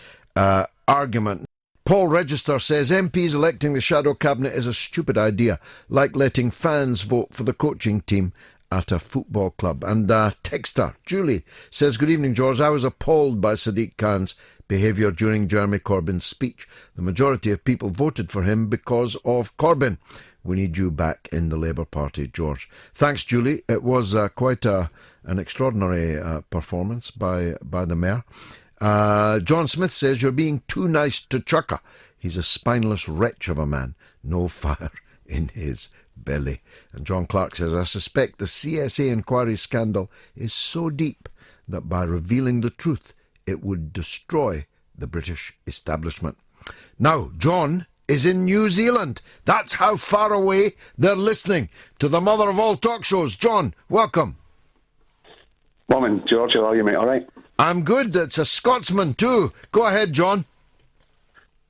argument. Paul Register says MPs electing the shadow cabinet is a stupid idea, like letting fans vote for the coaching team at a football club. And texter Julie says, good evening, George. I was appalled by Sadiq Khan's behaviour during Jeremy Corbyn's speech. The majority of people voted for him because of Corbyn. We need you back in the Labour Party, George. Thanks, Julie. It was quite an extraordinary performance by the Mayor. John Smith says, you're being too nice to Churka. He's a spineless wretch of a man. No fire in his belly. And John Clark says, I suspect the CSA inquiry scandal is so deep that by revealing the truth, it would destroy the British establishment. Now, John is in New Zealand. That's how far away they're listening to the mother of all talk shows. John, welcome. Morning, George. How are you, mate? All right? I'm good. It's a Scotsman, too. Go ahead, John.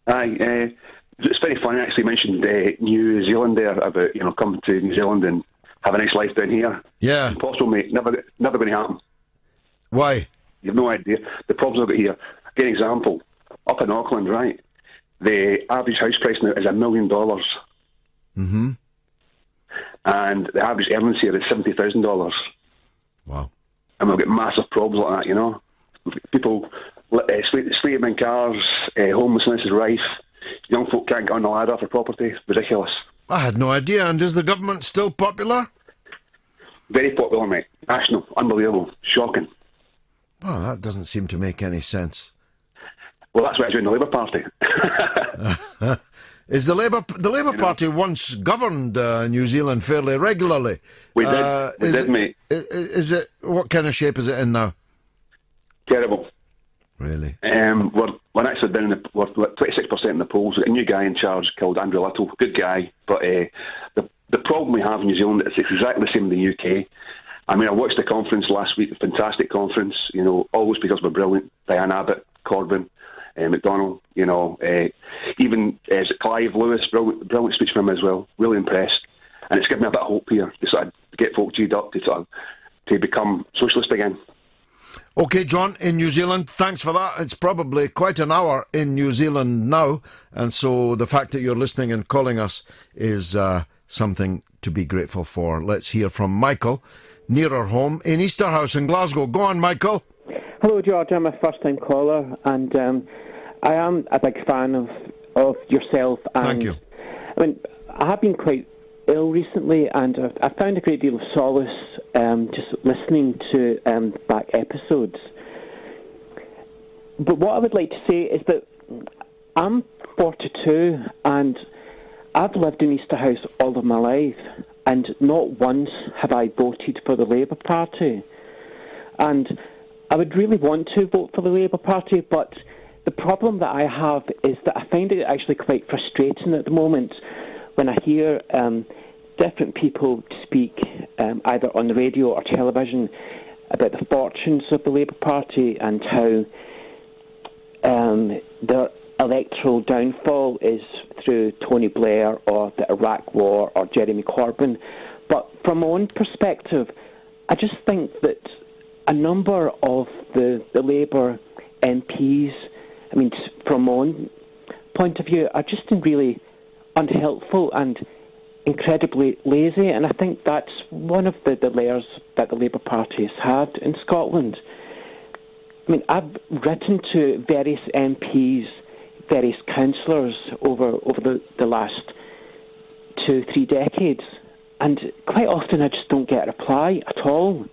Aye, it's very funny, actually, you mentioned New Zealand there, about, coming to New Zealand and have a nice life down here. Yeah. Impossible, mate. Never going to happen. Why? You've no idea. The problems I've got here. I'll give you an example. Up in Auckland, right, the average house price now is $1 million. Mm-hmm. And the average earnings here is $70,000. Wow. And we've got massive problems like that, People sleeping in cars, homelessness is rife. Young folk can't get on the ladder for property. Ridiculous. I had no idea. And is the government still popular? Very popular, mate. National. Unbelievable. Shocking. Oh, that doesn't seem to make any sense. Well, that's why I joined the Labour Party. Is the Labour Party once governed New Zealand fairly regularly? We did, mate. Is it? What kind of shape is it in now? Terrible. Really? We're actually down we're 26% in the polls. We've got a new guy in charge called Andrew Little. Good guy, but the problem we have in New Zealand is it's exactly the same in the UK. I mean, I watched the conference last week, a fantastic conference. All those speakers were brilliant. Diane Abbott, Corbyn, McDonnell. Even Clive Lewis, brilliant speech from him as well. Really impressed, and it's given me a bit of hope here to sort of get folk G'd up to become socialist again. OK, John, in New Zealand, thanks for that. It's probably quite an hour in New Zealand now, and so the fact that you're listening and calling us is something to be grateful for. Let's hear from Michael, nearer home, in Easterhouse in Glasgow. Go on, Michael. Hello, George. I'm a first-time caller, and I am a big fan of yourself. And, thank you. I mean, I have been quite ill recently, and I've found a great deal of solace just listening to back episodes. But what I would like to say is that I'm 42, and I've lived in Easterhouse all of my life, and not once have I voted for the Labour Party. And I would really want to vote for the Labour Party, but the problem that I have is that I find it actually quite frustrating at the moment when I hear different people speak either on the radio or television about the fortunes of the Labour Party and how their electoral downfall is through Tony Blair or the Iraq War or Jeremy Corbyn. But from my own perspective, I just think that a number of the Labour MPs, I mean, from my own point of view, are just really unhelpful and incredibly lazy, and I think that's one of the layers that the Labour Party has had in Scotland. I mean, I've written to various MPs, various councillors over the last 2-3 decades, and quite often I just don't get a reply at all.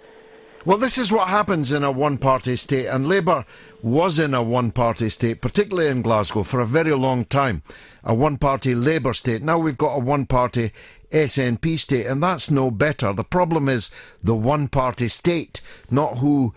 Well, this is what happens in a one-party state, and Labour was in a one-party state, particularly in Glasgow, for a very long time. A one-party Labour state. Now we've got a one-party SNP state, and that's no better. The problem is the one-party state, not who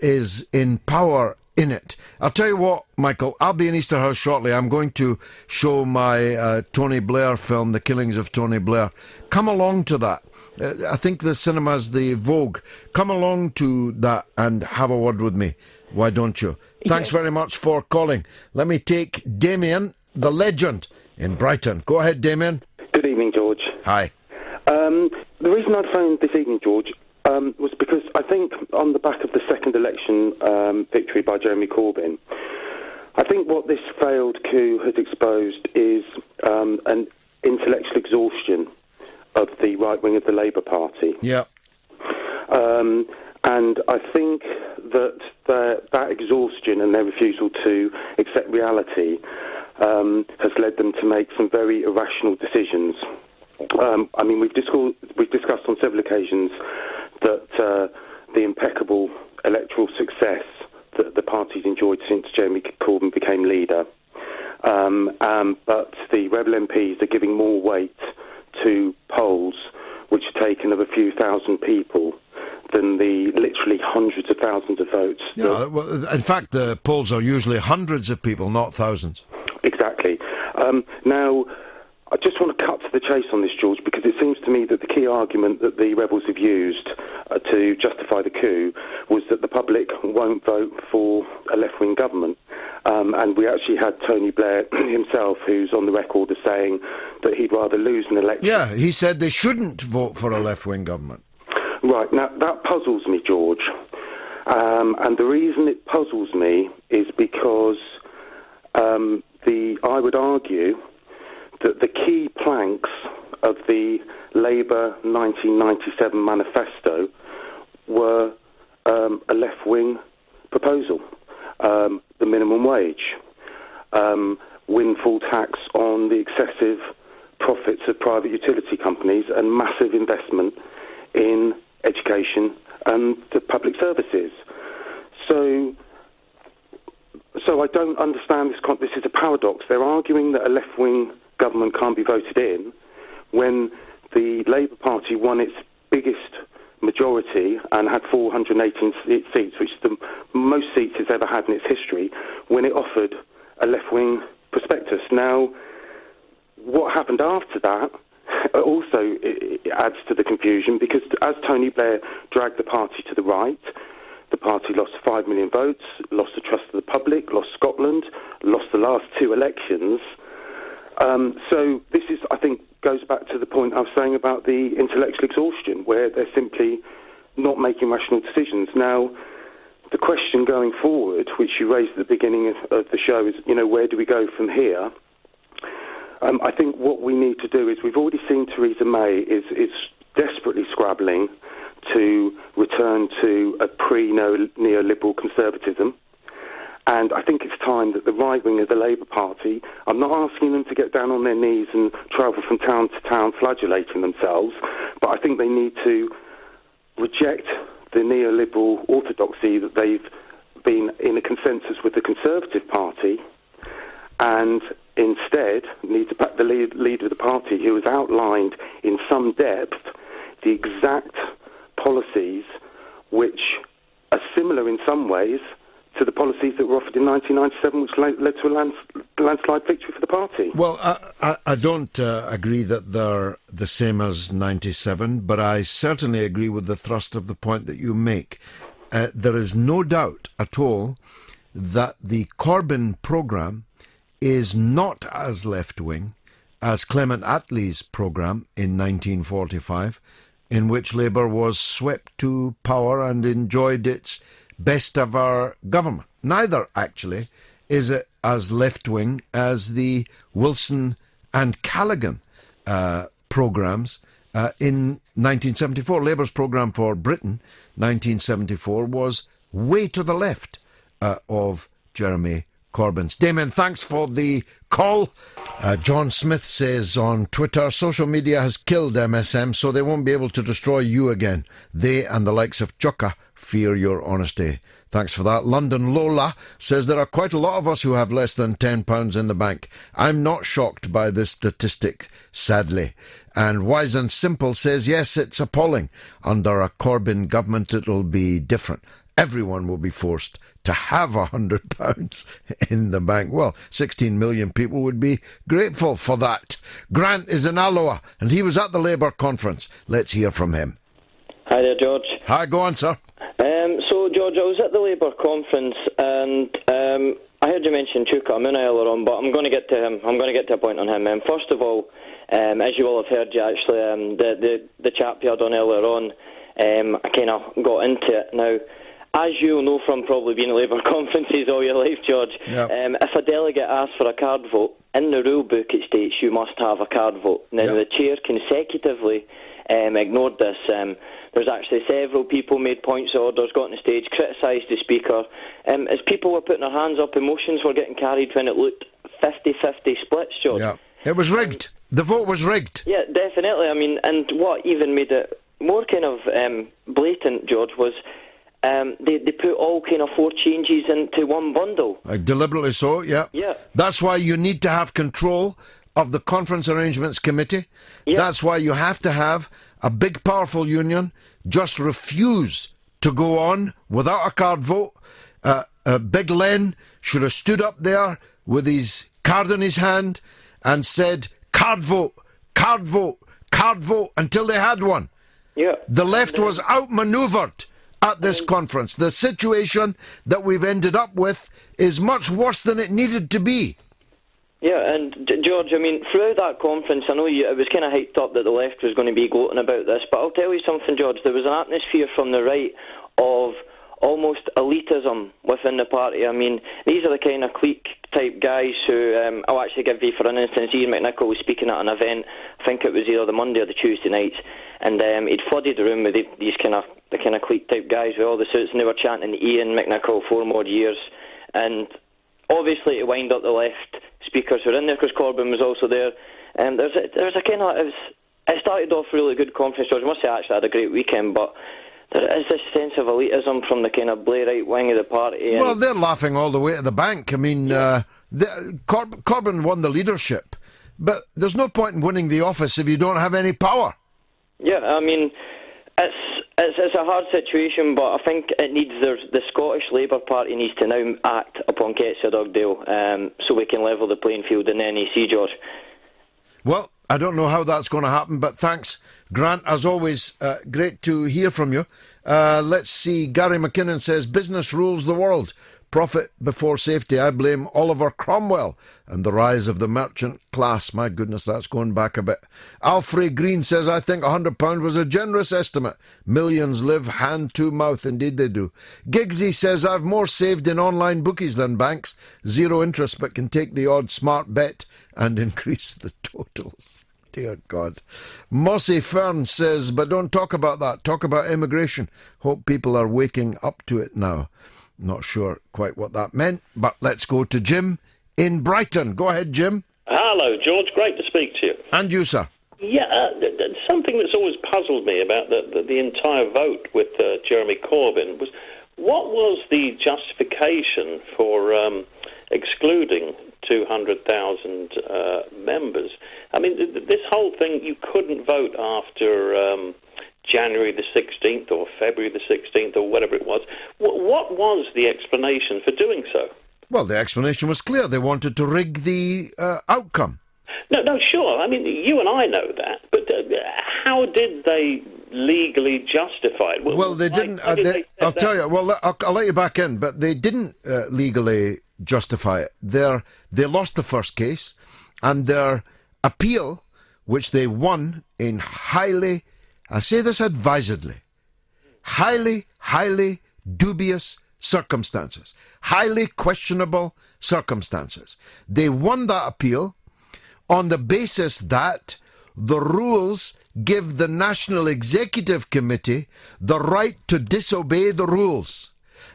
is in power in it. I'll tell you what, Michael, I'll be in Easterhouse shortly. I'm going to show my Tony Blair film, The Killings of Tony Blair. Come along to that. I think the cinema's the Vogue. Come along to that and have a word with me. Why don't you? Thanks very much for calling. Let me take Damien, the legend, in Brighton. Go ahead, Damien. Good evening, George. Hi. The reason I phoned this evening, George, was because I think on the back of the second election victory by Jeremy Corbyn, I think what this failed coup has exposed is an intellectual exhaustion of the right wing of the Labour Party. Yeah. And I think that that exhaustion and their refusal to accept reality has led them to make some very irrational decisions. I mean, we've discussed on several occasions that the impeccable electoral success that the party's enjoyed since Jeremy Corbyn became leader, but the Rebel MPs are giving more weight to polls which are taken of a few thousand people than the literally hundreds of thousands of votes. Yeah, well, in fact, the polls are usually hundreds of people, not thousands. Exactly. Now, I just want to cut to the chase on this, George, because it seems to me that the key argument that the rebels have used to justify the coup was that the public won't vote for a left-wing government. And we actually had Tony Blair himself, who's on the record as saying that he'd rather lose an election. Yeah, he said they shouldn't vote for a left-wing government. Right, now that puzzles me, George. And the reason it puzzles me is because I would argue that the key planks of the Labour 1997 manifesto were a left-wing proposal. The minimum wage, windfall tax on the excessive profits of private utility companies, and massive investment in education and the public services. So I don't understand this. This is a paradox. They're arguing that a left-wing government can't be voted in when the Labour Party won its biggest majority and had 418 seats, which is the most seats it's ever had in its history, when it offered a left-wing prospectus. Now, what happened after that also it adds to the confusion, because as Tony Blair dragged the party to the right, the party lost 5 million votes, lost the trust of the public, lost Scotland, lost the last 2 elections. So this is, I think, goes back to the point I was saying about the intellectual exhaustion, where they're simply not making rational decisions. Now, the question going forward, which you raised at the beginning of the show, is, where do we go from here? I think what we need to do is, we've already seen Theresa May is desperately scrabbling to return to a pre-neoliberal conservatism. And I think it's time that the right wing of the Labour Party, I'm not asking them to get down on their knees and travel from town to town flagellating themselves, but I think they need to reject the neoliberal orthodoxy that they've been in a consensus with the Conservative Party, and instead need to back the leader of the party, who has outlined in some depth the exact policies which are similar in some ways to the policies that were offered in 1997, which led to a landslide victory for the party. Well, I don't agree that they're the same as 97, but I certainly agree with the thrust of the point that you make. There is no doubt at all that the Corbyn programme is not as left-wing as Clement Attlee's programme in 1945, in which Labour was swept to power and enjoyed its best ever government. Neither, actually, is it as left-wing as the Wilson and Callaghan programmes in 1974. Labour's programme for Britain, 1974, was way to the left of Jeremy Corbyn's. Damien, thanks for the call. John Smith says on Twitter, social media has killed MSM, so they won't be able to destroy you again. They and the likes of Chucka fear your honesty. Thanks for that. London Lola says there are quite a lot of us who have less than £10 in the bank. I'm not shocked by this statistic, sadly. And Wise and Simple says, yes, it's appalling. Under a Corbyn government, it'll be different. Everyone will be forced to have £100 in the bank. Well, 16 million people would be grateful for that. Grant is in Alloa, and he was at the Labour conference. Let's hear from him. Hi there, George. Hi, go on, sir. So, George, I was at the Labour conference, and I heard you mention Chuka a minute earlier on, but I'm going to get to him. I'm going to get to a point on him. First of all, as you all have heard, actually, the chap you had on earlier on, I kind of got into it. Now, as you'll know from probably being at Labour conferences all your life, George, if a delegate asks for a card vote, in the rule book it states you must have a card vote. Now, the chair consecutively ignored this. There's actually several people made points of orders, got on the stage, criticised the speaker. As people were putting their hands up, emotions were getting carried when it looked 50-50 splits, George. Yeah. It was rigged. The vote was rigged. Yeah, definitely. I mean, and what even made it more kind of blatant, George, was they put all kind of 4 changes into one bundle. Deliberately so, yeah. Yeah. That's why you need to have control of the Conference Arrangements Committee. Yeah. That's why you have to have a big, powerful union just refuse to go on without a card vote. Big Len should have stood up there with his card in his hand and said, card vote, card vote, card vote, until they had one. Yeah. The left was outmanoeuvred at this conference. The situation that we've ended up with is much worse than it needed to be. Yeah, and George, I mean, throughout that conference, I know it was kind of hyped up that the left was going to be gloating about this, but I'll tell you something, George, there was an atmosphere from the right of almost elitism within the party. I mean, these are the kind of clique-type guys who, I'll actually give you, for an instance, Ian McNichol was speaking at an event, I think it was either the Monday or the Tuesday nights, and he'd flooded the room with the kind of clique-type guys with all the suits, and they were chanting Ian McNichol 4 more years, and obviously to wind up the left speakers who were in there, because Corbyn was also there, and there's a kind of, it started off a really good conference, George. I must say I actually had a great weekend, but there is this sense of elitism from the kind of Blairite wing of the party. Well, they're laughing all the way to the bank. I mean, Corbyn won the leadership, but there's no point in winning the office if you don't have any power. Yeah, I mean, it's a hard situation, but I think it needs the Scottish Labour Party needs to now act upon Ketsia Dugdale so we can level the playing field in the NEC, George. Well, I don't know how that's going to happen, but thanks, Grant. As always, great to hear from you. Let's see. Gary McKinnon says, business rules the world. Profit before safety. I blame Oliver Cromwell and the rise of the merchant class. My goodness, that's going back a bit. Alfred Green says, I think £100 was a generous estimate. Millions live hand to mouth. Indeed they do. Giggsy says, I've more saved in online bookies than banks. 0 interest, but can take the odd smart bet and increase the totals. Dear God. Mossy Fern says, but don't talk about that. Talk about immigration. Hope people are waking up to it now. Not sure quite what that meant, but let's go to Jim in Brighton. Go ahead, Jim. Hello, George. Great to speak to you. And you, sir. Yeah, something that's always puzzled me about the entire vote with Jeremy Corbyn was, what was the justification for excluding 200,000 members? I mean, this whole thing, you couldn't vote after January the 16th or February the 16th or whatever it was. What was the explanation for doing so? Well, the explanation was clear. They wanted to rig the outcome. No, sure. I mean, you and I know that. But how did they legally justify it? Well, they didn't. I'll tell you. Well, I'll let you back in. But they didn't legally justify it. They lost the first case, and their appeal, which they won in highly, I say this advisedly, highly dubious circumstances, highly questionable circumstances. They won that appeal on the basis that the rules give the National Executive Committee the right to disobey the rules.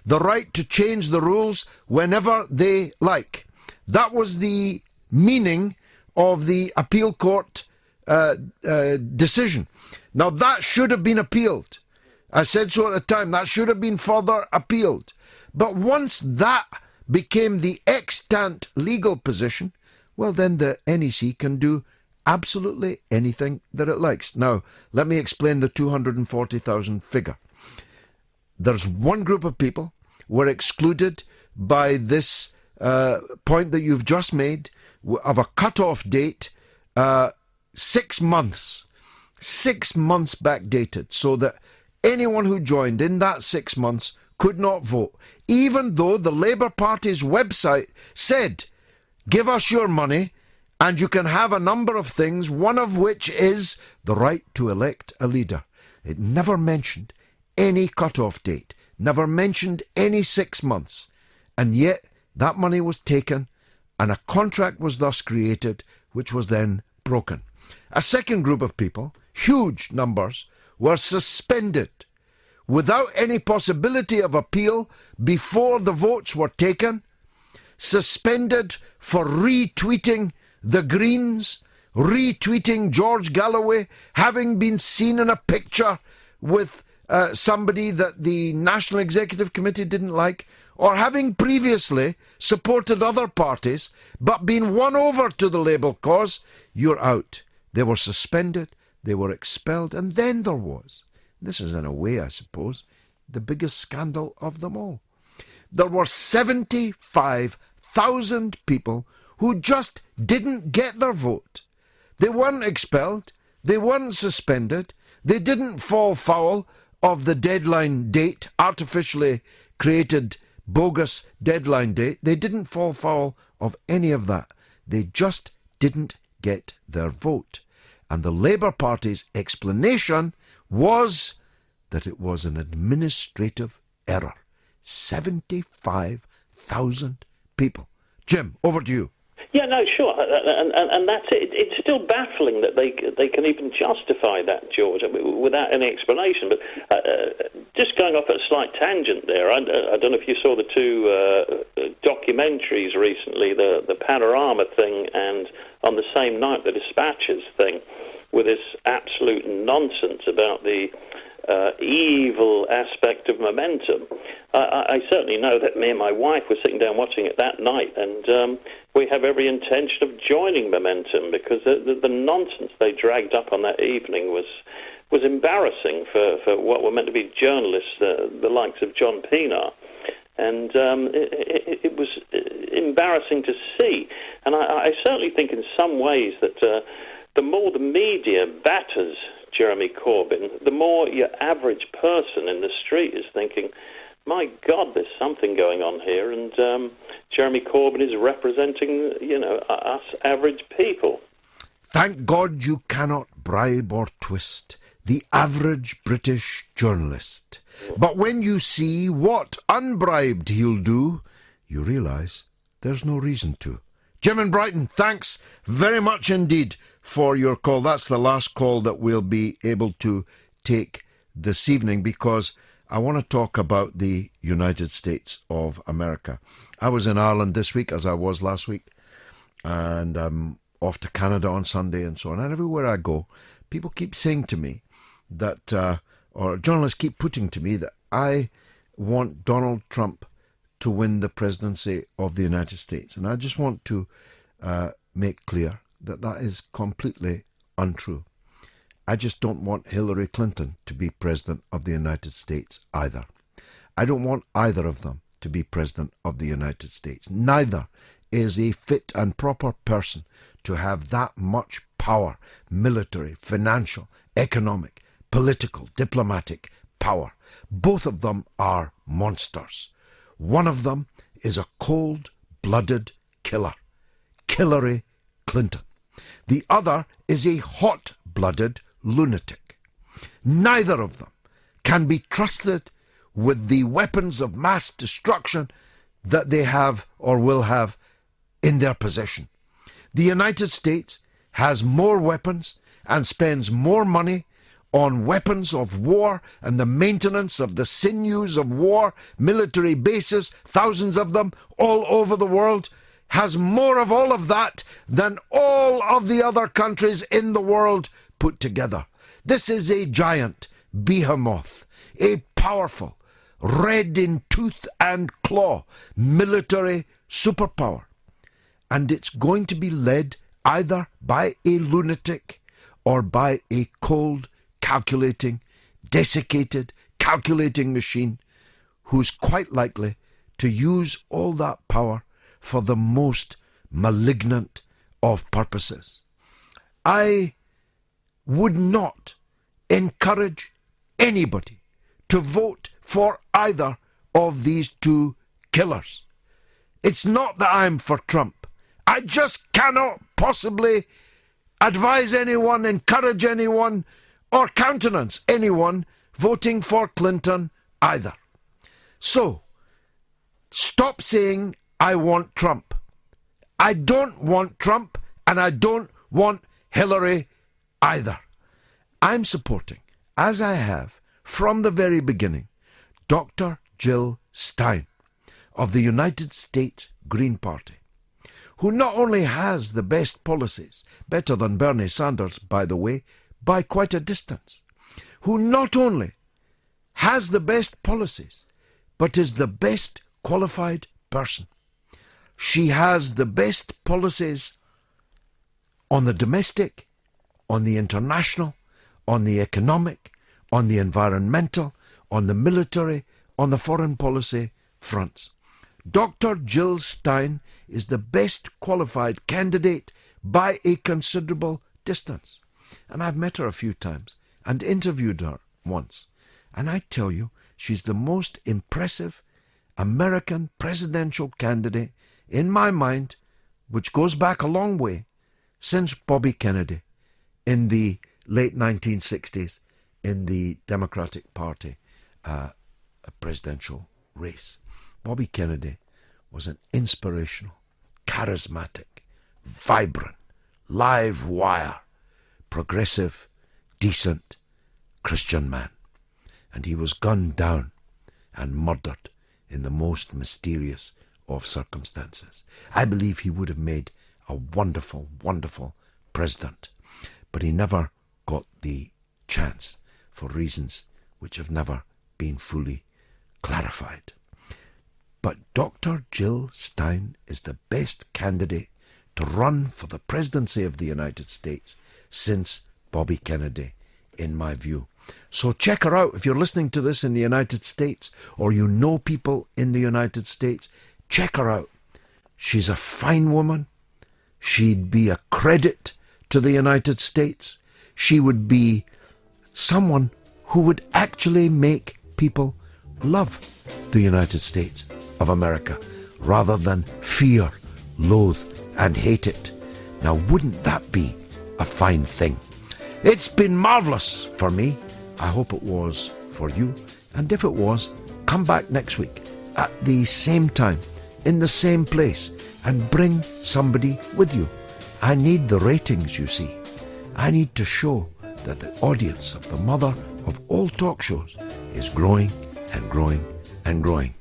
the right to change the rules whenever they like. That was the meaning of the appeal court decision. Now, that should have been appealed. I said so at the time. That should have been further appealed. But once that became the extant legal position, well, then the NEC can do absolutely anything that it likes. Now, let me explain the 240,000 figure. There's one group of people were excluded by this point that you've just made of a cut-off date, 6 months. 6 months backdated, so that anyone who joined in that 6 months could not vote, even though the Labour Party's website said, give us your money and you can have a number of things, one of which is the right to elect a leader. It never mentioned any cut-off date, never mentioned any 6 months, and yet that money was taken and a contract was thus created, which was then broken. A second group of people, huge numbers, were suspended without any possibility of appeal before the votes were taken, suspended for retweeting the Greens, retweeting George Galloway, having been seen in a picture with somebody that the National Executive Committee didn't like, or having previously supported other parties but been won over to the Labour cause. You're out. They were suspended, they were expelled, and then there was, this is in a way, I suppose, the biggest scandal of them all. There were 75,000 people who just didn't get their vote. They weren't expelled, they weren't suspended, they didn't fall foul of the deadline date, artificially created bogus deadline date. They didn't fall foul of any of that. They just didn't get their vote. And the Labour Party's explanation was that it was an administrative error. 75,000 people. Jim, over to you. Yeah, no, sure, and that's it. It's still baffling that they can even justify that, George, without any explanation. But just going off at a slight tangent there, I don't know if you saw the two documentaries recently, the Panorama thing and on the same night the Dispatches thing, with this absolute nonsense about the evil aspect of Momentum. I certainly know that me and my wife were sitting down watching it that night, and we have every intention of joining Momentum, because the nonsense they dragged up on that evening was embarrassing for what were meant to be journalists, the likes of John Pienaar. And it was embarrassing to see. And I certainly think in some ways that the more the media batters Jeremy Corbyn, the more your average person in the street is thinking, my God, there's something going on here, and Jeremy Corbyn is representing, us average people. Thank God you cannot bribe or twist the average British journalist. But when you see what unbribed he'll do, you realise there's no reason to. Jim in Brighton, thanks very much indeed for your call. That's the last call that we'll be able to take this evening, because I want to talk about the United States of America. I was in Ireland this week, as I was last week, and I'm off to Canada on Sunday and so on. And everywhere I go, people keep saying to me that, or journalists keep putting to me that I want Donald Trump to win the presidency of the United States. And I just want to make clear that that is completely untrue. I just don't want Hillary Clinton to be president of the United States either. I don't want either of them to be president of the United States. Neither is a fit and proper person to have that much power, military, financial, economic, political, diplomatic power. Both of them are monsters. One of them is a cold-blooded killer, Hillary Clinton. The other is a hot-blooded lunatic. Neither of them can be trusted with the weapons of mass destruction that they have or will have in their possession. The United States has more weapons and spends more money on weapons of war and the maintenance of the sinews of war, military bases, thousands of them all over the world, has more of all of that than all of the other countries in the world put together. This is a giant behemoth, a powerful, red in tooth and claw military superpower. And it's going to be led either by a lunatic or by a cold, calculating, desiccated, calculating machine who's quite likely to use all that power for the most malignant of purposes. I would not encourage anybody to vote for either of these two killers. It's not that I'm for Trump. I just cannot possibly advise anyone, encourage anyone, or countenance anyone voting for Clinton either. So, stop saying, I want Trump. I don't want Trump, and I don't want Hillary either. I'm supporting, as I have from the very beginning, Dr. Jill Stein of the United States Green Party, who not only has the best policies, better than Bernie Sanders, by the way, by quite a distance, who not only has the best policies, but is the best qualified person. She has the best policies on the domestic, on the international, on the economic, on the environmental, on the military, on the foreign policy fronts. Dr. Jill Stein is the best qualified candidate by a considerable distance. And I've met her a few times and interviewed her once. And I tell you, she's the most impressive American presidential candidate, in my mind, which goes back a long way, since Bobby Kennedy in the late 1960s in the Democratic Party presidential race. Bobby Kennedy was an inspirational, charismatic, vibrant, live wire, progressive, decent Christian man. And he was gunned down and murdered in the most mysterious of circumstances. I believe he would have made a wonderful, wonderful president, but he never got the chance for reasons which have never been fully clarified. But Dr. Jill Stein is the best candidate to run for the presidency of the United States since Bobby Kennedy, in my view. So check her out if you're listening to this in the United States or you know people in the United States. Check her out. She's a fine woman. She'd be a credit to the United States. She would be someone who would actually make people love the United States of America rather than fear, loathe and hate it. Now, wouldn't that be a fine thing? It's been marvellous for me. I hope it was for you. And if it was, come back next week at the same time, in the same place, and bring somebody with you. I need the ratings, you see. I need to show that the audience of the mother of all talk shows is growing and growing and growing.